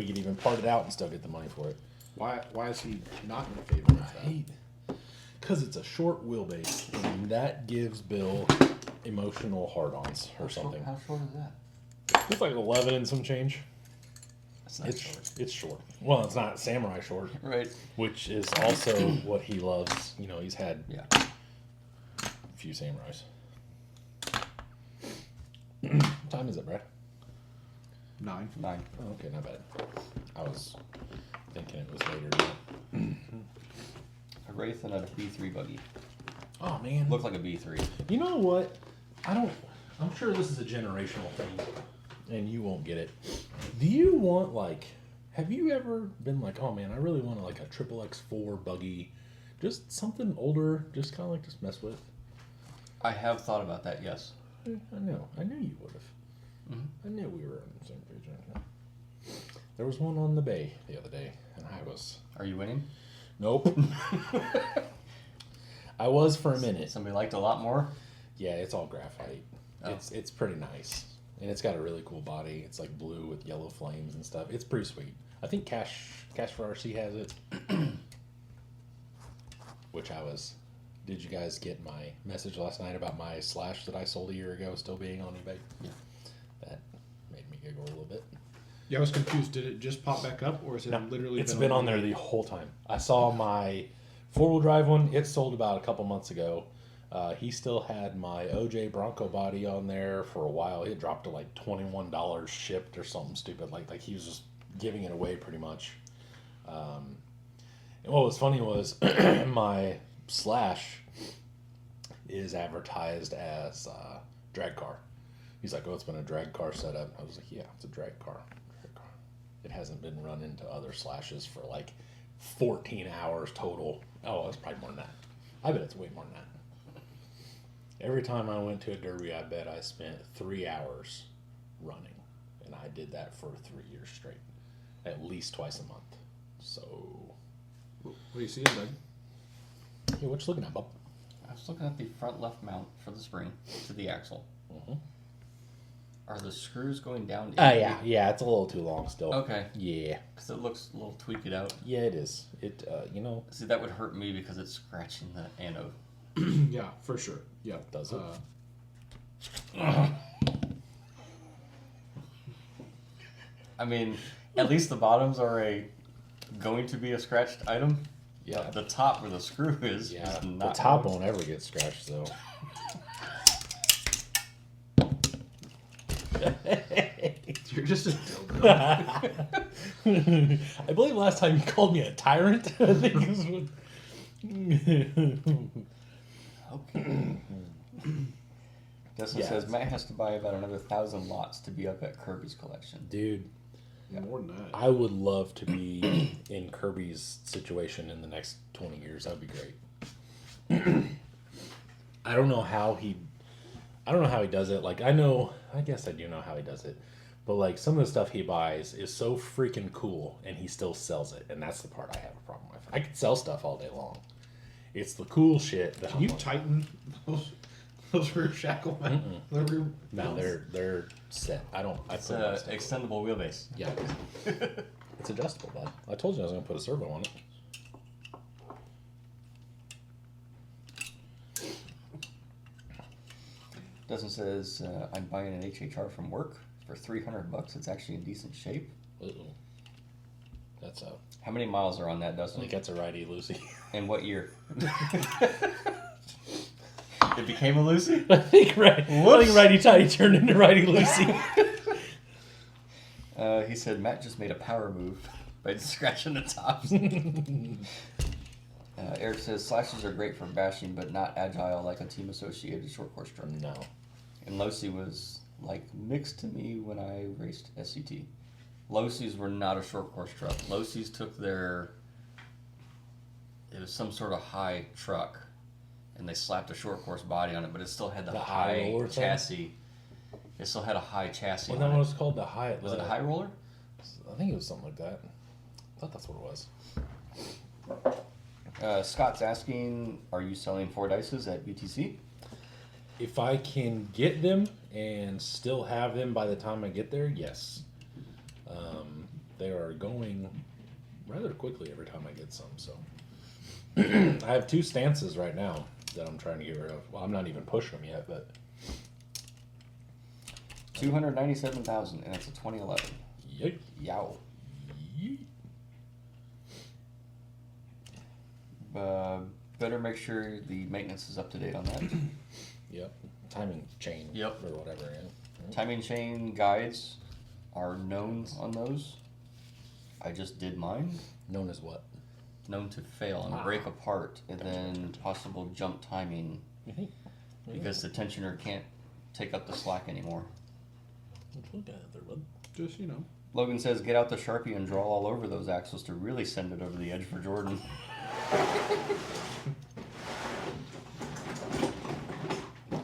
could even part it out and still get the money for it. Why is he not in favor of that? Because it's a short wheelbase, and that gives Bill emotional hard-ons or something. How short is that? It's like 11 and some change. That's not short. It's short. Well, it's not samurai short, Right. which is also what he loves. You know, he's had Yeah. a few samurais. What time is it, Brad? 9. 9. Oh, okay, not bad. I was thinking it was later. A Wraith and a B3 buggy. Oh man. Looked like a B3. You know what? I'm sure this is a generational thing, and you won't get it. Do you want, like, have you ever been like, oh man, I really want like a triple X4 buggy, just something older, just kind of like just mess with? I have thought about that, yes. I knew you would have. Mhm. I knew we were on the same page right now. There was one on the bay the other day, and I was... Are you winning? Nope. I was for a minute. Somebody liked a lot more? Yeah, it's all graphite. Oh. It's pretty nice, and it's got a really cool body. It's like blue with yellow flames and stuff. It's pretty sweet. I think Cash for RC has it. Which I was. Did you guys get my message last night about my Slash that I sold a year ago still being on eBay? Yeah. That made me giggle a little bit. Yeah, I was confused. Did it just pop back up, or is it literally? It's been on there the whole time. I saw my 4-wheel drive one. It sold about a couple months ago. He still had my OJ Bronco body on there for a while. It dropped to like $21 shipped or something stupid. Like he was just giving it away pretty much. And what was funny was my Slash is advertised as a drag car. He's like, oh, it's been a drag car setup. I was like, yeah, it's a drag car. It hasn't been run into other Slashes for like 14 hours total. Oh, it's probably more than that. I bet it's way more than that. Every time I went to a derby, I bet I spent 3 hours running. And I did that for 3 years straight. At least twice a month. So... What do you see, bud? Hey, what you looking at, Bob? I was looking at the front left mount for the spring to the axle. Mm-hmm. Are the screws going down? Yeah, it's a little too long still. Okay. Yeah. Because it looks a little tweaked out. Yeah, it is. It, See, that would hurt me because it's scratching the anode. Yeah, for sure. Yeah. Does it? I mean, at least the bottoms are going to be a scratched item. Yeah. The top where the screw is Yeah, the not. top won't ever get scratched, though. You're just a dildo. I believe last time you called me a tyrant. I think is what... Okay. Dustin Yeah, says Matt has to buy about another 1,000 lots to be up at Kirby's collection. Dude, More than that. I would love to be in Kirby's situation in the next 20 years. That would be great. I don't know how he does it. Like, I guess I do know how he does it. But, like, some of the stuff he buys is so freaking cool, and he still sells it. And that's the part I have a problem with. I could sell stuff all day long. It's the cool shit that Can you tighten those rear shackle? The rear No, they're set. It's an extendable wheelbase. Yeah. It's adjustable, bud. I told you I was going to put a servo on it. Dustin says, I'm buying an HHR from work for $300. It's actually in decent shape. Uh-oh. That's a... How many miles are on that, I Dustin? think that's a righty Lucy. And what year? It became a Lucy? I think righty tighty turned into righty Lucy. He said Matt just made a power move by scratching the tops. Eric says slashes are great for bashing, but not agile like a team-associated short course truck. No. And Losi was like mixed to me when I raced SCT. Losis were not a short course truck. Losis took their... It was some sort of high truck, and they slapped a short course body on it, but it still had the high roller thing? chassis. It still had a high chassis Wasn't on that it. what it's called? The high... Was it a high roller? I think it was something like that. I thought that's what it was. Scott's asking, are you selling Fordyces at UTC? If I can get them and still have them by the time I get there, yes. They are going rather quickly every time I get some, so. I have 2 stances right now that I'm trying to get rid of. Well, I'm not even pushing them yet, but 297,000, and it's a 2011. yeet. Yow. Yeet. Better make sure the maintenance is up to date on that. Yep. Timing chain. Yep. Or whatever, yeah. Timing chain guides are known on those. I just did mine. Known as what? Known to fail and break apart, and then possible jump timing You think? because the tensioner can't take up the slack anymore. Let's look at it there, bud. Just, you know. Logan says, get out the Sharpie and draw all over those axles to really send it over the edge for Jordan.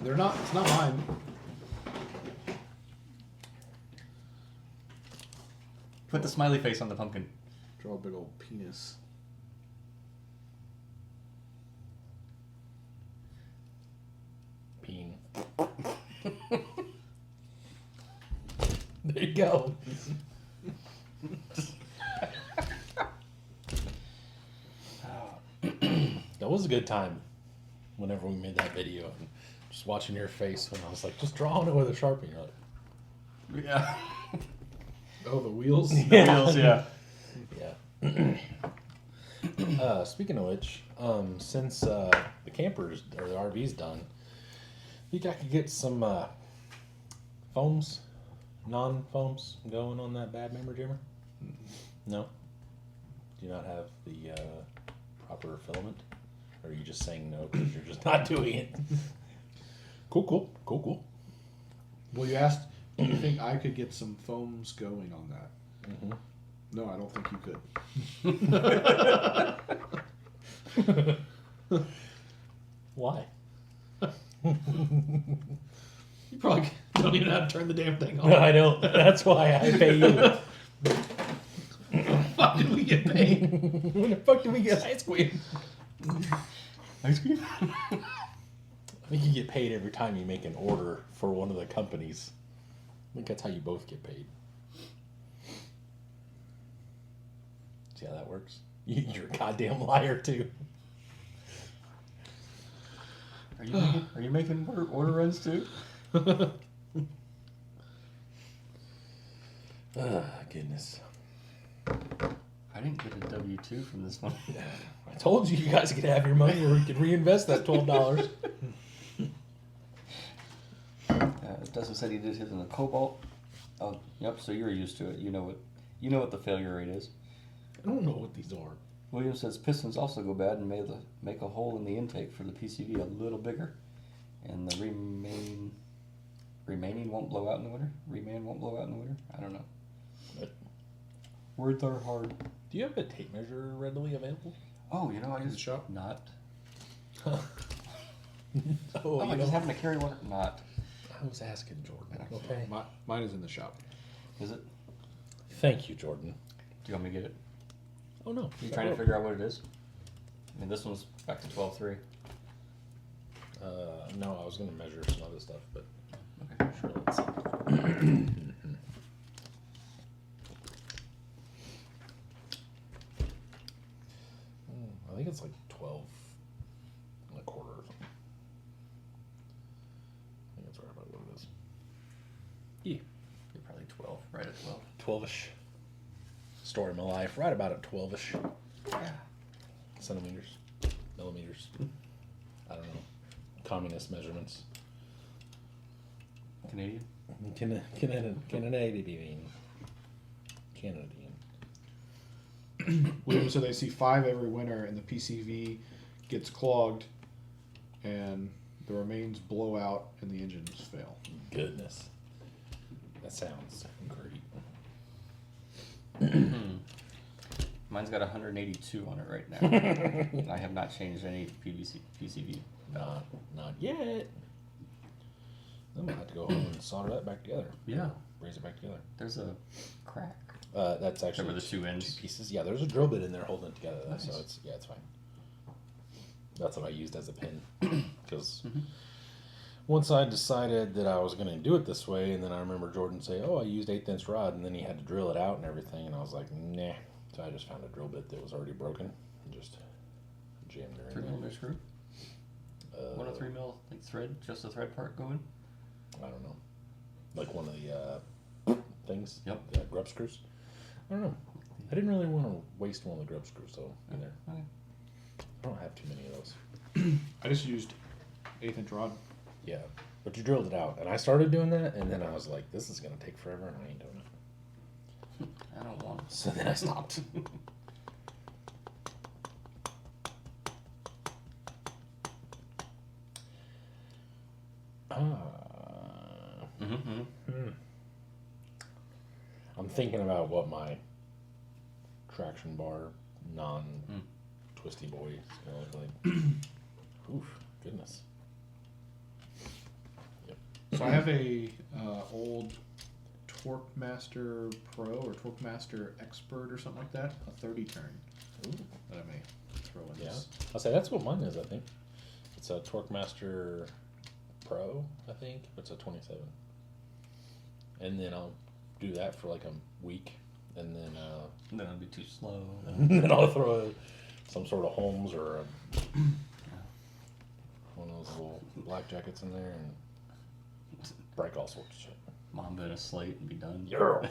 They're not, it's not mine. Put the smiley face on the pumpkin. Draw a big old penis. Peen. There you go. That was a good time whenever we made that video. And just watching your face when I was like, just draw on it with a Sharpie. You're like, Yeah. Oh, the wheels? The wheels, yeah. yeah. Speaking of which, since the campers or the RV's done, think I could get some foams, non-foams going on that bad member jimmer? No? Do you not have the proper filament? Or are you just saying no because you're just not doing it? Cool. Well, you asked, do you think I could get some foams going on that? Mm-hmm. No, I don't think you could. Why? You probably don't even know how to turn the damn thing on. No, I don't. That's why I pay you. When the fuck did we get paid? When the fuck did we get ice cream? Ice cream? I think you get paid every time you make an order for one of the companies. I think that's how you both get paid. See how that works? You're a goddamn liar too. Are you making order runs too? Goodness. I didn't get a W-2 from this one. I told you guys could have your money or you could reinvest that $12. Dustin said he did his in the Cobalt. Oh, yep. So you're used to it. You know what the failure rate is. I don't know what these are. William says pistons also go bad and make a hole in the intake for the PCV a little bigger, and the remaining won't blow out in the winter. Reman won't blow out in the winter. I don't know. What? Words are hard. Do you have a tape measure readily available? Oh, I In the use shop? not. Oh, I you just don't- happen to carry one. Not. I was asking Jordan. Okay. Mine is in the shop. Is it? Thank you, Jordan. Do you want me to get it? Oh no. Are you trying to figure out what it is? I mean, this one's back to 12.3. No, I was gonna measure some other stuff, but Okay. sure, let's see. I think it's like 12 and a quarter or something. I think that's right about at 12. 12-ish. Story of my life. Right about at 12-ish. Yeah. Centimeters. Millimeters. I don't know. Communist measurements. Canadian? Canadian. William said they see 5 every winter, and the PCV gets clogged, and the remains blow out, and the engines fail. Goodness. That sounds great. Mine's got 182 on it right now. I have not changed any PCV. Not yet. I'm gonna have to go home and solder that back together. Yeah. Raise it back together. There's a crack. That's actually Over the 2 ends. pieces. Yeah, there's a drill bit in there holding it together. Nice. So it's fine. That's what I used as a pin because once I decided that I was going to do it this way, and then I remember Jordan say, "Oh, I used 1/8 inch rod," and then he had to drill it out and everything, and I was like, "Nah." So I just found a drill bit that was already broken and just jammed her in 3mm screw? there. 1 3 mil like thread, just the thread part going? I don't know, like one of the things. Yep. The grub screws. I don't know. I didn't really want to waste one of the grub screws though either. Okay. I don't have too many of those. I just used 1/8 inch rod. Yeah, but you drilled it out, and I started doing that, and then I was like, "This is gonna take forever, and I ain't doing it." I don't want it. So then I stopped. I'm thinking about what my traction bar non-twisty boy is gonna look like. Oof, goodness. So I have a old Torque Master Pro or Torque Master Expert or something like that, a 30 turn Ooh. that I may throw in Yeah, this. I'll say that's what mine is. I think it's a Torque Master Pro. I think it's a 27, and then I'll do that for like a week, and then Then it'll be too slow. then I'll throw some sort of Holmes or one of those little black jackets in there and break all sorts of shit. Mamba and a slate and be done. Yeah.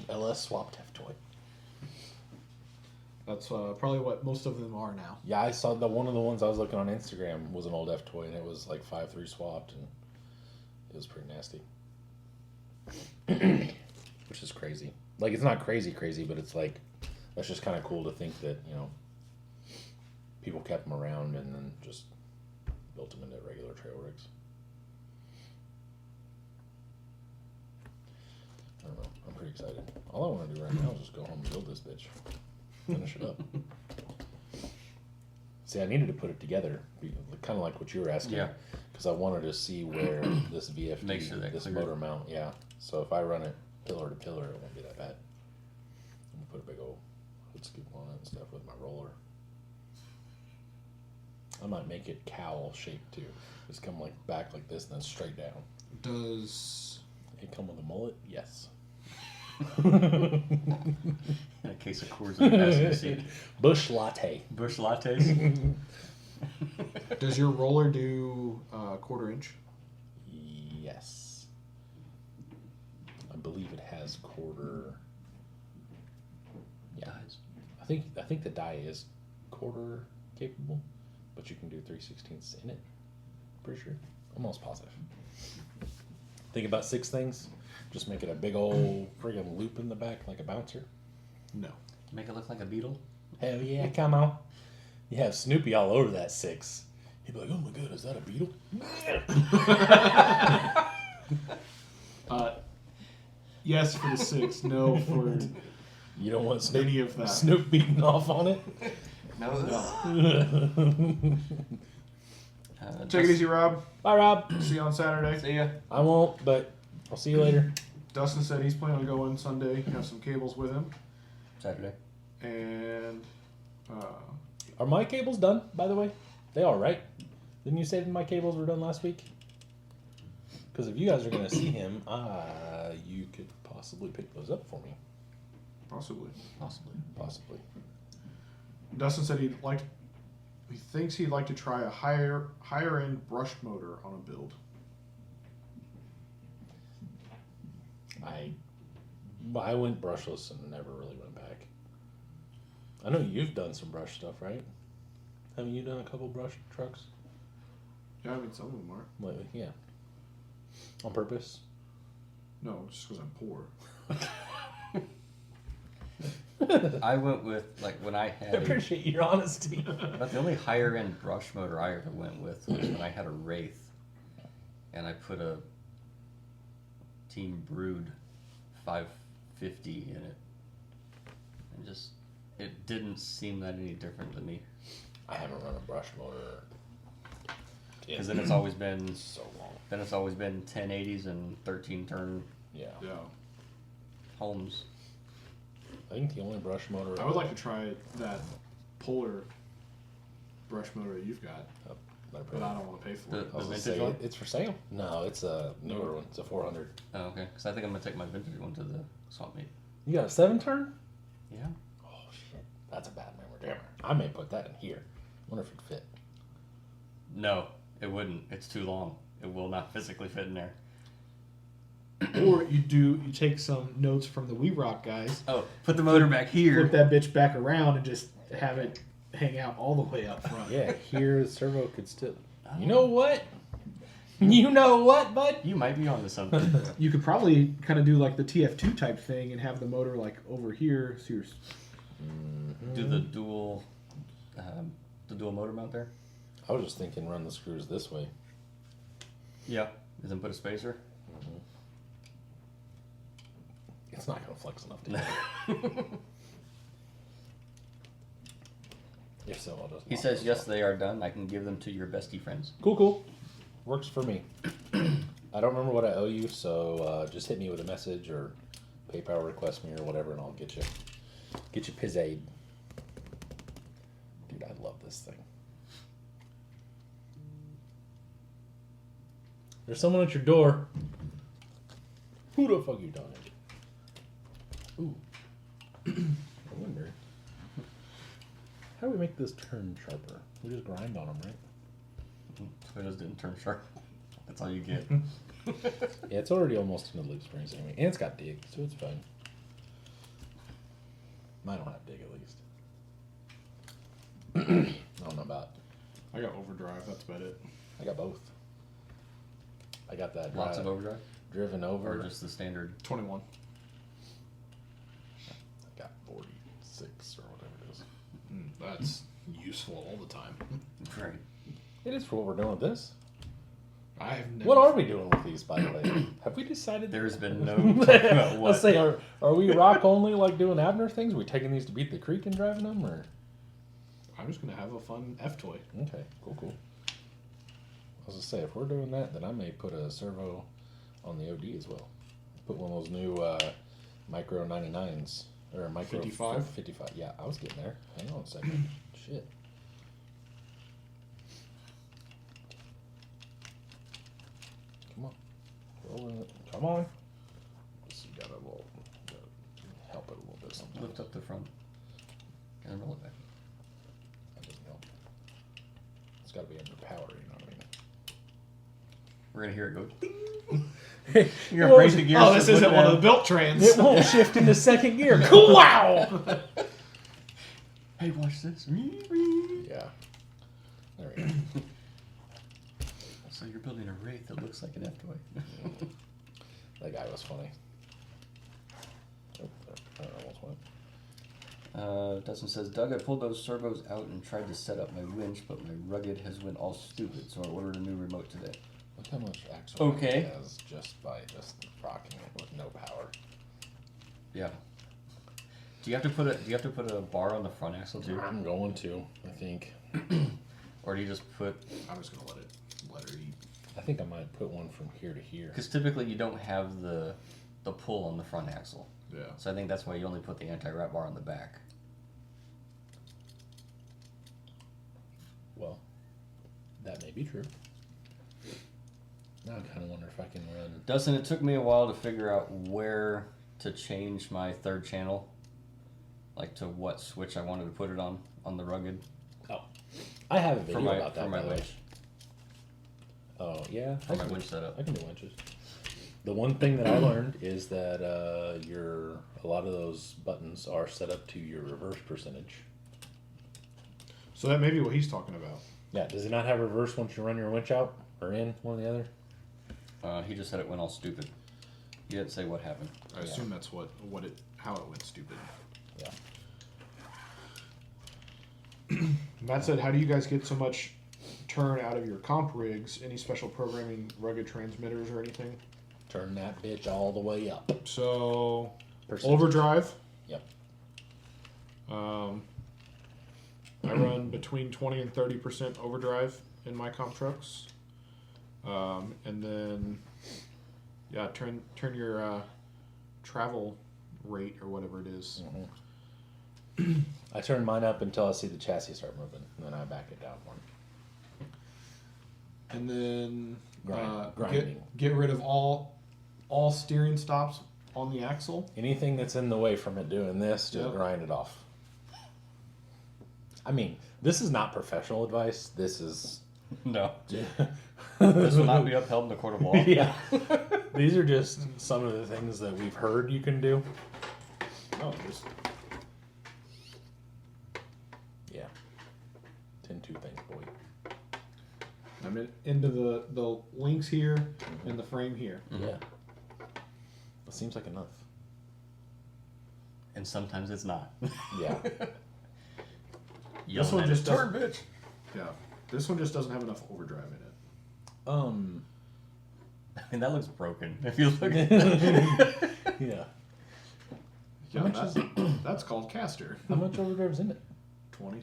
LS swapped F toy. That's probably what most of them are now. Yeah, I saw one of the ones I was looking on Instagram was an old F toy, and it was like 5.3 swapped, and it was pretty nasty. Which is crazy. Like, it's not crazy, but it's like, that's just kind of cool to think that, you know, people kept them around and then just built them into regular trail rigs. I don't know. I'm pretty excited. All I want to do right now is just go home and build this bitch. Finish it up. See, I needed to put it together, kind of like what you were asking. Yeah. Because I wanted to see where this VFD, Make sure that this cleared. motor mount, yeah. So if I run it pillar to pillar, it won't be that bad. I'm going to put a big old hood scoop on it and stuff with my roller. I might make it cowl shaped too. Just come like back like this and then straight down. Does It come with a mullet? Yes. In a case of Coors in the passenger seat. Bush latte. Bush lattes. does your roller do 1/4 inch? Yes. I believe it has quarter. Yeah. Dies. I think the die is quarter capable, but you can do 3/16 in it. Pretty sure. Almost positive. Think about 6 things. Just make it a big old friggin' loop in the back like a bouncer. No. Make it look like a beetle. Hell yeah, come on. You have Snoopy all over that 6. He'd be like, "Oh my god, is that a beetle?" Yes for the 6. No for You don't want Snoop, any of that. Snoop beating off on it? No. Take it easy, Rob. Bye, Rob. See you on Saturday. See ya. I won't, but I'll see you later. Dustin said he's planning on going Sunday. Have some cables with him, Saturday. and Are my cables done, by the way? They are, right? Didn't you say that my cables were done last week? Because if you guys are going to see him, you could possibly pick those up for me. possibly. Possibly. Dustin said he thinks he'd like to try a higher end brush motor on a build. I went brushless and never really went back. I know you've done some brush stuff, right? Haven't you done a couple brush trucks? Yeah, I mean, some of them are. Lately, yeah. On purpose? No, just because I'm poor. I went with, like, when I I had appreciate your honesty. but the only higher end brush motor I ever went with was when I had a Wraith and I put a Team Brood 550 in it. And just, it didn't seem that any different to me. I haven't run a brush motor. Because then it's always been so long. Then it's always been 1080s and 13 turn Yeah. Yeah. homes. I think the only brush motor I would like to try that Polar brush motor that you've got, but I don't want to pay for The- it. I was gonna vintage say, one? it's for sale. No, it's a newer one. It's a 400. Oh, okay. Because I think I'm going to take my vintage one to the swap meet. You got a 7-turn? Yeah. Oh shit, that's a bad memory. Damn. I may put that in here. Wonder if it'd fit. No, it wouldn't. It's too long. It will not physically fit in there. Or you take some notes from the We Rock guys, Oh, put the motor back here. flip that bitch back around, and just have it hang out all the way up front. Yeah, here the servo could still. You know what? You know what, bud? You might be onto something. You could probably kind of do like the TF2 type thing and have the motor like over here. So you're Do the dual motor mount there? I was just thinking, run the screws this way. Yeah. And then put a spacer? It's not gonna flex enough to. If so, I'll just. He knock says, those yes, off. they are done. I can give them to your bestie friends. Cool. Works for me. I don't remember what I owe you, so just hit me with a message or PayPal request me or whatever, and I'll get you pizzade. Dude, I love this thing. There's someone at your door. Who the fuck you talking to? Ooh. I wonder. How do we make this turn sharper? We just grind on them, right? Toyotas didn't turn sharp. That's all you get. Yeah, it's already almost into loop springs anyway. And it's got dig, so it's fine. Mine don't have dig, at least. I don't know about. I got overdrive. That's about it. I got both. I got that Lots of overdrive? driven Or over. just the standard? 21. I got 46 or whatever it is. That's useful all the time. Right. It is for what we're doing with this. I have never. What are we doing with these, by the way? Have we decided? There's been no talk about what. Let's say, are we rock only, like doing Abner things? Are we taking these to beat the creek and driving them, or? I'm just gonna have a fun F toy. Okay, cool. I was gonna say, if we're doing that, then I may put a servo on the OD as well. Put one of those new micro 99s or micro 55? 55. Yeah, I was getting there. Hang on a second. Shit. Come on, roll in it. Come on. Just gotta help it a little bit sometimes. Lift up the front. And roll it back. That doesn't help. It's gotta be under power, you know what I mean? We're going to hear it go. Hey, You're going to break the gears. Oh, this to put isn't one of down. the built trans. it won't shift into second gear. Wow! Hey, watch this. Yeah. There we go. So you're building a Wraith that looks like an F-toy. That guy was funny. Oh, I almost went. Dustin says, Doug, I pulled those servos out and tried to set up my winch, but my rugged has went all stupid, so I ordered a new remote today. Look how much axle Okay. it has just by just rocking it with no power. Yeah. Do you have to put a bar on the front axle too? I'm going to, I think. Or do you just put... I'm just gonna let her eat. I think I might put one from here to here. Because typically you don't have the pull on the front axle. Yeah. So I think that's why you only put the anti-wrap bar on the back. Well, that may be true. Now I kind of wonder if I can run. Dustin, it took me a while to figure out where to change my third channel. Like to what switch I wanted to put it on the rugged. Oh, I have a video For my, about that. for my by the way. winch. Oh yeah, For my winch setup. I can do winches. The one thing that I learned is that a lot of those buttons are set up to your reverse percentage. So that may be what he's talking about. Yeah, does it not have reverse once you run your winch out or in, one or the other? He just said it went all stupid. He didn't say what happened. I assume that's how it went stupid. Yeah. Matt said, how do you guys get so much turn out of your comp rigs? Any special programming, rugged transmitters or anything? Turn that bitch all the way up. So, Percentage. overdrive. Yep. I run between 20 and 30% overdrive in my comp trucks. And then, yeah, turn your travel rate or whatever it is. Mm-hmm. I turn mine up until I see the chassis start moving, and then I back it down one. And then Grinding. get rid of all steering stops on the axle. Anything that's in the way from it doing this, just grind it off. I mean, this is not professional advice. This is No. This will not be upheld in the court of law. yeah. These are just some of the things that we've heard you can do. Oh, just Yeah. 10-2 things, boy. I'm into the links here and the frame here. Mm-hmm. Yeah. It seems like enough. And sometimes it's not. Yeah. This one just turn, doesn't. bitch. Yeah, this one just doesn't have enough overdrive in it. I mean, that looks broken. If you look at Yeah. Yeah, that's called caster. How much overdrive's in it? 20.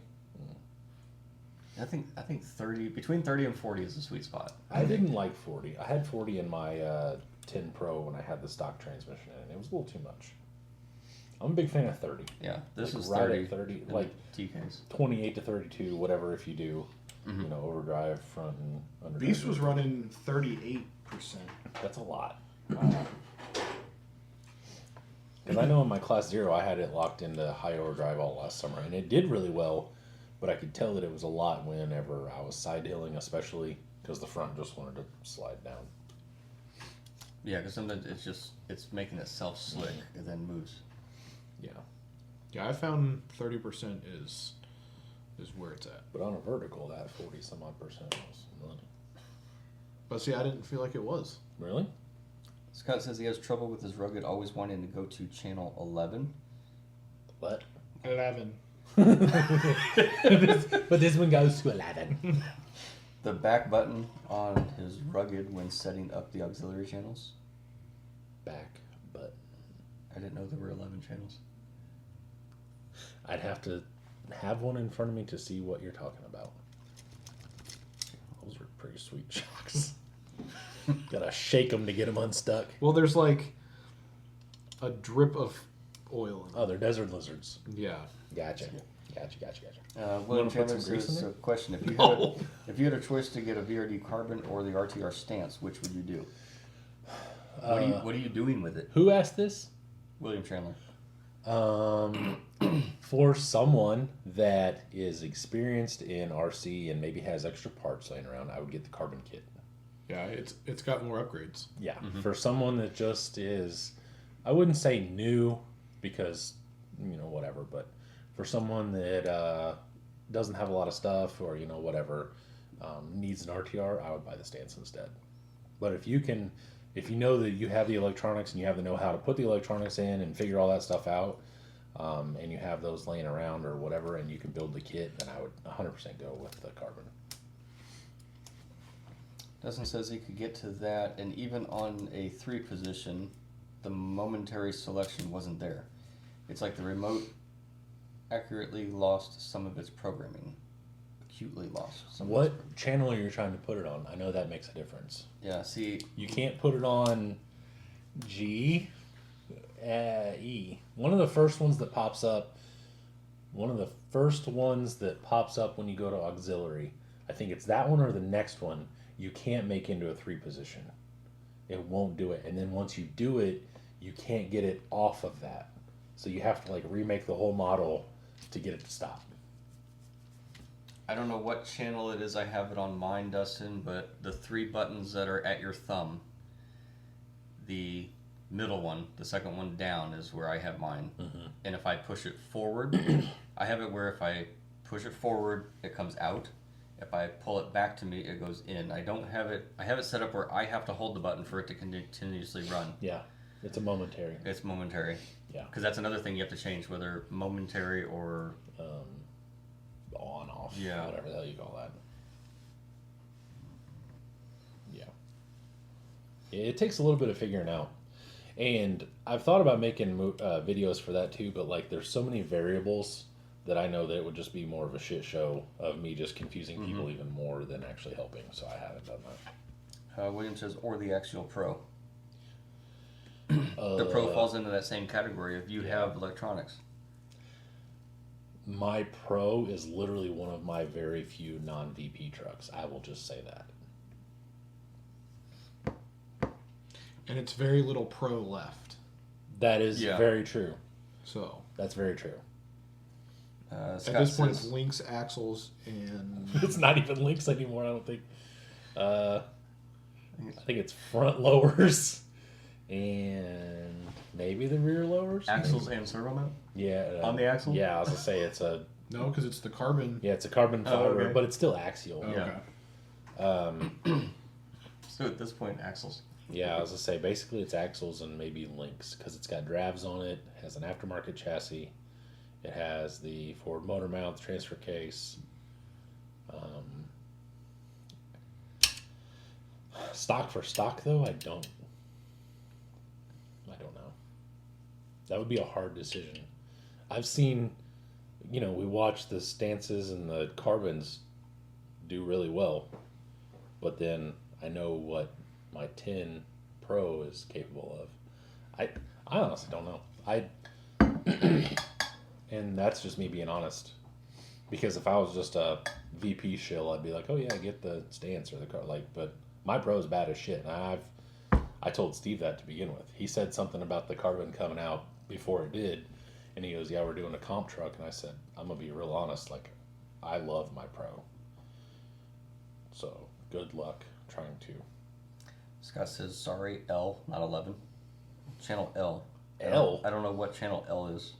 I think 30, between 30 and 40 is the sweet spot. I didn't like 40. I had 40 in my 10 Pro when I had the stock transmission in it. It was a little too much. I'm a big fan of 30. Yeah, this Like is right 30. at 30, in like TKs. 28 to 32, whatever. If you do, Mhm. you know, overdrive, front and under. Beast was running 38%. That's a lot. Because I know in my Class 0, I had it locked into high overdrive all last summer, and it did really well, but I could tell that it was a lot whenever I was side hilling, especially because the front just wanted to slide down. Yeah, because sometimes it's making itself slick and then moves. Yeah. Yeah, I found 30% is where it's at. But on a vertical, that 40 some odd percent was money. But see, I didn't feel like it was. Really? Scott says he has trouble with his rugged always wanting to go to channel 11. What? 11. But this one goes to 11. The back button on his rugged when setting up the auxiliary channels. Back, but I didn't know there were 11 channels. I'd have to have one in front of me to see what you're talking about. Those are pretty sweet shocks. Gotta shake them to get them unstuck. Well, there's like a drip of oil in it. Oh, they're desert lizards. Yeah. Gotcha. William wanna put Chandler some grease in says, there? a question. If you had a choice to get a VRD carbon or the RTR stance, which would you do? What are you doing with it? Who asked this? William Chandler. For someone that is experienced in RC and maybe has extra parts laying around, I would get the carbon kit. Yeah, it's got more upgrades. Yeah. For someone that just is, I wouldn't say new because, you know, whatever, but for someone that doesn't have a lot of stuff or, you know, whatever, needs an RTR, I would buy the stance instead. But if you know that you have the electronics and you have the know-how to put the electronics in and figure all that stuff out, and you have those laying around or whatever, and you can build the kit, then I would 100% go with the carbon. Dustin says he could get to that, and even on a 3 position, the momentary selection wasn't there. It's like the remote accurately lost some of its programming. Acutely lost some of its What channel are you trying to put it on? I know that makes a difference. Yeah, see, You can't put it on G, E. One of the first ones that pops up when you go to auxiliary, I think it's that one or the next one, you can't make into a 3 position. It won't do it. And then once you do it, you can't get it off of that. So you have to like remake the whole model to get it to stop. I don't know what channel it is I have it on mine, Dustin, but the 3 buttons that are at your thumb, the middle one, the second one down, is where I have mine. Mm-hmm. And if I push it forward, I have it where if I push it forward, it comes out. If I pull it back to me, it goes in. I have it set up where I have to hold the button for it to continuously run. Yeah, it's a momentary. It's momentary. Yeah. Because that's another thing you have to change, whether momentary or... on, off, Yeah. whatever the hell you call that. Yeah. It takes a little bit of figuring out. And I've thought about making videos for that too, but like there's so many variables that I know that it would just be more of a shit show of me just confusing people even more than actually helping. So I haven't done that. William says, or the Axial Pro. The Pro falls into that same category if you have electronics. My Pro is literally one of my very few non-VP trucks. I will just say that. And it's very little Pro left. That is very true. So That's very true. at this point, it's links, axles, and It's not even links anymore, I don't think. I think it's front lowers and maybe the rear lowers. Axles and servo mount? Yeah. On the axle? Yeah, I was going to say it's a... no, because it's the carbon. Yeah, it's a carbon fiber, okay. but it's still axial. Oh, okay. So at this point, axles. Yeah, I was going to say basically it's axles and maybe links because it's got dravs on it, has an aftermarket chassis. It has the forward motor mount, the transfer case. Stock for stock, though, I don't know. That would be a hard decision. I've seen, we watch the stances and the carbons do really well, but then I know what my 10 Pro is capable of. I honestly don't know. And that's just me being honest. Because if I was just a VP shill, I'd be like, oh yeah, get the stance or the car. But my Pro's bad as shit. And I told Steve that to begin with. He said something about the carbon coming out before it did. And he goes, yeah, we're doing a comp truck. And I said, I'm going to be real honest. I love my Pro. So good luck trying to. Scott says, sorry, L, not 11. Channel L. L? I don't know what channel L is.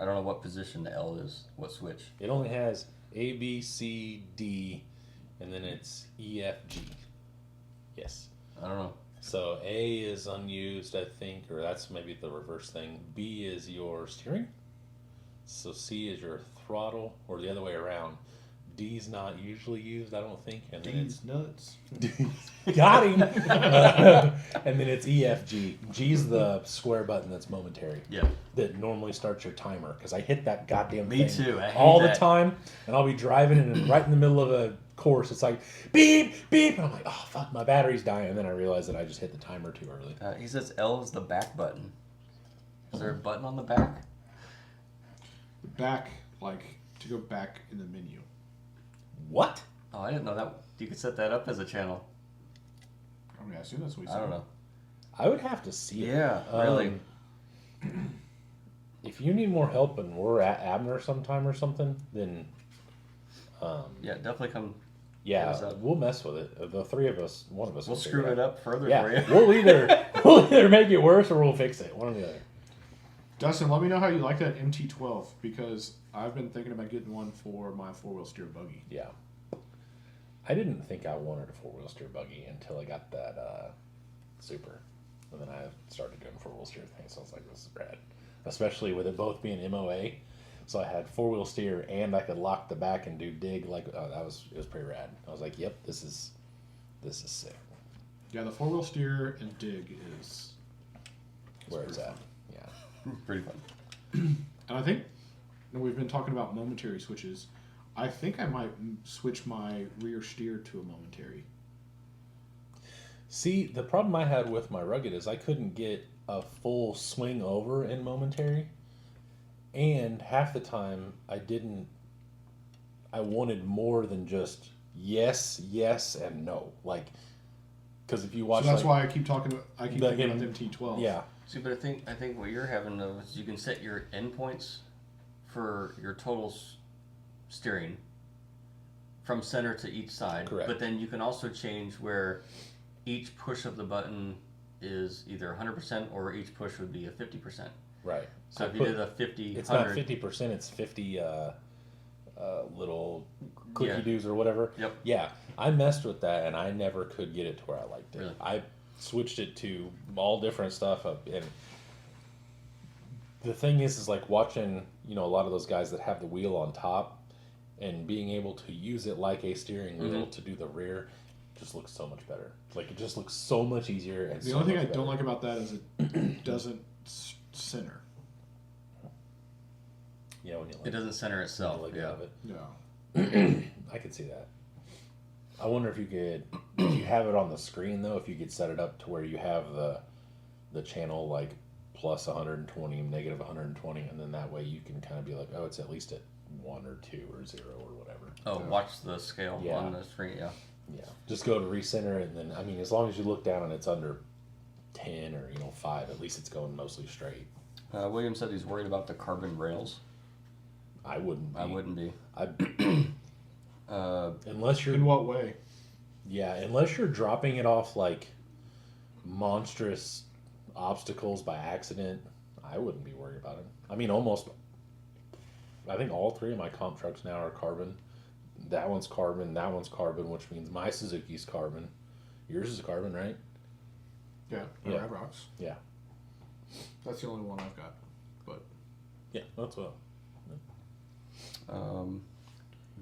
I don't know what position the L is. What switch? It only has A, B, C, D, and then it's E, F, G. Yes. I don't know. So A is unused, I think, or that's maybe the reverse thing. B is your steering. So C is your throttle, or the other way around. D's not usually used, I don't think. And then D's nuts. got him. And then it's E, F, G. G's the square button that's momentary. Yeah. That normally starts your timer, because I hit that goddamn Me thing too. I hate all that. the time, and I'll be driving, and right in the middle of a course, it's like beep beep, and I'm like, oh fuck, my battery's dying, and then I realize that I just hit the timer too early. He says L is the back button. Is there a button on the back? The back, to go back in the menu. What? Oh, I didn't know that. You could set that up as a channel. I mean, I assume that's what he I said. don't know. I would have to see it. Yeah, really. If you need more help and we're at Abner sometime or something, then Yeah, definitely come. yeah, Hit us up. we'll mess with it. The three of us, one of us, We'll will figure screw it out. up further Yeah, for you. we'll either make it worse or we'll fix it. One or the other. Dustin, let me know how you like that MT-12, because I've been thinking about getting one for my four-wheel steer buggy. Yeah. I didn't think I wanted a four-wheel steer buggy until I got that Super. And then I started doing four-wheel steer things, so I was like, this is rad. Especially with it both being MOA. So I had four-wheel steer and I could lock the back and do dig. It was pretty rad. I was like, yep, this is sick. Yeah, the four-wheel steer and dig is Where it's pretty at. fun. Yeah. Pretty fun. And I think we've been talking about momentary switches. I think I might switch my rear steer to a momentary. See, the problem I had with my Rugged is I couldn't get a full swing over in momentary. And half the time I wanted more than just yes, and no. Because if you watch, So that's why I keep thinking about the MT-12. Yeah. See, but I think what you're having though is you can set your endpoints for your total steering from center to each side. Correct. But then you can also change where each push of the button is either 100% or each push would be a 50%. Right. So I if you put- did a 50, It's 100, not 50%. It's 50 little clicky Yeah. doos or whatever. Yep. Yeah, I messed with that and I never could get it to where I liked it. Really? I switched it to all different stuff and the thing is like watching, a lot of those guys that have the wheel on top and being able to use it like a steering wheel to do the rear just looks so much better. Like it just looks so much easier and The so only thing I much don't better. like about that is it doesn't center. Yeah, when you like it doesn't center itself. like Yeah. have it. No. I could see that. I wonder if you could, if you have it on the screen though, if you could set it up to where you have the channel like plus 120, negative 120, and then that way you can kind of be like, oh, it's at least at 1 or 2 or 0 or whatever. Oh, Yeah. watch the scale Yeah. on the screen. Yeah. Yeah, just go to recenter it, and then I mean, as long as you look down and it's under 10 or 5, at least it's going mostly straight. William said he's worried about the carbon rails. I wouldn't. Be. I wouldn't be. Unless you're In what way? Yeah, unless you're dropping it off like monstrous obstacles by accident, I wouldn't be worried about it. I mean, I think all 3 of my comp trucks now are carbon. That one's carbon, which means my Suzuki's carbon. Yours is carbon, right? Yeah. Yeah. Rad Rocks. Yeah. That's the only one I've got. But Yeah, that's well.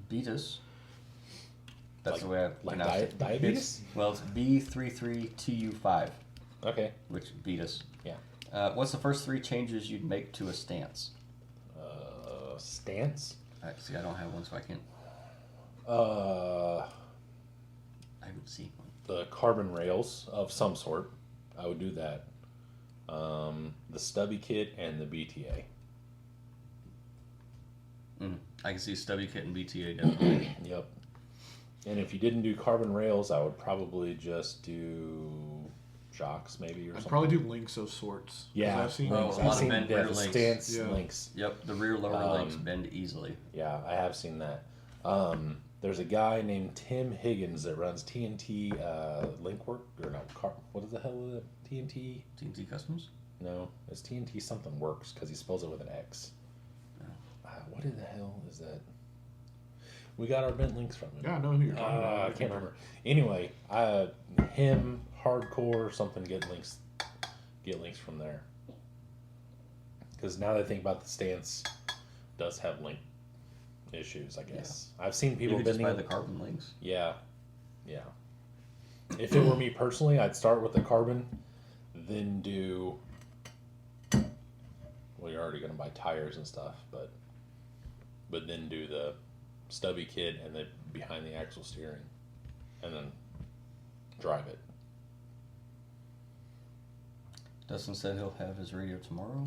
Beatus. That's Like- the way I like pronounce it. diabetes? Well, it's B33TU5, Okay. which Beatus. Yeah. What's the first 3 changes you'd make to a stance? Stance? See, I don't have one, so I can't. Uh, I haven't seen one. the carbon rails of some sort. I would do that. The stubby kit and the BTA. I can see stubby kit and BTA definitely. Yep. And if you didn't do carbon rails, I would probably just do shocks maybe or I'd something. probably do links of sorts. 'Cause Yeah, I've seen Oh, links. a I've lot of seen bent the rear links. stance Yeah. links. Yep, the rear lower links bend easily. Yeah, I have seen that. There's a guy named Tim Higgins that runs TNT link work or no what is the hell is it? TNT? TNT Customs? No, it's TNT something works because he spells it with an X. What in the hell is that? We got our bent links from him. Yeah, I know who you're talking about. I can't remember. Anyway, him hardcore something get links from there. Because now that I think about the stance, does have link issues. I guess I've seen You people could just bending. buy the carbon links. Yeah. If it were me personally, I'd start with the carbon, then do. Well, you're already gonna buy tires and stuff, but then do the stubby kit and the behind the axle steering, and then drive it. Dustin said he'll have his radio tomorrow.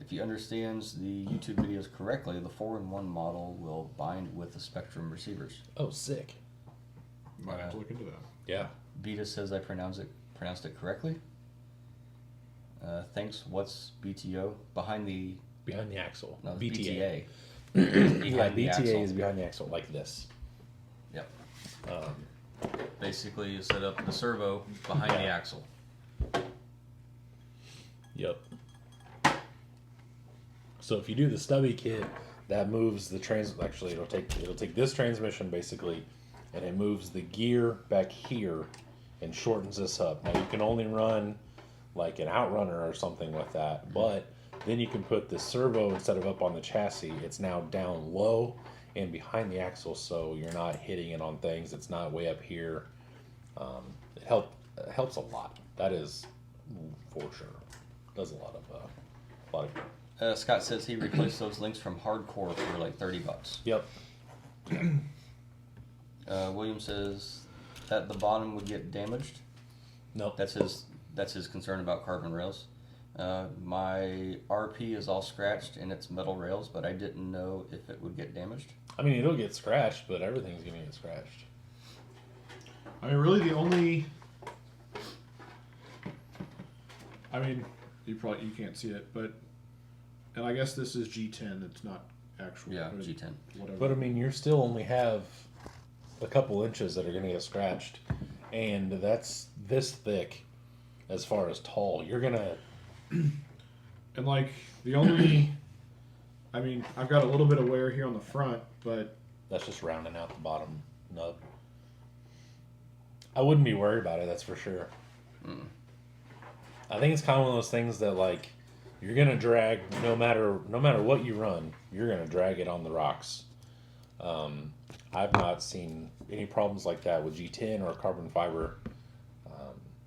If he understands the YouTube videos correctly, the 4-in-1 model will bind with the Spectrum receivers. Oh, sick. Might have to look into that. Yeah. Beta says I pronounced it correctly. Thanks. What's BTO? Behind the axle. no, it's BTA. BTA. Yeah, the BTA axle. is behind the axle, like this. Yep. Um, Basically, you set up the servo behind the axle. Yep. So if you do the stubby kit, that moves the Actually, it'll take this transmission basically, and it moves the gear back here, and shortens this up. Now you can only run like an outrunner or something with that, but then you can put the servo instead of up on the chassis. It's now down low and behind the axle, so you're not hitting it on things. It's not way up here. It helps a lot. That is for sure. Does a lot of good. Scott says he replaced those links from Hardcore for like $30. Yep. William says that the bottom would get damaged. Nope. That's his concern about carbon rails. My RP is all scratched and it's metal rails, but I didn't know if it would get damaged. I mean, it'll get scratched, but everything's gonna get scratched. I mean, really, the only. I mean, you can't see it, but, and I guess this is G10. It's not actual. Yeah, or G10. Whatever. But I mean, you still only have a couple inches that are gonna get scratched, and that's this thick. as far as tall. You're gonna. And like the only, I mean, I've got a little bit of wear here on the front, but That's just rounding out the bottom nub. I wouldn't be worried about it. That's for sure. I think it's kind of one of those things that like you're gonna drag no matter what you run. You're gonna drag it on the rocks. I've not seen any problems like that with G10 or carbon fiber,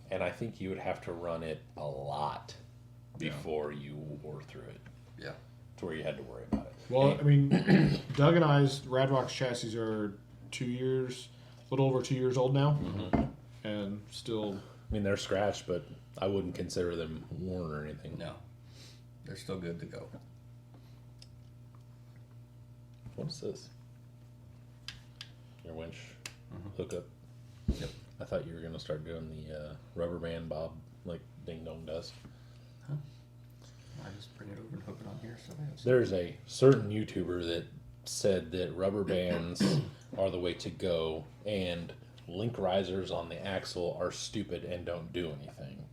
and I think you would have to run it a lot before you wore through it. Yeah. To where you had to worry about it. well, I mean, Doug and I's Radrock's chassis are 2 years, a little over 2 years old now, and still. I mean, they're scratched, but I wouldn't consider them worn or anything. No. They're still good to go. What's this? Your winch hookup? Yep. I thought you were going to start doing the rubber band bob like Ding Dong does. I just bring it over and hook it on here. So There's a certain YouTuber that said that rubber bands are the way to go and link risers on the axle are stupid and don't do anything.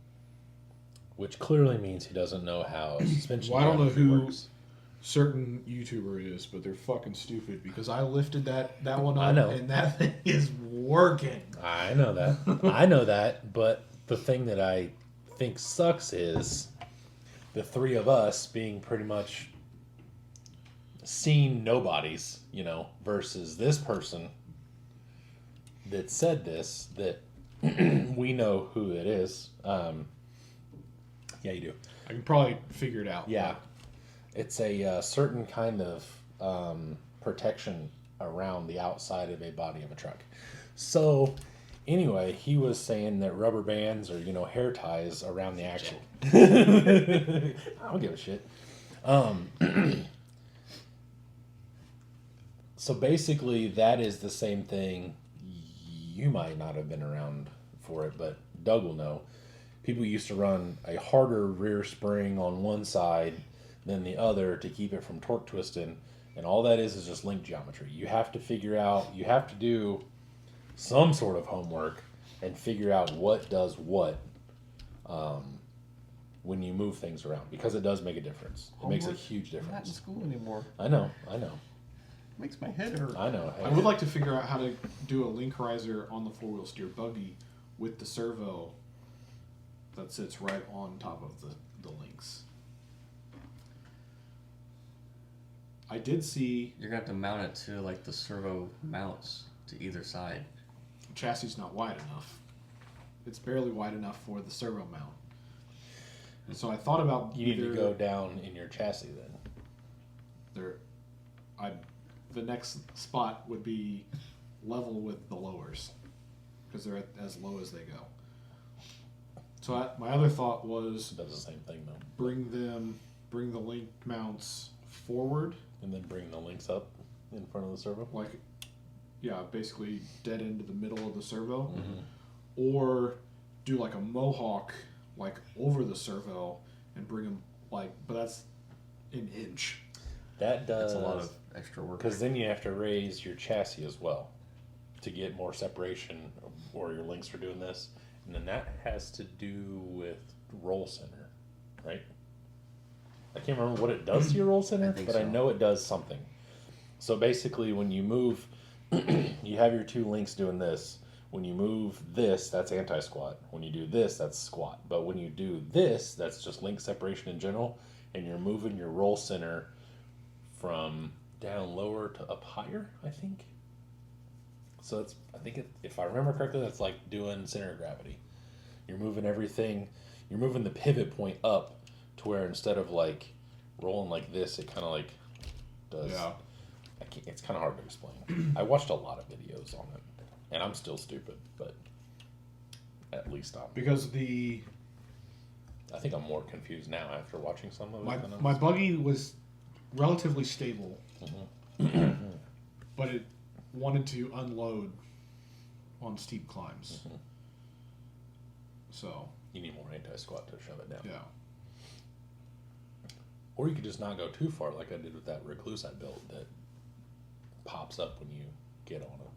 Which clearly means he doesn't know how suspension Well, I don't know geometry who works. certain YouTuber is, but they're fucking stupid because I lifted that one up I know. and that thing is working. I know that. I know that. But the thing that I think sucks is the three of us being pretty much seen nobodies, versus this person that said this, that we know who it is. Yeah, you do. I can probably figure it out. Yeah. It's a certain kind of protection around the outside of a body of a truck. So, anyway, he was saying that rubber bands or, hair ties around the axle. I don't give a shit. So basically, that is the same thing. You might not have been around for it, but Doug will know. People used to run a harder rear spring on one side than the other to keep it from torque twisting, and all that is just link geometry. You have to figure out, you have to do some sort of homework and figure out what does what when you move things around, because it does make a difference. It makes a huge I'm not in difference. school anymore. I know. Makes my head hurt. I know. I would like to figure out how to do a link riser on the four-wheel steer buggy with the servo that sits right on top of the links. I did see You're gonna have to mount it to like the servo mounts to either side. the chassis not wide enough. It's barely wide enough for the servo mount. And so I thought about You need to go down in your chassis then. the next spot would be level with the lowers because they're as low as they go. So my other thought was It does the same thing though. bring the link mounts forward, And then bring the links up in front of the servo. basically dead into the middle of the servo, or do like a mohawk over the servo and bring them but that's an inch. That does That's a lot of extra work. because then you have to raise your chassis as well to get more separation, or your links are doing this, and then that has to do with roll center, right? I can't remember what it does to your roll center, think but I so. know it does something. So basically, when you move, you have your two links doing this. When you move this, that's anti-squat. When you do this, that's squat. But when you do this, that's just link separation in general, and you're moving your roll center from down lower to up higher, I think. So it's, I think if I remember correctly, that's like doing center of gravity. You're moving everything, you're moving the pivot point up to where instead of like rolling like this, it kind of like does. Yeah. It's kind of hard to explain. I watched a lot of videos on it, and I'm still stupid, but at least Because I think I'm more confused now after watching some of it. than I my was. buggy was relatively stable, but it wanted to unload on steep climbs. So You need more anti-squat to shove it down. yeah. Or you could just not go too far, like I did with that recluse I built that pops up when you get on it.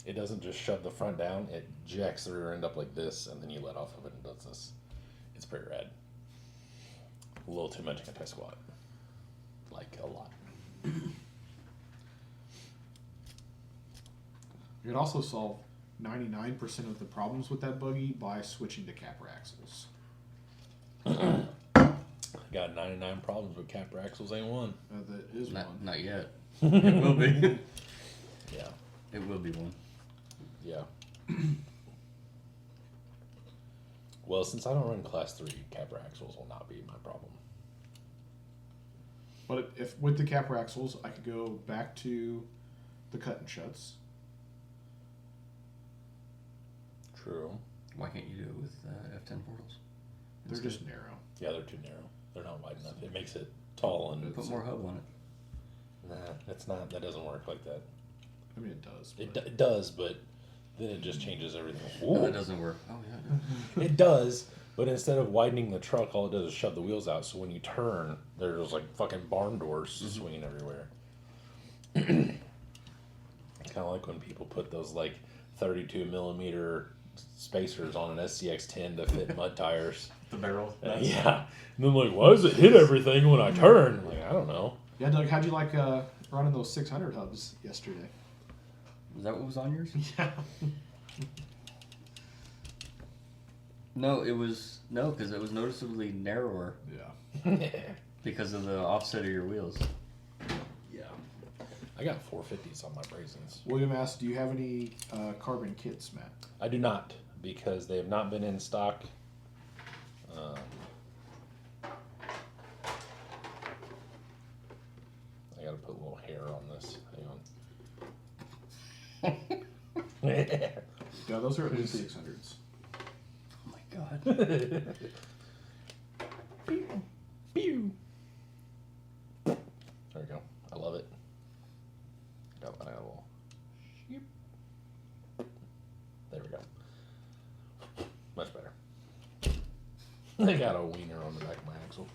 it doesn't just shove the front down, it jacks the rear end up like this, and then you let off of it and does this. It's pretty rad. A little too much anti-squat. Like, a lot. You could also solve 99% of the problems with that buggy by switching to capper axles. Got 99 problems with capper axles, ain't one. That is one. Not yet. It will be. Yeah. It will be one. Yeah. Well, since I don't run class 3, capper axles will not be my problem. But if with the capper axles, I could go back to the cut and shuts. True. Why can't you do it with F10 portals? They're just narrow. Yeah, they're too narrow. They're not wide enough. It makes it tall and Put more hub on it. nah, that's not. That doesn't work like that. I mean, it does. It does, but then it just changes everything. No, Ooh. that doesn't work. Oh yeah. It does, but instead of widening the truck, all it does is shove the wheels out. So when you turn, there's like fucking barn doors swinging everywhere. It's kind of like when people put those like 32 millimeter spacers on an SCX 10 to fit mud tires. The barrel. Yeah. And I'm like, why does it hit everything when I turn? I'm like, I don't know. Yeah, Doug, how'd you like running those 600 hubs yesterday? Was that what was on yours? Yeah. No, because it was noticeably narrower Yeah. because of the offset of your wheels. Yeah. I got 450s on my brazings. William asked, do you have any carbon kits, Matt? I do not, because they have not been in stock. I gotta put a little hair on this. Hang on. Yeah, those are 600s. Oh my god. Pew, pew. There we go. I love it. Got that little. There we go. Much better. I got a wiener on the back of my axle.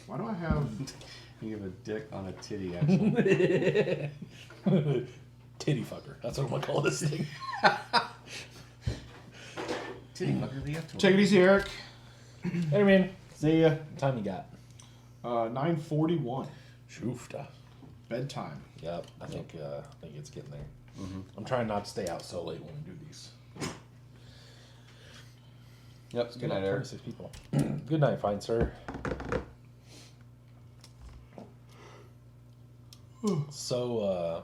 Why do I have... You have a dick on a titty axle. Titty fucker. That's what I'm gonna call this thing. Titty fucker the F12. Take it easy, Eric. Hey man. See ya. What time you got? 9:41. Shoofta. Bedtime. Yep. I think it's getting there. I'm trying not to stay out so late when we do these. Yep. Good night, Eric. 26 people. Good night, fine sir. So,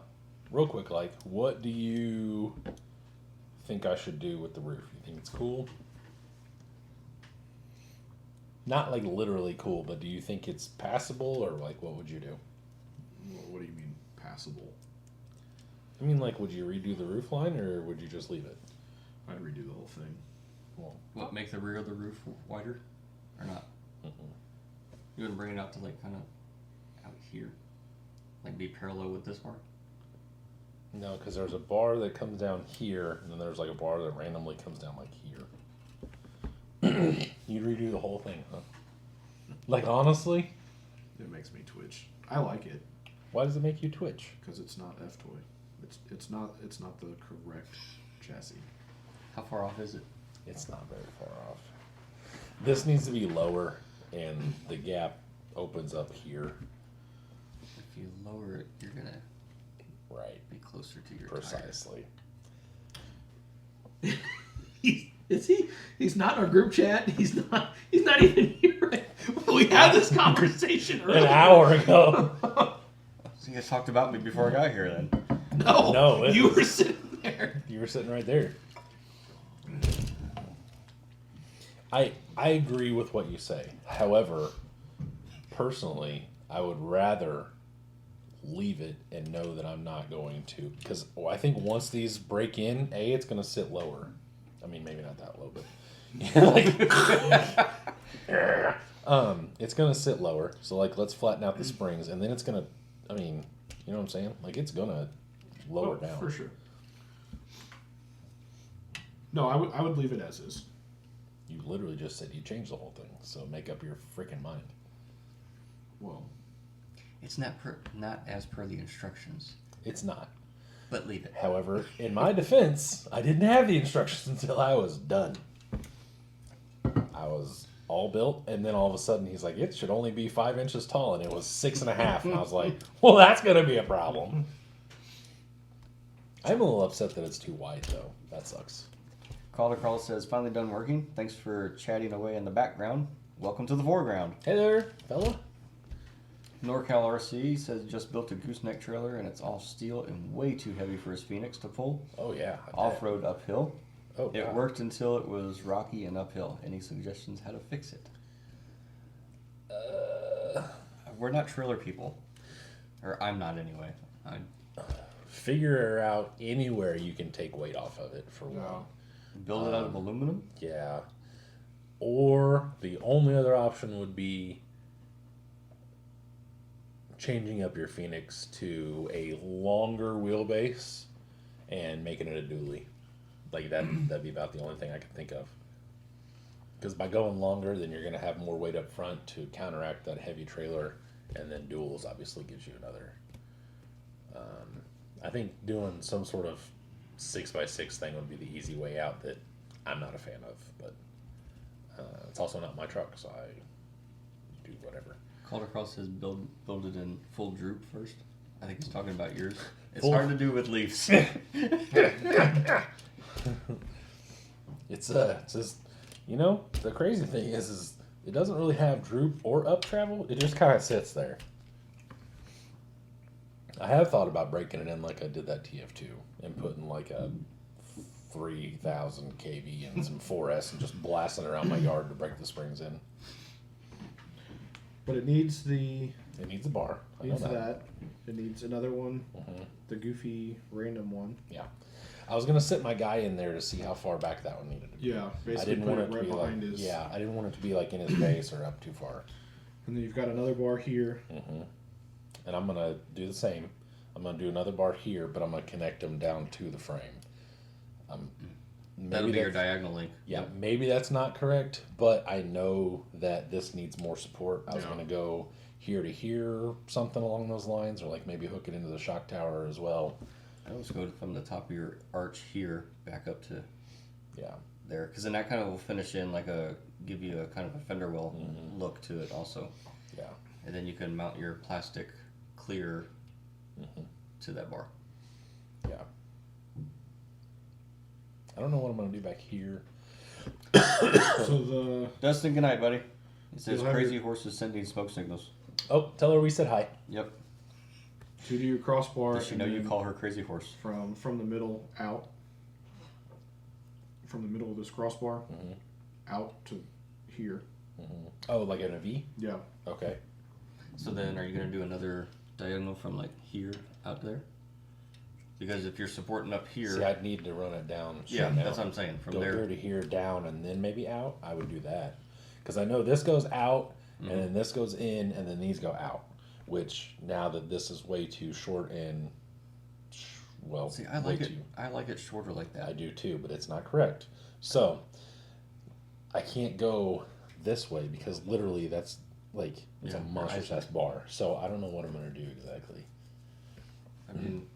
real quick, like, what do you think I should do with the roof? You think it's cool? Not like literally cool, but do you think it's passable, or like, what would you do? What do you mean, passable? I mean, like, would you redo the roof line, or would you just leave it? I'd redo the whole thing. Well, What, make the rear of the roof wider? Or not? You wouldn't bring it out to like kind of out here? Like be parallel with this bar? no, because there's a bar that comes down here, and then there's like a bar that randomly comes down like here. You'd redo the whole thing, huh? Like, honestly? It makes me twitch. I like it Why does it make you twitch? because it's not F-toy. It's not the correct chassis. How far off is it? It's not very far off. This needs to be lower, and the gap opens up here. If you lower it, you're gonna Right. be closer to your Precisely. Is he? He's not in our group chat. He's not even here. Right? We had this conversation earlier. An hour ago. So you guys talked about me before I got here then. No, you were sitting there. You were sitting right there. I agree with what you say. However, personally, I would rather leave it and know that I'm not going to, because I think once these break in, it's going to sit lower. I mean, maybe not that low, but it's going to sit lower. So like, let's flatten out the springs, and then it's going to, I mean, you know what I'm saying? Like, it's going to lower down. For sure. No, I would leave it as is. You literally just said you changed the whole thing, so make up your freaking mind. Well, It's not as per the instructions. It's not. But leave it. However, in my defense, I didn't have the instructions until I was done. I was all built, and then all of a sudden he's like, it should only be 5 inches tall, and it was 6.5. And I was like, well, that's going to be a problem. I'm a little upset that it's too wide, though. That sucks. Calder Carl says, finally done working. Thanks for chatting away in the background. Welcome to the foreground. Hey there, fella. NorCal RC says, just built a gooseneck trailer and it's all steel and way too heavy for his Phoenix to pull. Oh, yeah. Off-road uphill. Oh, It wow. worked until it was rocky and uphill. Any suggestions how to fix it? We're not trailer people. Or I'm not anyway. Figure out anywhere you can take weight off of it, for one. Build it out of aluminum? Yeah. Or the only other option would be changing up your Phoenix to a longer wheelbase and making it a dually. Like that'd be about the only thing I could think of. Because by going longer, then you're going to have more weight up front to counteract that heavy trailer, and then duals obviously gives you another. I think doing some sort of 6x6 thing would be the easy way out that I'm not a fan of, but it's also not my truck, so I do whatever. Calder Carl says, build it in full droop first. I think he's talking about yours. It's Full- hard to do with leaves. It's just, you know, the crazy thing is it doesn't really have droop or up travel. It just kind of sits there. I have thought about breaking it in like I did that TF2 and putting like a 3,000 kV and some 4S and just blasting around my yard to break the springs in. But it needs the It needs a bar. I know needs that. It needs another one, Mhm. the goofy random one. Yeah. I was gonna sit my guy in there to see how far back that one needed to be. Yeah, I basically didn't put want it it to right be behind like his. yeah. I didn't want it to be like in his face or up too far. And then you've got another bar here. Mm-hmm. And I'm gonna do the same. I'm gonna do another bar here, but I'm gonna connect them down to the frame. That'll be your that's- diagonal link. Yeah, maybe that's not correct, but I know that this needs more support. I was Yeah. gonna go here to here, something along those lines, or like maybe hook it into the shock tower as well. I always go from the top of your arch here back up to Yeah. there, because then that kind of will finish in like give you a kind of a fender well look to it also. Yeah. And then you can mount your plastic clear to that bar. Yeah. I don't know what I'm gonna do back here. So the Dustin, good night, buddy. It says You'll have crazy horses sending smoke signals. Oh, tell her we said hi. Yep. to do your crossbar. Does she and know you then call her crazy horse? from the middle out. From the middle of this crossbar out to here. Oh, like in a V? Yeah. Okay. So then, are you gonna do another diagonal from like here out there? Because if you're supporting up here, See, I'd need to run it down. yeah, straight that's out. what I'm saying. From Go there, here to here, down, and then maybe out. I would do that because I know this goes out, and then this goes in, and then these go out. Which now that this is way too short and well, see, I way like it. too. I like it shorter like that. I do too, but it's not correct. So I can't go this way because literally that's like it's Yeah, a monster right. sized bar. So I don't know what I'm gonna do exactly. I mean,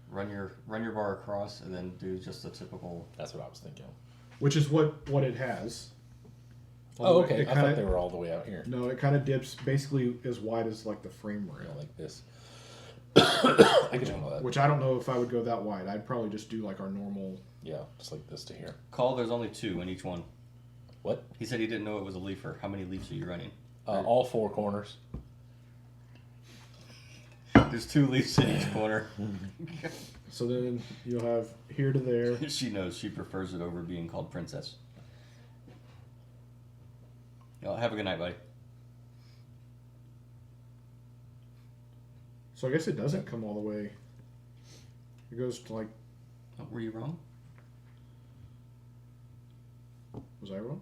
run your bar across and then do just the typical. That's what I was thinking. Which is what it has. Oh, Although okay. It I kinda, thought they were all the way out here. No, it kind of dips basically as wide as like the frame You rail. know, like this. I could handle that. Which I don't know if I would go that wide. I'd probably just do like our normal. Yeah, just like this to here. Call. There's only 2 in each one. What? He said he didn't know it was a leafer. How many leafs are you running? All 4 corners. There's 2 leaves in each corner. So then you'll have here to there. She knows. She prefers it over being called princess. Well, have a good night, buddy. So I guess it doesn't come all the way. It goes to like. Oh, were you wrong? Was I wrong?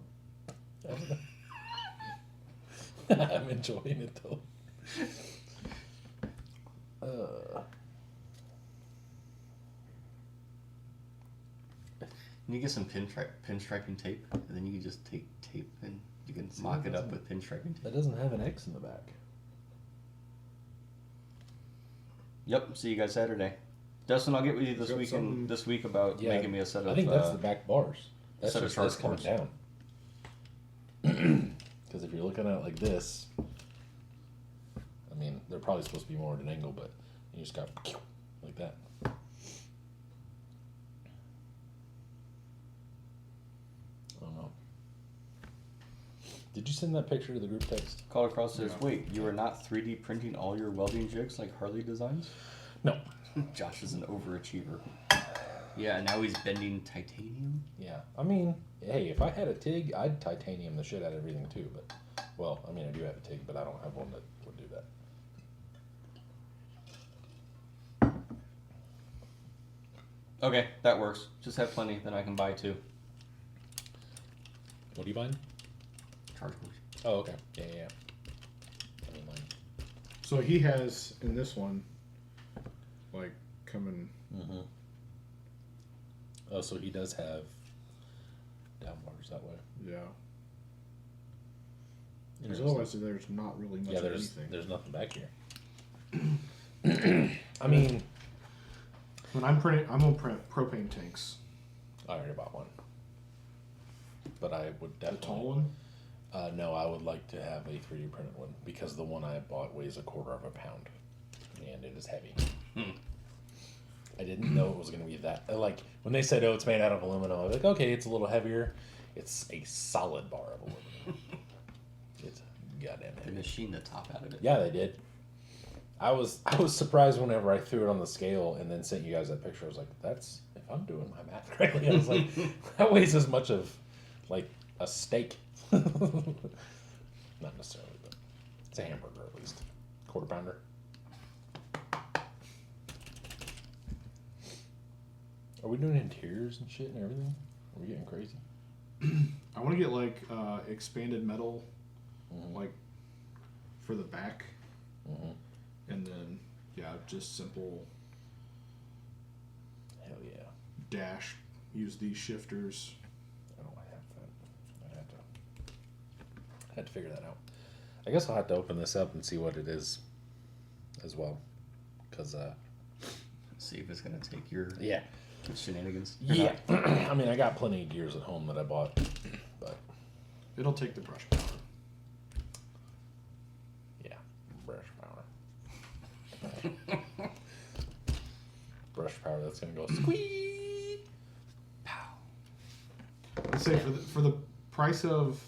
I'm enjoying it though. You get some pinstriping tape, and then you can just take tape and you can mock it up with pinstriping tape. That doesn't have an X in the back. Yep. See you guys Saturday. Justin, I'll get with you this Got weekend. something- This week about Yeah, making me a set of. I think that's the back bars. That's set of just this charge coming down. Because if you're looking at it like this, I mean, they're probably supposed to be more at an angle, but you just got like that. I don't know. Did you send that picture to the group text? Call across says, Yeah. "Wait, you are not 3D printing all your welding jigs like Harley designs?" No. Josh is an overachiever. Yeah, now he's bending titanium. Yeah. I mean, hey, if I had a TIG, I'd titanium the shit out of everything too. But, well, I mean, I do have a TIG, but I don't have one that would do that. Okay, that works. Just have plenty, then I can buy two. What are you buying? Charge cords. Oh, okay. Yeah, yeah, yeah. I mean, mine. So he has in this one, like coming. Mm-hmm. Oh, so he does have down bars that way. Yeah. Because Interesting. otherwise, there's not really much Yeah, of there's anything. there's nothing back here. I mean, When I'm gonna print propane tanks. I already bought one, but I would The definitely. tall one. No, I would like to have a 3D printed one because the one I bought weighs 1/4 pound, and it is heavy. I didn't know it was going to be that. Like when they said, "Oh, it's made out of aluminum," I was like, "Okay, it's a little heavier." It's a solid bar of aluminum. It's goddamn They heavy. machined the top out of it. Yeah, they did. I was surprised whenever I threw it on the scale and then sent you guys that picture. I was like, "That's if I'm doing my math correctly." I was like, "That weighs as much of like a steak." Not necessarily, but it's a hamburger at least. 1/4 pounder. Are we doing interiors and shit and everything? Are we getting crazy? I want to get like expanded metal, Mhm. like for the back, Mm-hmm. and then just simple Hell yeah. dash. Use these shifters. I don't have that. I had to figure that out. I guess I'll have to open this up and see what it is as well. Because, See if it's gonna take your yeah. shenanigans. or Yeah. not. I mean, I got plenty of gears at home that I bought. But, It'll take the brush power. yeah. Brush power. Brush power that's going to go squeak. Pow. Let's say for the price of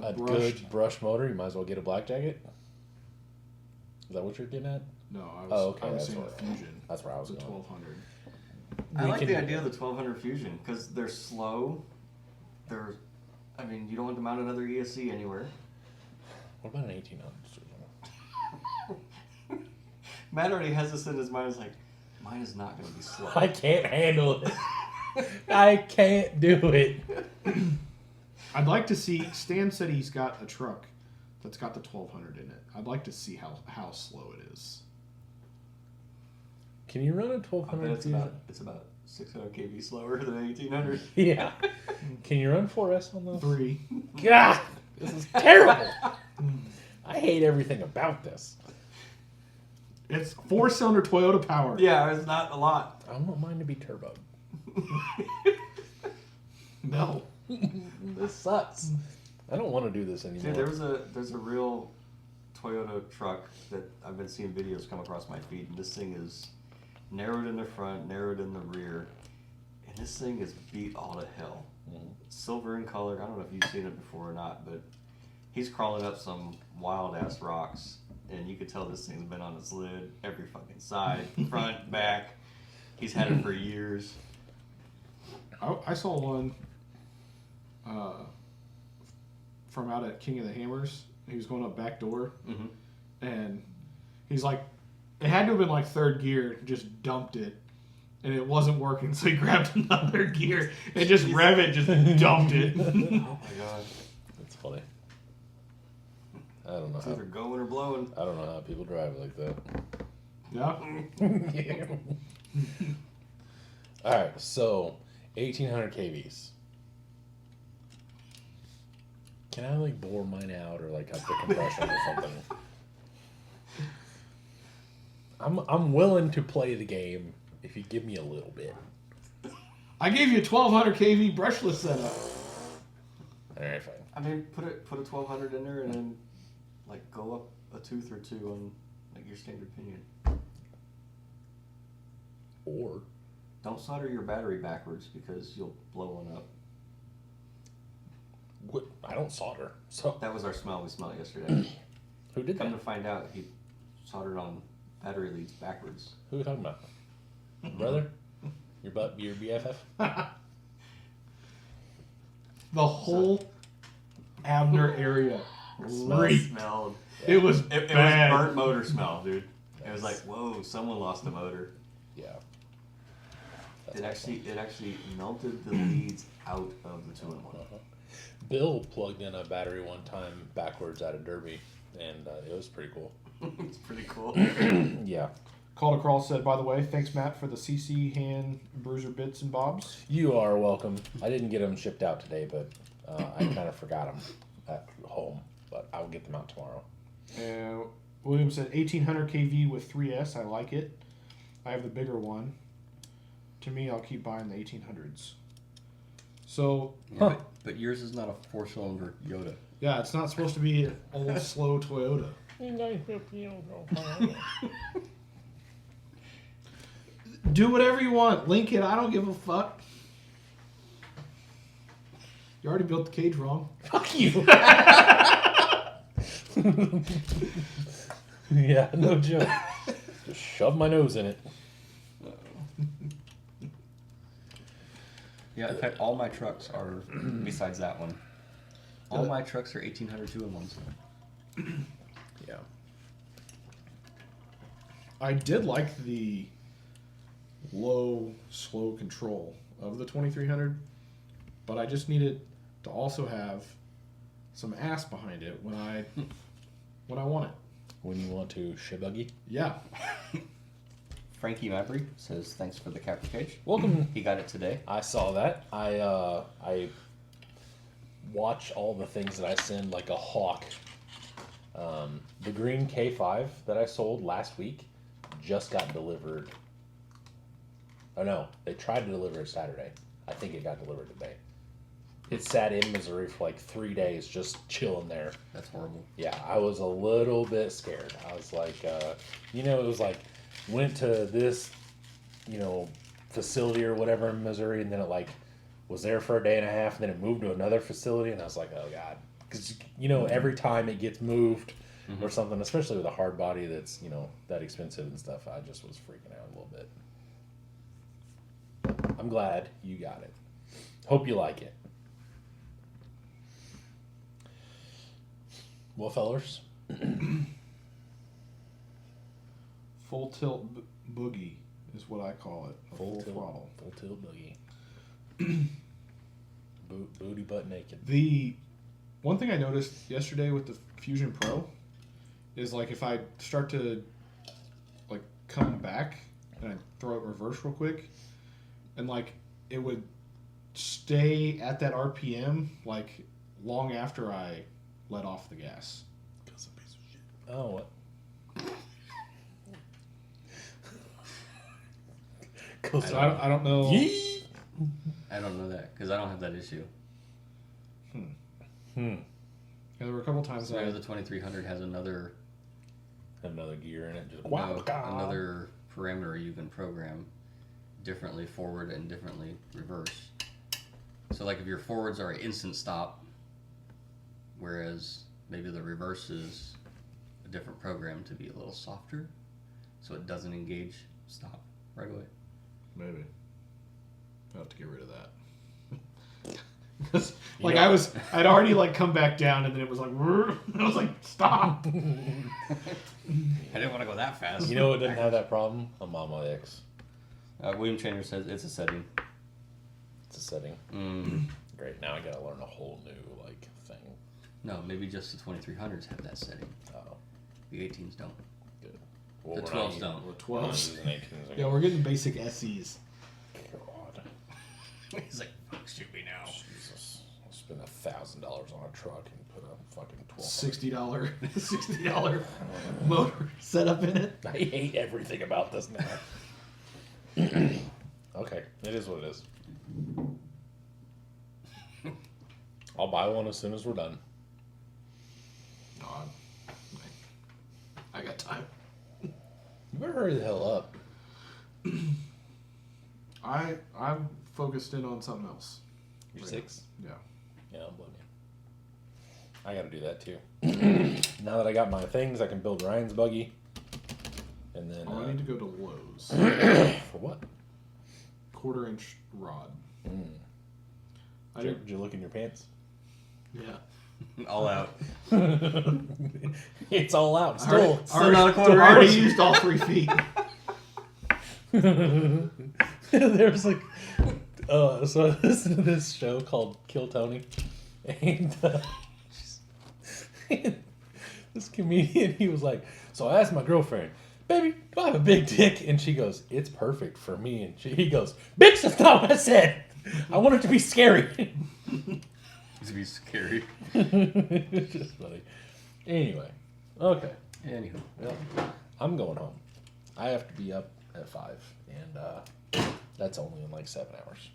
A brushed. good brush motor, you might as well get a black jacket. Is that what you're getting at? No, I was. Oh, okay, I was that's saying what- the Fusion. That's where I was The going. 1200. I We like can- the idea of the 1200 Fusion because they're slow. They're, I mean, you don't have to mount another ESC anywhere. What about an 1800? Matt already has this in his mind. He's like, mine is not going to be slow. I can't handle it. I can't do it. I'd like to see. Stan said he's got a truck that's got the 1200 in it. I'd like to see how slow it is. Can you run a I bet 1200? it's about 600 kV slower than 1800. Yeah. Can you run 4S on those? 3. God, this is terrible. I hate everything about this. It's 4-cylinder Toyota power. Yeah, it's not a lot. I want mine to be turbo. No. This sucks. I don't want to do this anymore. Dude, there's a real Toyota truck that I've been seeing videos come across my feed, and this thing is narrowed in the front, narrowed in the rear, and this thing is beat all to hell. Mhm. Silver in color. I don't know if you've seen it before or not, but he's crawling up some wild ass rocks, and you could tell this thing's been on its lid every fucking side, front, back. He's had it for years. I saw one from out at King of the Hammers. He was going up back door, Mm-hmm. and he's like, it had to have been like third gear, just dumped it, and it wasn't working, so he grabbed another gear and just rev it, just dumped it. Oh my god. That's funny. I don't know It's either how. going or blowing. I don't know how people drive like that. Yeah. All right, so 1800 kVs. Can I like bore mine out or like up the compression or something? I'm willing to play the game if you give me a little bit. I gave you a 1200 kV brushless setup. All right, fine. I mean, put a 1200 in there and then like go up a tooth or two on like your standard pinion. Or Don't solder your battery backwards because you'll blow one up. what? I don't solder. So That was our smell we smelled yesterday. who did Come that? to find out, he soldered on battery leads backwards. Who are we talking about? Brother? Your BFF? The whole Abner area Smell reeked. smelled. It was It was bad. burnt motor smell, dude. It was like, whoa, someone lost a motor. Yeah. It actually melted the leads out of the 2-in-1. Bill plugged in a battery one time backwards at a derby, and it was pretty cool. It's pretty cool. Yeah. Call to Crawl said, by the way, thanks, Matt, for the CC hand bruiser bits and bobs. You are welcome. I didn't get them shipped out today, but I kind of forgot them at home. But I will get them out tomorrow. William said 1800 kV with 3S. I like it. I have the bigger one. To me, I'll keep buying the 1800s. So, Yeah, but yours is not a 4-cylinder Yoda. yeah, it's not supposed to be an old, slow Toyota. Do whatever you want. Link it. I don't give a fuck. You already built the cage wrong. Fuck you. Yeah, no joke. Just shove my nose in it. Yeah, in fact, all my trucks are, besides that one, all my trucks are 1800 2-in-1s. Yeah. I did like the low, slow control of the 2300, but I just needed to also have some ass behind it when I want it. When you want to shibuggy. Yeah. Frankie Mabry says, thanks for the capture cage. Welcome. He got it today. I saw that. I watch all the things that I send like a hawk. The green K5 that I sold last week just got delivered. Oh no, they tried to deliver it Saturday. I think it got delivered today. It sat in Missouri for like 3 days just chilling there. That's horrible. Yeah, I was a little bit scared. I was like, it was like, went to this, facility or whatever in Missouri, and then it like was there for a day and a half, and then it moved to another facility, and I was like, oh god, because every time it gets moved or something, especially with a hard body that's that expensive and stuff, I just was freaking out a little bit. I'm glad you got it. Hope you like it. Well, fellers. Full tilt boogie is what I call it. A full tilt, throttle. Full tilt boogie. Booty butt naked. The one thing I noticed yesterday with the Fusion Pro is like if I start to like come back and I throw it reverse real quick, and like it would stay at that RPM like long after I let off the gas. Oh, what? So I don't know. Yee! I don't know that because I don't have that issue. Yeah, there were a couple times So maybe the 2300 has another Another gear in it. Just another parameter you can program differently forward and differently reverse. So like if your forwards are an instant stop, whereas maybe the reverse is a different program to be a little softer, so it doesn't engage stop right away. Maybe. I'll have to get rid of that. Because I'd already like come back down, and then it was like, I was like, stop. I didn't want to go that fast. You know what didn't have that problem? A Mama X. William Chandler says it's a setting. It's a setting. Great. Now I gotta learn a whole new thing. No, maybe just the 2300s have that setting. Oh, The 18s don't. good. The 12s don't. We're not using 18s Yeah, we're getting basic SEs. God. He's like, fuck, shoot me now. Jesus. I'll spend $1,000 on a truck and put a fucking $60 motor setup in it. I hate everything about this now. Okay, it is what it is. I'll buy one as soon as we're done. God, I got time. You better hurry the hell up. I'm focused in on something else. You're 6? Yeah. Yeah, I'll blame you. I gotta do that too. Now that I got my things, I can build Ryan's buggy. And then... I need to go to Lowe's. For what? 1/4-inch rod. Did you look in your pants? Yeah. All out. It's all out. Still not a 1/4 Already inch. used all 3 feet. There's like, so I listened to this show called Kill Tony, and this comedian, he was like, so I asked my girlfriend, baby, do I have a big dick? And she goes, it's perfect for me. And he goes, bitch, that's not what I said. I want it to be scary. To be scary. It's just funny. Anyway, okay. Anywho. Well, I'm going home. I have to be up at 5, and that's only in like 7 hours.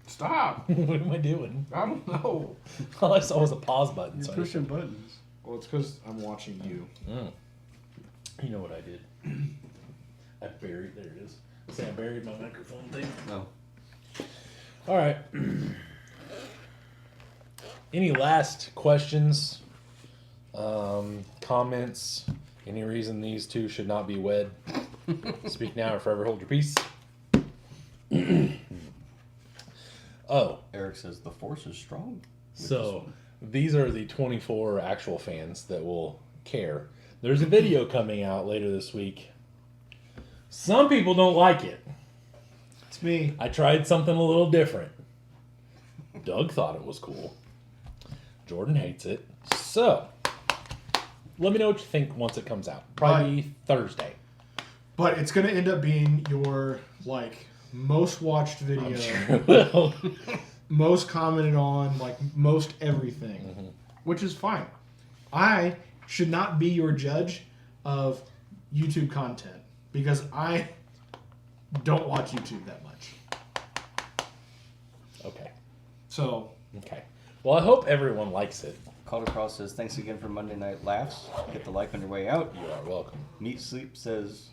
Stop. What am I doing? I don't know. All I saw was a pause button. So buttons. Well, it's because I'm watching you. You know what I did? I buried. There it is. See, I buried my microphone thing. No. All right. Any last questions? Comments? Any reason these two should not be wed? Speak now or forever hold your peace. Oh, Eric says the force is strong. so these are the 24 actual fans that will care. There's a video coming out later this week. Some people don't like it. It's me. I tried something a little different. Doug thought it was cool. Jordan hates it. So, let me know what you think once it comes out. Probably Thursday. But it's going to end up being your, like, most watched video, Well, most commented on, like, most everything, which is fine. I should not be your judge of YouTube content because I don't watch YouTube that much. okay. So, Okay. Well, I hope everyone likes it. Calder Cross says thanks again for Monday Night Laughs. Hit the like on your way out. You are welcome. Meat Sleep says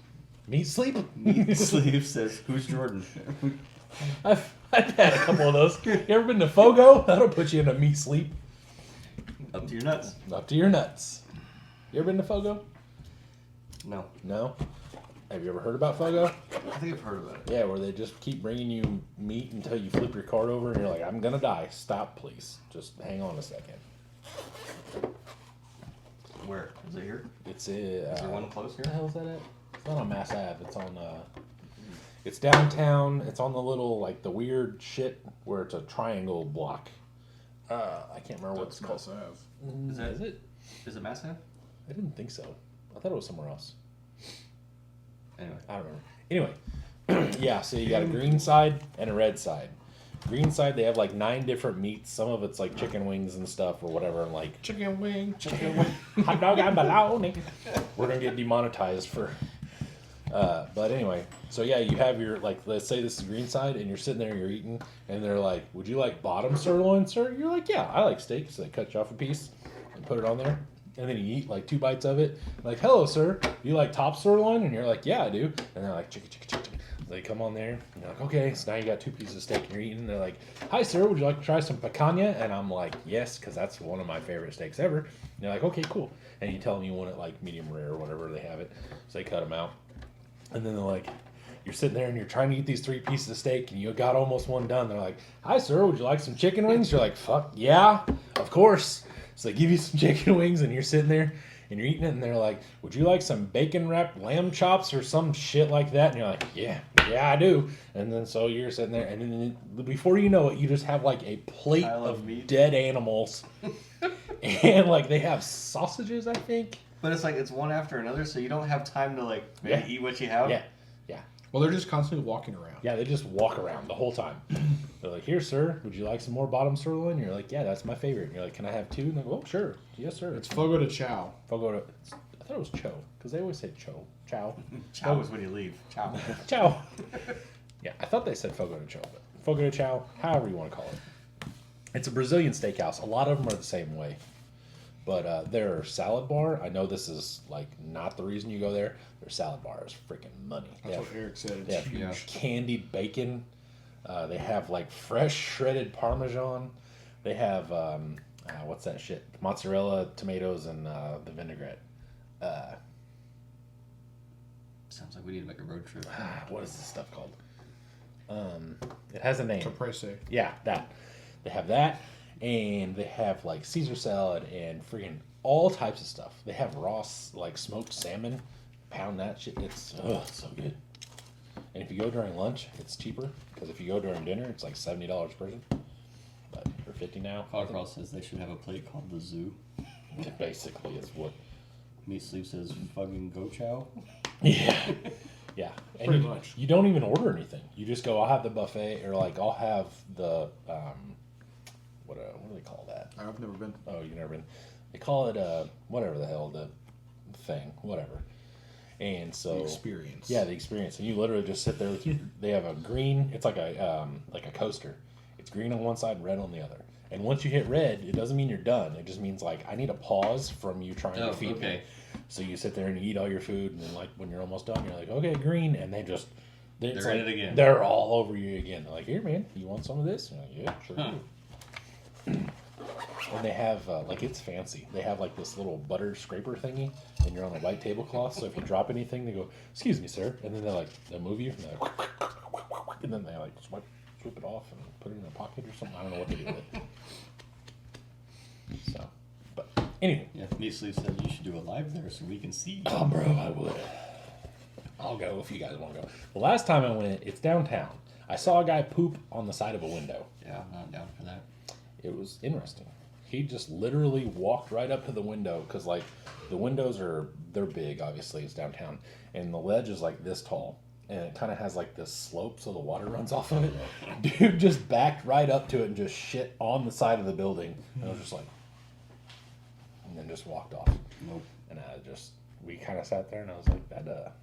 Meat sleep? Meat Sleep says who's Jordan? I've had a couple of those. You ever been to Fogo? That'll put you in a meat sleep. Up to your nuts. Up to your nuts. You ever been to Fogo? No. No? Have you ever heard about Fogo? I think I've heard about it. Yeah, where they just keep bringing you meat until you flip your cart over and you're like, I'm gonna die. Stop, please. Just hang on a second. Where? Is it here? It's Is there one close Where the here? hell is that at? It's not on Mass Ave. It's on it's downtown. It's on the little like the weird shit where it's a triangle block. I can't remember what it's called. Mass Ave. Is that- Is it? Is it Mass Ave? I didn't think so. I thought it was somewhere else. Anyway. I don't remember. Anyway, yeah, so you got a green side and a red side. Green side, they have like 9 different meats. Some of it's like chicken wings and stuff or whatever. And like, Chicken wing. hot dog and bologna. We're going to get demonetized for. But anyway, so yeah, you have your, like, let's say this is green side and you're sitting there, you're eating, and they're like, would you like bottom sirloin, sir? You're like, yeah, I like steak. So they cut you off a piece and put it on there. And then you eat like 2 bites of it. Like, hello, sir. Do you like top sirloin? And you're like, yeah, I do. And they're like, chicka, chicka, chicka, chicka. They come on there. And you're like, okay. So now you got 2 pieces of steak and you're eating. And they're like, hi, sir. Would you like to try some picanha? And I'm like, yes, because that's one of my favorite steaks ever. And they're like, okay, cool. And you tell them you want it like medium rare or whatever they have it. So they cut them out. And then they're like, you're sitting there and you're trying to eat these 3 pieces of steak and you got almost one done. They're like, hi, sir. Would you like some chicken wings? You're like, fuck yeah, of course. So they give you some chicken wings and you're sitting there and you're eating it and they're like, would you like some bacon wrapped lamb chops or some shit like that? And you're like, yeah, I do. And then so you're sitting there and then before you know it, you just have like a plate of meat. dead animals. And like they have sausages, I think. But it's like it's one after another, so you don't have time to like maybe Yeah. eat what you have. Yeah. Well, they're just constantly walking around. Yeah, they just walk around the whole time. They're like, "Here, sir, would you like some more bottom sirloin?" You're like, "Yeah, that's my favorite." And you're like, "Can I have 2?" And they go, "Oh, sure, yes, sir." It's fogo de chow. Fogo to. I thought it was cho because they always say cho, chow, Chow is when you leave. Chow. chow. Yeah, I thought they said fogo de cho, but fogo de chow, however you want to call it. It's a Brazilian steakhouse. A lot of them are the same way. But their salad bar, I know this is like not the reason you go there. Their salad bar is freaking money. That's what Eric said. They It's have huge. candied bacon. They have like fresh shredded Parmesan. They have what's that shit? Mozzarella, tomatoes, and the vinaigrette. Sounds like we need to make a road trip. What is this stuff called? It has a name. Caprese. Yeah, that. They have that, and they have like Caesar salad and freaking all types of stuff. They have raw like smoked salmon. Pound that shit. It's so good. And if you go during lunch, it's cheaper because if you go during dinner, it's like $70 per person. But for 50 now, Colorado says they should have a plate called the zoo. basically it's what. Meat Sleep says fucking go chow. Yeah, yeah. And Pretty you, much. you don't even order anything. You just go, I'll have the buffet, or like I'll have the what do they call that? I've never been. Oh, you've never been. They call it whatever the hell the thing, whatever. And so The experience. Yeah, the experience. And you literally just sit there with your. They have a green. It's like a coaster. It's green on one side, red on the other. And once you hit red, it doesn't mean you're done. It just means like I need a pause from you trying to feed me. So you sit there and you eat all your food, and then like when you're almost done, you're like, okay, green, and they're They're in it again. They're all over you again. They're like, here, man, you want some of this? You're like, yeah, sure do. And they have like it's fancy. They have like this little butter scraper thingy, and you're on a white tablecloth. So if you drop anything, they go, "Excuse me, sir," and then they'll move you, and and then they like swipe it off and put it in a pocket or something. I don't know what they do with it. So, but anyway. Yeah, Meat Sleep said you should do a live there so we can see. Oh, bro, I would. I'll go if you guys want to go. The last time I went, it's downtown. I saw a guy poop on the side of a window. Yeah, I'm not down for that. It was interesting. He just literally walked right up to the window because, like, the windows they're big, obviously, it's downtown. And the ledge is, like, this tall. And it kind of has, like, this slope so the water runs off of it. Dude just backed right up to it and just shit on the side of the building. And I was just like... And then just walked off. Nope. And we kind of sat there and I was like, that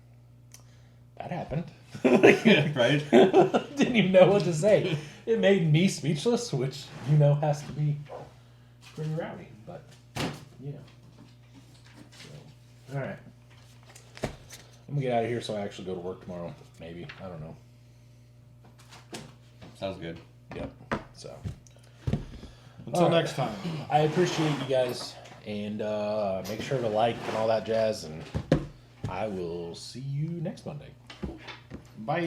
happened. Like, Right? didn't even know what to say. It made me speechless, which, has to be pretty rowdy. But, yeah. So, all right. I'm going to get out of here so I actually go to work tomorrow. Maybe. I don't know. Sounds good. Yep. So, Until All right. next time. I appreciate you guys. And make sure to like and all that jazz. And I will see you next Monday. Bye.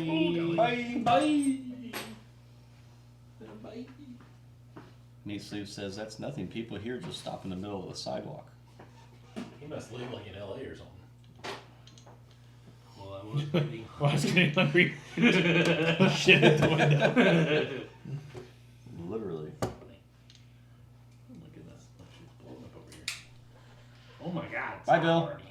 Bye. Bye. Bye. Meat Sleep says that's nothing. People here just stop in the middle of the sidewalk. He must live like in LA or something. Well, I was waiting. Well, I was getting hungry. Shit at the window. Literally. Oh my goodness. That shit's blowing up over here. Oh my god. Bye, stop Bill. already.